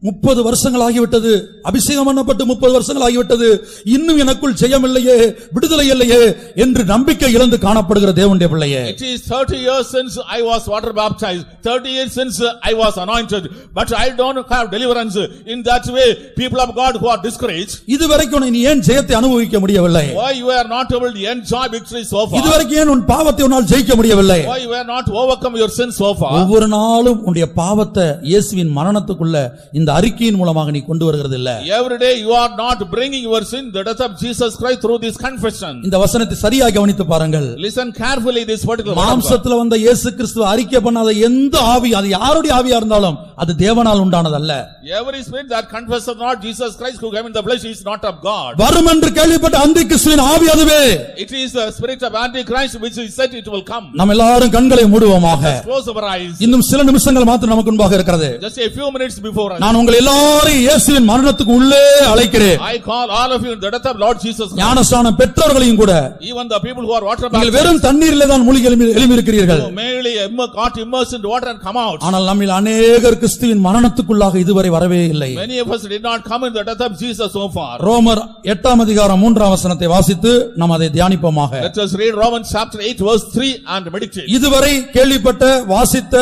30 வருஷங்கள் ஆகிவிட்டது, அபிஷேகம் பண்ணப்பட்டு 30 வருஷங்கள் ஆகிவிட்டது, இன்னும் எனக்குள் ஜெயம் இல்லையே, விடுதலை இல்லையே என்று நம்பிக்கை இழந்து காணப்படுகிற தேவனுடைய பிள்ளையே, It is 30 years since I was water baptized, 30 years since I was anointed, but I don't have deliverance. In that way, people of God who are discouraged, இதுவரைக்கும் நீ ஏன் ஜெயத்தை அனுபவிக்க முடியவில்லை? why you are not able to enjoy victory so far? இதுவரைக்கும் ஏன் உன் பாவத்தை உன்னால் ஜெயிக்க முடியவில்லை? Why you are not overcome your sin so far? ஒவ்வொரு நாளும் உன்னுடைய பாவத்தை இயேசுவின் மரணத்துக்குள்ள இந்த அறிக்கையின் மூலமாக நீ கொண்டு வருகிறது இல்ல. Every day you are not bringing your sin, the death of Jesus Christ through this confession. இந்த வசனத்தை சரியாக கவனித்து பாருங்கள். Listen carefully this particular word. மாம்சத்துல வந்த இயேசு கிறிஸ்துவை அறிக்கை பண்ணாத எந்த ஆவி, அது யாருடைய ஆவியா இருந்தாலும் அது தேவனால் உண்டானதல்ல. Every spirit that confesses not Jesus Christ who came in the flesh is not of God. வரும் என்று கேள்விப்பட்ட அந்தி கிறிஸ்துவின் ஆவி அதுவே. It is the spirit of Antichrist which is said it will come. நாம் எல்லாரும் கண்களை மூடுவோமாக. Close our eyes. இன்னும் சில நிமிஷங்கள் மாத்திரம் நமக்கு முன்பாக இருக்கிறது. Just a few minutes before us. நான் உங்களை எல்லாரையும் இயேசுவின் மரணத்துக்கு உள்ளே அழைக்கிறேன். I call all of you in the death of Lord Jesus Christ. ஞானஸ்நானம் பெற்றவர்களையும் கூட. Even the people who are water நீங்கள் baptized. வெறும் தண்ணீரிலே தான் மூழ்கி எழும்பி இருக்கிறீர்கள். You merely got immersed in water and come out. ஆனால் நம்மில் அநேகர் கிறிஸ்துவின் மரணத்துக்குள்ளாக இதுவரை வரவே இல்லை. Many of us did not come in the death of Jesus so far. ரோமர் 8 அதிகாரம் 3 வசனத்தை வாசித்து நாம் அதை தியானிப்போமாக. Let us read Romans chapter 8 verse 3 and meditate. இதுவரை கேள்விப்பட்ட, வாசித்த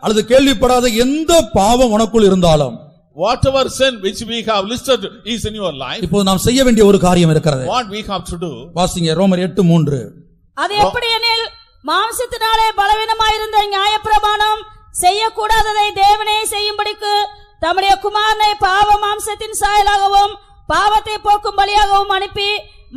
அல்லது கேள்விப்படாத எந்த பாவம் உனக்குள் இருந்தாலும், Whatever sin which we have listed is in your life. இப்போது நாம் செய்ய வேண்டிய ஒரு காரியம் இருக்கிறது. What we have to do. வாசிங்க ரோமர் 8:3. அது எப்படியெனில் மாம்சத்தினாலே பலவீனமாயிருந்த நியாயப்பிரமாணம் செய்யக்கூடாததை தேவனே செய்யும்படிக்கு தம்முடைய குமாரனை பாவ மாம்சத்தின் சாயலாகவும் பாவத்தை போக்கும் பலியாகவும் அனுப்பி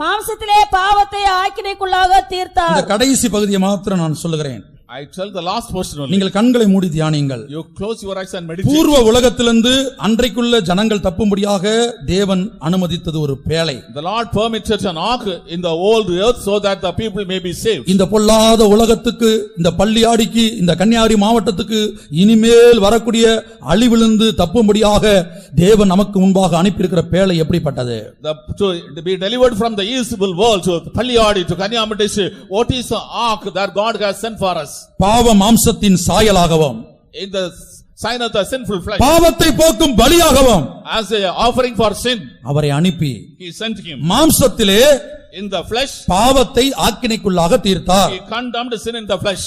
மாம்சத்திலே பாவத்தை ஆக்கினைக்குள்ளாக தீர்த்தார். இந்த கடைசி பகுதியை மாத்திரம் நான் சொல்லுகிறேன். I tell the last portion only. நீங்கள் கண்களை மூடி தியானியுங்கள். You close your eyes and meditate. பூர்வ உலகத்திலிருந்து அன்றைக்குள்ள ஜனங்கள் தப்பும்படியாக தேவன் அனுமதித்தது ஒரு பேழை. The Lord permitted an ark in the old earth so that the people may be saved. இந்த பொல்லாத உலகத்துக்கு, இந்த பள்ளியாடிக்கு, இந்த கன்னியாகுமரி மாவட்டத்துக்கு இனிமேல் வரக்கூடிய அழிவிலிருந்து தப்பும்படியாக தேவன் நமக்கு முன்பாக அனுப்பியிருக்கிற பேழை எப்படிப்பட்டது? To be delivered from the evil world to Palliyadi to Kanyakumari, what is the ark that God has sent for us? பாவ மாம்சத்தின் சாயலாகவும், In the sign of the sinful flesh, பாவத்தை போக்கும் பலியாகவும் as a offering for sin, அவரை அனுப்பி He sent him. மாம்சத்திலே In the flesh, பாவத்தை ஆக்கினைக்குள்ளாக தீர்த்தார். He condemned sin in the flesh.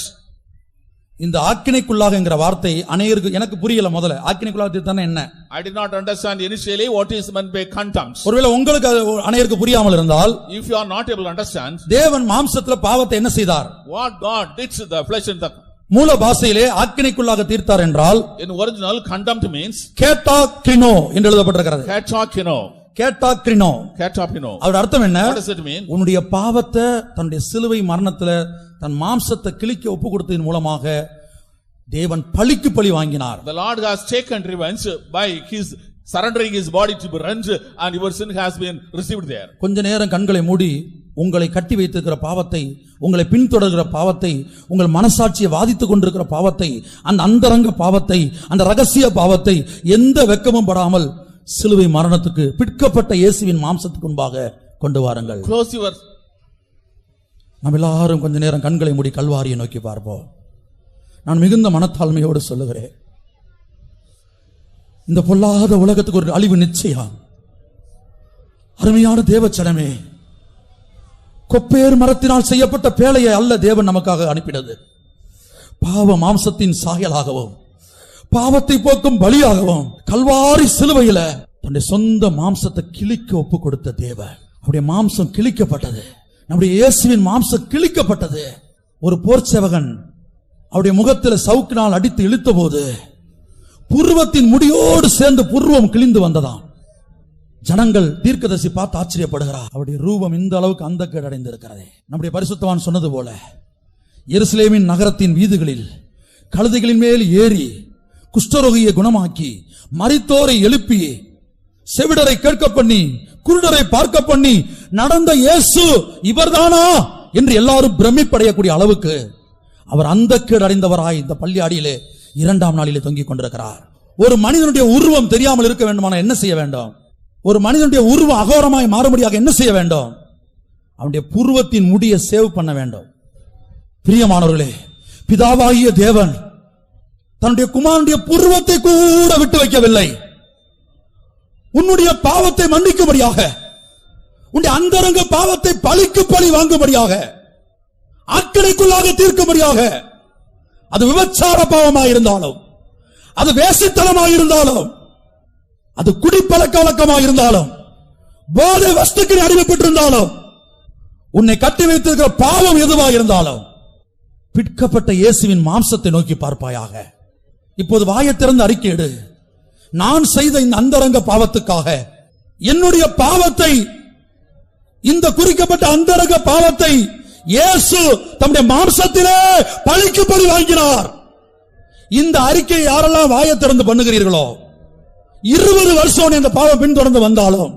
இந்த ஆக்கினைக்குள்ளாக என்கிற வார்த்தை அநேகருக்கு எனக்கு புரியல. முதல்ல ஆக்கினைக்குள்ளாக தீர்த்தானே என்ன? I did not understand initially what is meant by contempt. ஒருவேளை உங்களுக்கு அநேகருக்கு புரியாமல் இருந்தால், If you are not able to understand, தேவன் மாம்சத்துல பாவத்தை என்ன செய்தார்? what God did to the flesh in the மூல பாஷையிலே ஆக்கினைக்குள்ளாக தீர்த்தார் என்றால், in original contempt means கேட்டாக்ரினோ என்று எழுதப்பட்டிருக்கிறது. katakino. கேட்டாக்ரினோ Katapino. அதோட அர்த்தம் என்ன? What does it mean? உன்னுடைய பாவத்தை தன்னுடைய சிலுவை மரணத்துல தன் மாம்சத்தை கிழிக்க ஒப்பு கொடுத்ததன் மூலமாக தேவன் பழிக்கு பழி வாங்கினார். The Lord has taken revenge by his surrendering his body to be rent, and your sin has been received there. கொஞ்ச நேரம் கண்களை மூடி உங்களை கட்டி வைத்திருக்கிற பாவத்தை, உங்களை பின்தொடர்கிற பாவத்தை, உங்கள் மனசாட்சியை வாதித்துக் கொண்டிருக்கிற பாவத்தை, அந்த அந்தரங்க பாவத்தை, அந்த ரகசிய பாவத்தை எந்த வெட்கமும் படாமல் சிலுவை மரணத்துக்கு பிற்கப்பட்ட இயேசுவின் மாம்சத்துக்கு முன்பாக கொண்டு வாருங்கள். Close your. நாம் எல்லாரும் கொஞ்ச நேரம் கண்களை மூடி கல்வாரியை நோக்கி பார்ப்போம். நான் மிகுந்த மனத்தாழ்மையோடு சொல்லுகிறேன், இந்த பொல்லாத உலகத்துக்கு ஒரு அழிவு நிச்சயம். அருமையான தேவச்சனமே, கொப்பேர் மரத்தினால் செய்யப்பட்ட பேழையை அல்ல தேவன் நமக்காக அனுப்பினது. பாவ மாம்சத்தின் சாயலாகவும் பாவத்தை போக்கும் பலியாகவும் கல்வாரி சிலுவையில தன்னுடைய சொந்த மாம்சத்தை கிழிக்க ஒப்பு கொடுத்த தேவன். அவருடைய மாம்சம் கிழிக்கப்பட்டது, நம்முடைய இயேசுவின் மாம்சம் கிழிக்கப்பட்டது. ஒரு போர் சேவகன் அவருடைய முகத்தில் சவுக்கினால் அடித்து இழுத்த போது புருவத்தின் முடியோடு சேர்ந்து புருவம் கிழிந்து வந்ததாம். ஜனங்கள் தீர்க்கதரிசி பார்த்து ஆச்சரியப்படுகிறார், அவருடைய ரூபம் இந்த அளவுக்கு அந்தக்கேடு அடைந்திருக்கிறது. நம்முடைய பரிசுத்தவான் சொன்னது போல எருசலேமின் நகரத்தின் வீதிகளில் கழுதைகளின் மேல் ஏறி குஷ்டரோகியை குணமாக்கி, மரித்தோரை எழுப்பி, செவிடரை கேட்க பண்ணி, குருடரை பார்க்க பண்ணி நடந்த இயேசு இவர்தானா என்று எல்லாரும் பிரமிப்படையக்கூடிய அளவுக்கு அவர் அந்தக்கேடு அடைந்தவராய் இந்த பள்ளியாடியிலே 2ஆம் நாளிலே தொங்கிக் கொண்டிருக்கிறார். ஒரு மனிதனுடைய உருவம் தெரியாமல் இருக்க வேண்டுமானால் என்ன செய்ய வேண்டும்? ஒரு மனிதனுடைய உருவம் அகோரமாய் மாறும்படியாக என்ன செய்ய வேண்டும்? அவனுடைய புருவத்தின் முடியை சேவ் பண்ண வேண்டும். பிரியமானவர்களே, பிதாவாகிய தேவன் தன்னுடைய குமாரனுடைய புருவத்தை கூட விட்டு வைக்கவில்லை. உன்னுடைய பாவத்தை மன்னிக்கும்படியாக, உன்னுடைய அந்தரங்க பாவத்தை பழிக்கு பழி வாங்கும்படியாக, ஆக்கினைக்குள்ளாக தீர்க்கும்படியாக, அது விபச்சார பாவமாயிருந்தாலும், அது வேசித்தனமாயிருந்தாலும், அது குடிப்பழக்க வழக்கமாயிருந்தாலும், போதை வஸ்துக்கு அடிமைப்பட்டிருந்தாலும், உன்னை கட்டி வைத்திருக்கிற பாவம் எதுவாக இருந்தாலும் பிற்கப்பட்ட இயேசுவின் மாம்சத்தை நோக்கி பார்ப்பாயாக. இப்போது வாயை திறந்து அறிக்கையிடு, நான் செய்த இந்த அந்தரங்க பாவத்துக்காக என்னுடைய பாவத்தை, இந்த குறிக்கப்பட்ட அந்தரங்க பாவத்தை இயேசு தம்முடைய மாம்சத்திலே பழிக்கு பழி வாங்கினார். இந்த அறிக்கையை யாரெல்லாம் வாயை திறந்து பண்ணுகிறீர்களோ, 20 வருஷம் இந்த பாவம் பின்தொடர்ந்து வந்தாலும்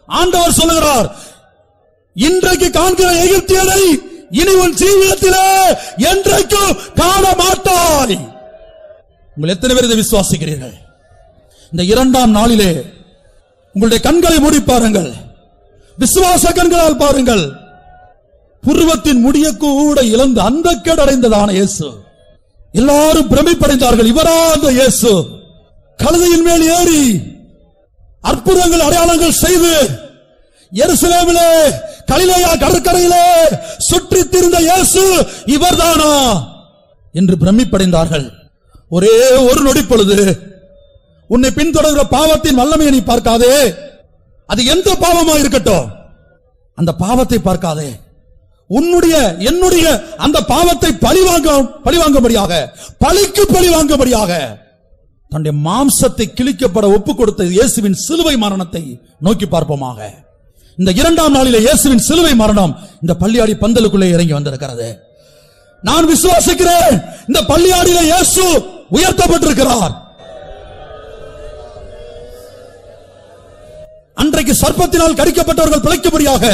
ஆண்டவர் சொல்லுகிறார், இன்றைக்கு காண்கிற எகிப்தியரை இனி உன் ஜீவிதத்திலே என்றைக்கும் காண மாட்டாய். உங்கள் எத்தனை பேர் இதை விசுவாசிக்கிறீர்கள்? இந்த 2ஆம் நாளிலே உங்களுடைய கண்களை மூடி பாருங்கள், விசுவாச கண்களால் பாருங்கள். புருவத்தின் முடிய கூட இழந்து அந்த கேடடைந்ததான இயேசு, எல்லாரும் பிரமிப்படைந்தார்கள். இவரா அந்த இயேசு? கழுதையின் மேல் ஏறி அற்புதங்கள் அடையாளங்கள் செய்து எருசலேமிலே கலிலேயா கடற்கரையிலே சுற்றித் திரிந்த இயேசு இவர்தானா என்று பிரமிப்படைந்தார்கள். ஒரே ஒரு நொடி பொழுது, உன்னை பின்தொடர்கிற பாவத்தின் வல்லமையை நீ பார்க்காதே, அது எந்த பாவமா இருக்கட்டும், அந்த பாவத்தை பார்க்காதே, உன்னுடைய என்னுடைய அந்த பாவத்தை பழிவாங்கும்படியாக, பழிக்கு பழிவாங்கும்படியாக தன்னுடைய மாம்சத்தை கிழிக்கப்பட ஒப்புக் கொடுத்த இயேசுவின் சிலுவை மரணத்தை நோக்கி பார்ப்போமாக. இந்த 2ஆம் நாளிலே இயேசுவின் சிலுவை மரணம் இந்த பள்ளியாடி பந்தலுக்குள்ளே இறங்கி வந்திருக்கிறது. நான் விசுவாசிக்கிறேன், இந்த பள்ளியாடியிலே இயேசு உயர்த்தப்பட்டிருக்கிறார். அன்றைக்கு சர்ப்பத்தினால் கடிக்கப்பட்டவர்கள் பிழைக்கும்படியாக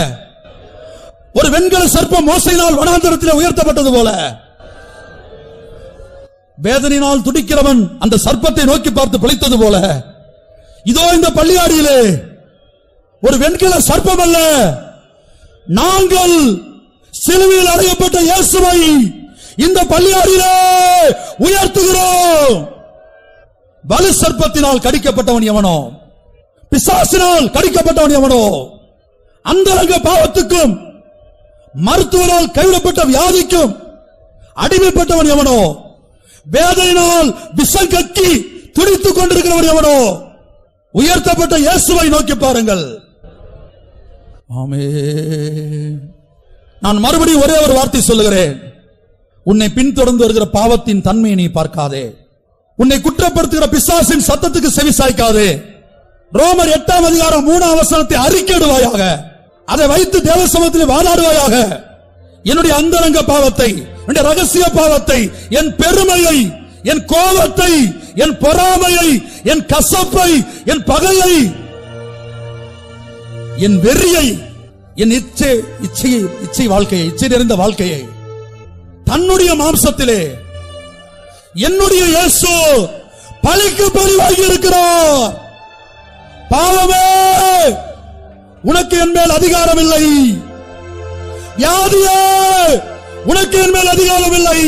ஒரு வெண்கல சர்ப்பம் மோசையினால் வனாந்தரத்தில் உயர்த்தப்பட்டது போல, வேதனையினால் துடிக்கிறவன் அந்த சர்ப்பத்தை நோக்கி பார்த்து பிழைத்தது போல, இதோ இந்த பள்ளியாடியிலே ஒரு வெண்கல சர்ப்பம் அல்ல, நாங்கள் சிலுவையில் அறையப்பட்ட இயேசுவை இந்த பள்ளியாடியிலே உயர்த்துகிறோம். வலு சர்ப்பத்தினால் கடிக்கப்பட்டவன் எவனோ, பிசாசினால் கடிக்கப்பட்டவன் எவனோ, அந்தரங்க பாவத்துக்கும் மருத்துவரால் கைவிடப்பட்ட வியாதிக்கும் அடிமைப்பட்டவன் எவனோ, வேதனையினால் விஷம் கக்கி துடித்துக் கொண்டிருக்கிறவன் எவனோ, உயர்த்தப்பட்ட இயேசுவை நோக்கி பாருங்கள். ஆமென். நான் மறுபடியும் ஒரே ஒரு வார்த்தை சொல்லுகிறேன், உன்னை பின்தொடர்ந்து வருகிற பாவத்தின் தன்மையை நீ பார்க்காதே, உன்னை குற்றப்படுத்துகிற பிசாசின் சத்தத்துக்கு செவிசாய்க்காதே. ரோமர் 8ஆம் அதிகாரம் 3ஆம் வசனத்தை அறிக்கையிடுவாயாக, அதை வைத்து தேவ சமூகத்தில் வாதாடுவாயாக. என்னுடைய அந்தரங்க பாவத்தை, என்னுடைய ரகசிய பாவத்தை, என் பெருமையை, என் கோபத்தை, என் பொறாமையை, என் கசப்பை, என் பகையை, என் வெறியை, என் இச்சை வாழ்க்கையை, இச்சை நிறைந்த வாழ்க்கையை தன்னுடைய மாம்சத்திலே என்னுடைய இயேசு பழிக்கு பழிவாகி இருக்கிறார். பாவமே, உனக்கு என் மேல் அதிகாரம் இல்லை. வியாதியே, உனக்கு என் மேல் அதிகாரம் இல்லை.